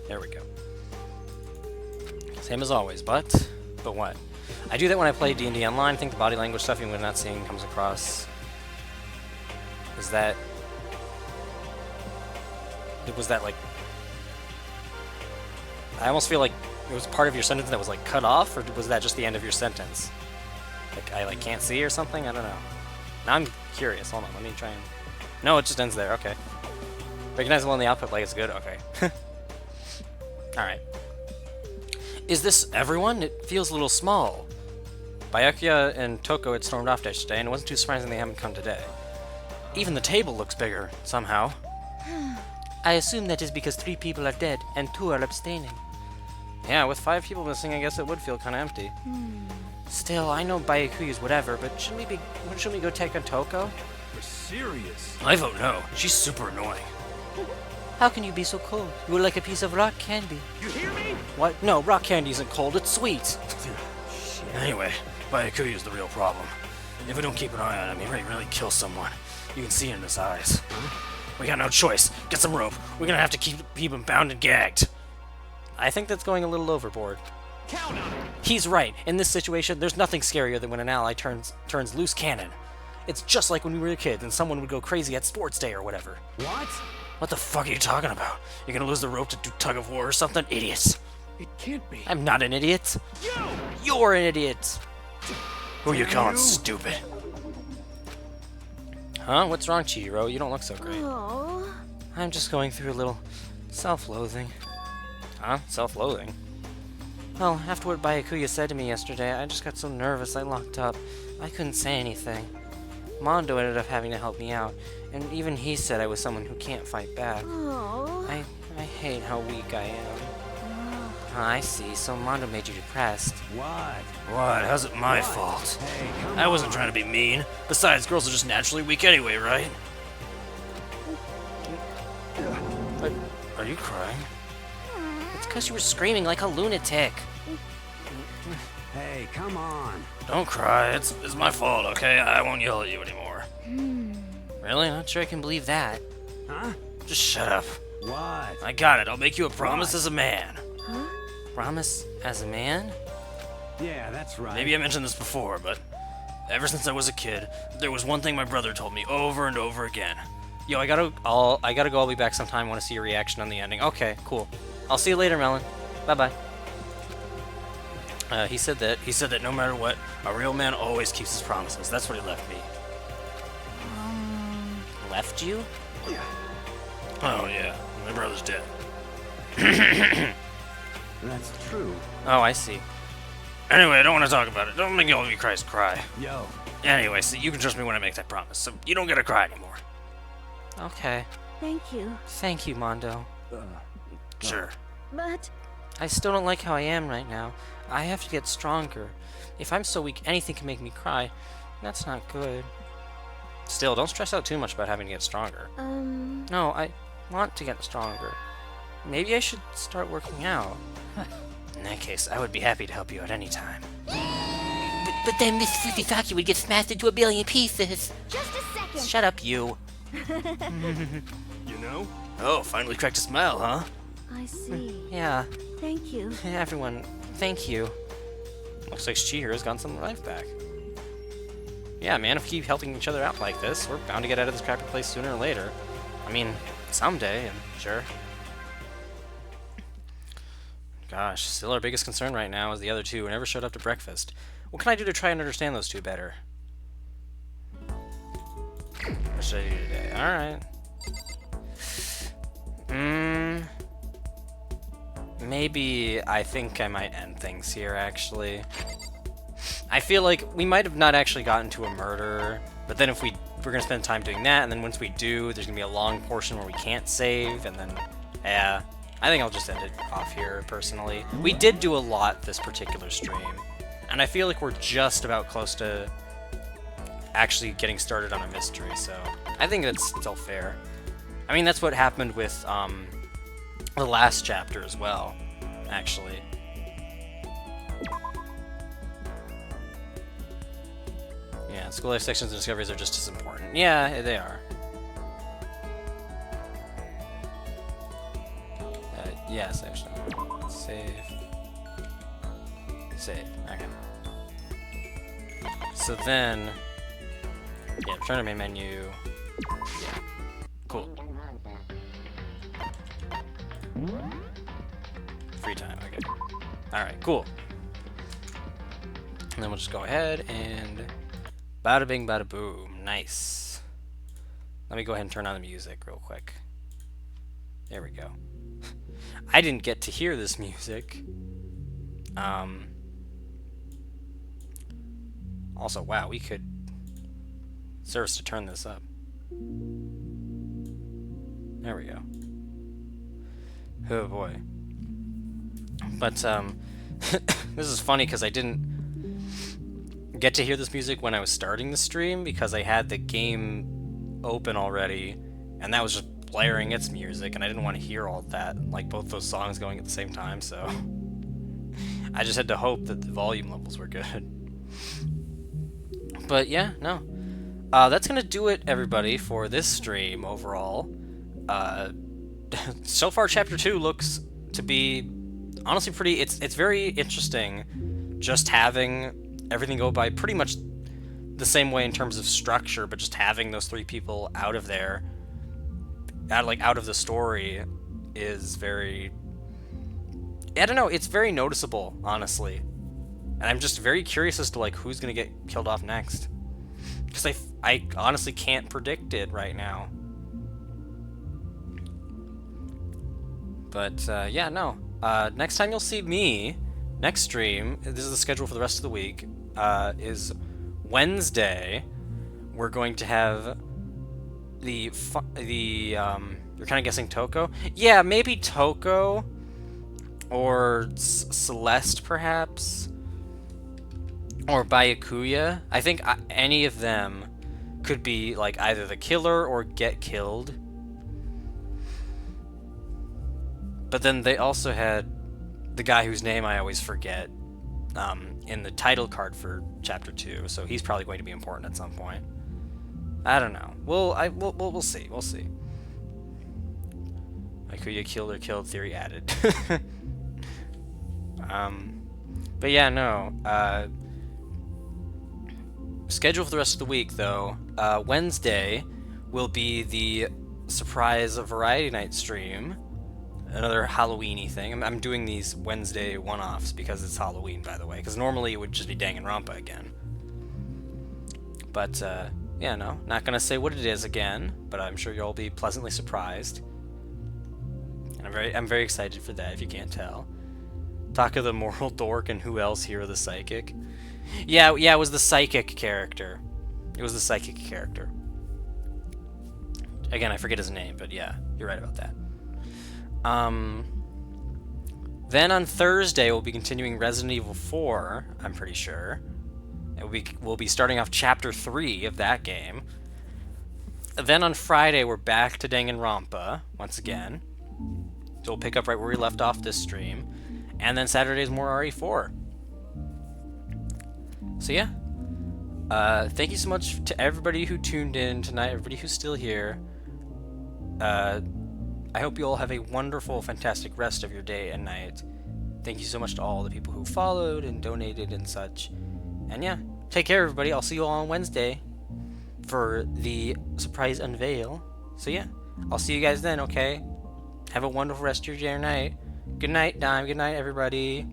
There we go. Same as always, but what? I do that when I play D&D Online. I think the body language stuff, even when not seeing, comes across. Was that like... I almost feel like it was part of your sentence that was like cut off, or was that just the end of your sentence? Like I like can't see or something? I don't know. Now I'm curious. Hold on, let me try and... No, it just ends there. Okay. Recognizable in the output like it's good? Okay. Alright. Is this everyone? It feels a little small. Byakuya and Toko had stormed off yesterday, and it wasn't too surprising they haven't come today. Even the table looks bigger, somehow. I assume that is because 3 people are dead and 2 are abstaining. Yeah, with 5 people missing, I guess it would feel kind of empty. Still, I know Byakuyu's whatever, but shouldn't we go take on Toko? You're serious? I vote no. She's super annoying. How can you be so cold? You are like a piece of rock candy. You hear me? What? No, rock candy isn't cold, it's sweet. Anyway, Byakuyu's the real problem. If we don't keep an eye on him, he might really kill someone. You can see it in his eyes. We got no choice. Get some rope. We're gonna have to keep him bound and gagged. I think that's going a little overboard. Count on it. He's right. In this situation, there's nothing scarier than when an ally turns loose cannon. It's just like when we were kids and someone would go crazy at sports day or whatever. What? What the fuck are you talking about? You're gonna lose the rope to do tug of war or something? Idiots. It can't be. I'm not an idiot. You! You're an idiot. Who you calling stupid? Huh? What's wrong, Chihiro? You don't look so great. Oh. I'm just going through a little self-loathing. Huh? Self-loathing? Well, after what Byakuya said to me yesterday, I just got so nervous I locked up. I couldn't say anything. Mondo ended up having to help me out, and even he said I was someone who can't fight back. Oh. I hate how weak I am. I see, so Mondo made you depressed. What? What? How's it my fault? Hey, come I wasn't on. trying to be mean. Besides, girls are just naturally weak anyway, right? Are you crying? It's because you were screaming like a lunatic. Hey, come on. Don't cry. It's my fault, okay? I won't yell at you anymore. Really? Not sure I can believe that. Huh? Just shut up. What? I got it. I'll make you a promise as a man. Promise as a man? Yeah, that's right. Maybe I mentioned this before, but ever since I was a kid, there was one thing my brother told me over and over again. Yo, I gotta go. I'll be back sometime. I want to see your reaction on the ending. Okay, cool. I'll see you later, Melon. Bye-bye. He said that no matter what, a real man always keeps his promises. That's what he left me. Left you? Oh yeah, my brother's dead. That's true. Oh, I see. Anyway, I don't want to talk about it. Don't make all of you guys cry. Yo. Anyway, so you can trust me when I make that promise, so you don't gotta cry anymore. Okay. Thank you. Thank you, Mondo. Sure. But I still don't like how I am right now. I have to get stronger. If I'm so weak, anything can make me cry. That's not good. Still, don't stress out too much about having to get stronger. No, I want to get stronger. Maybe I should start working out. In that case, I would be happy to help you at any time. But then Miss Fusisaki would get smashed into a billion pieces. just a second. Shut up, you. You know? Oh, finally cracked a smile, huh? I see. Yeah, Thank you. everyone, thank you. Looks like Chihiro's gotten some life back. Yeah, man, if we keep helping each other out like this, we're bound to get out of this crappy place sooner or later. I mean, someday, I'm sure. Gosh, still our biggest concern right now is the other two who never showed up to breakfast. What can I do to try and understand those two better? What should I do today? Alright. Maybe I think I might end things here, actually. I feel like we might have not actually gotten to a murder, but then if we're gonna spend time doing that, and then once we do, there's gonna be a long portion where we can't save, and then, yeah. I think I'll just end it off here, personally. We did do a lot this particular stream, and I feel like we're just about close to actually getting started on a mystery, so I think that's still fair. I mean, that's what happened with the last chapter as well, actually. Yeah, school life sections and discoveries are just as important. Yeah, they are. Yes, actually. Save. Save. Okay. So then, yeah, return to main menu. Yeah. Cool. Free time, okay. Alright, cool. And then we'll just go ahead and bada bing, bada boom. Nice. Let me go ahead and turn on the music real quick. There we go. I didn't get to hear this music. Also, wow, we could serve us to turn this up. There we go. Oh boy. But this is funny because I didn't get to hear this music when I was starting the stream because I had the game open already, and that was just blaring its music, and I didn't want to hear all that, like both those songs going at the same time, so I just had to hope that the volume levels were good. But yeah, no. That's gonna do it, everybody, for this stream overall. So far, Chapter 2 looks to be honestly pretty. It's very interesting, just having everything go by pretty much the same way in terms of structure, but just having those 3 people out of there, out of the story, is very. I don't know. It's very noticeable, honestly, and I'm just very curious as to like who's gonna get killed off next, because I honestly can't predict it right now. But yeah, no. Next time you'll see me, next stream, this is the schedule for the rest of the week, is Wednesday. We're going to have the you're kind of guessing Toko? Yeah, maybe Toko or Celeste perhaps, or Byakuya. I think any of them could be like either the killer or get killed. But then they also had the guy whose name I always forget in the title card for Chapter 2, so he's probably going to be important at some point. I don't know. We'll see. We'll see. Byakuya killed theory added. But yeah, no. Schedule for the rest of the week, though. Wednesday will be the surprise variety night stream. Another Halloween-y thing. I'm doing these Wednesday one-offs because it's Halloween, by the way. Because normally it would just be Danganronpa again. But, yeah, no. Not gonna say what it is again, but I'm sure you'll be pleasantly surprised. And I'm very excited for that, if you can't tell. Taka the moral dork and who else? Hero the psychic. Yeah, it was the psychic character. It was the psychic character. Again, I forget his name, but yeah, you're right about that. Then on Thursday we'll be continuing Resident Evil 4, I'm pretty sure. We'll be starting off Chapter 3 of that game. Then on Friday we're back to Danganronpa, once again. So we'll pick up right where we left off this stream. And then Saturday's more RE4. So yeah. Thank you so much to everybody who tuned in tonight, everybody who's still here. I hope you all have a wonderful, fantastic rest of your day and night. Thank you so much to all the people who followed and donated and such. And yeah, take care, everybody. I'll see you all on Wednesday for the surprise unveil. So yeah, I'll see you guys then, okay? Have a wonderful rest of your day or night. Good night, Dime. Good night, everybody.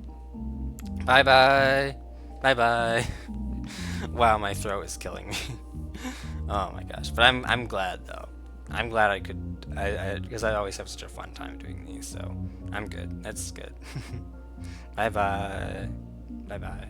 Bye-bye. Bye-bye. Wow, my throat is killing me. Oh my gosh. But I'm glad, though. I'm glad I could, because I always have such a fun time doing these, so I'm good. That's good. Bye-bye. Bye-bye.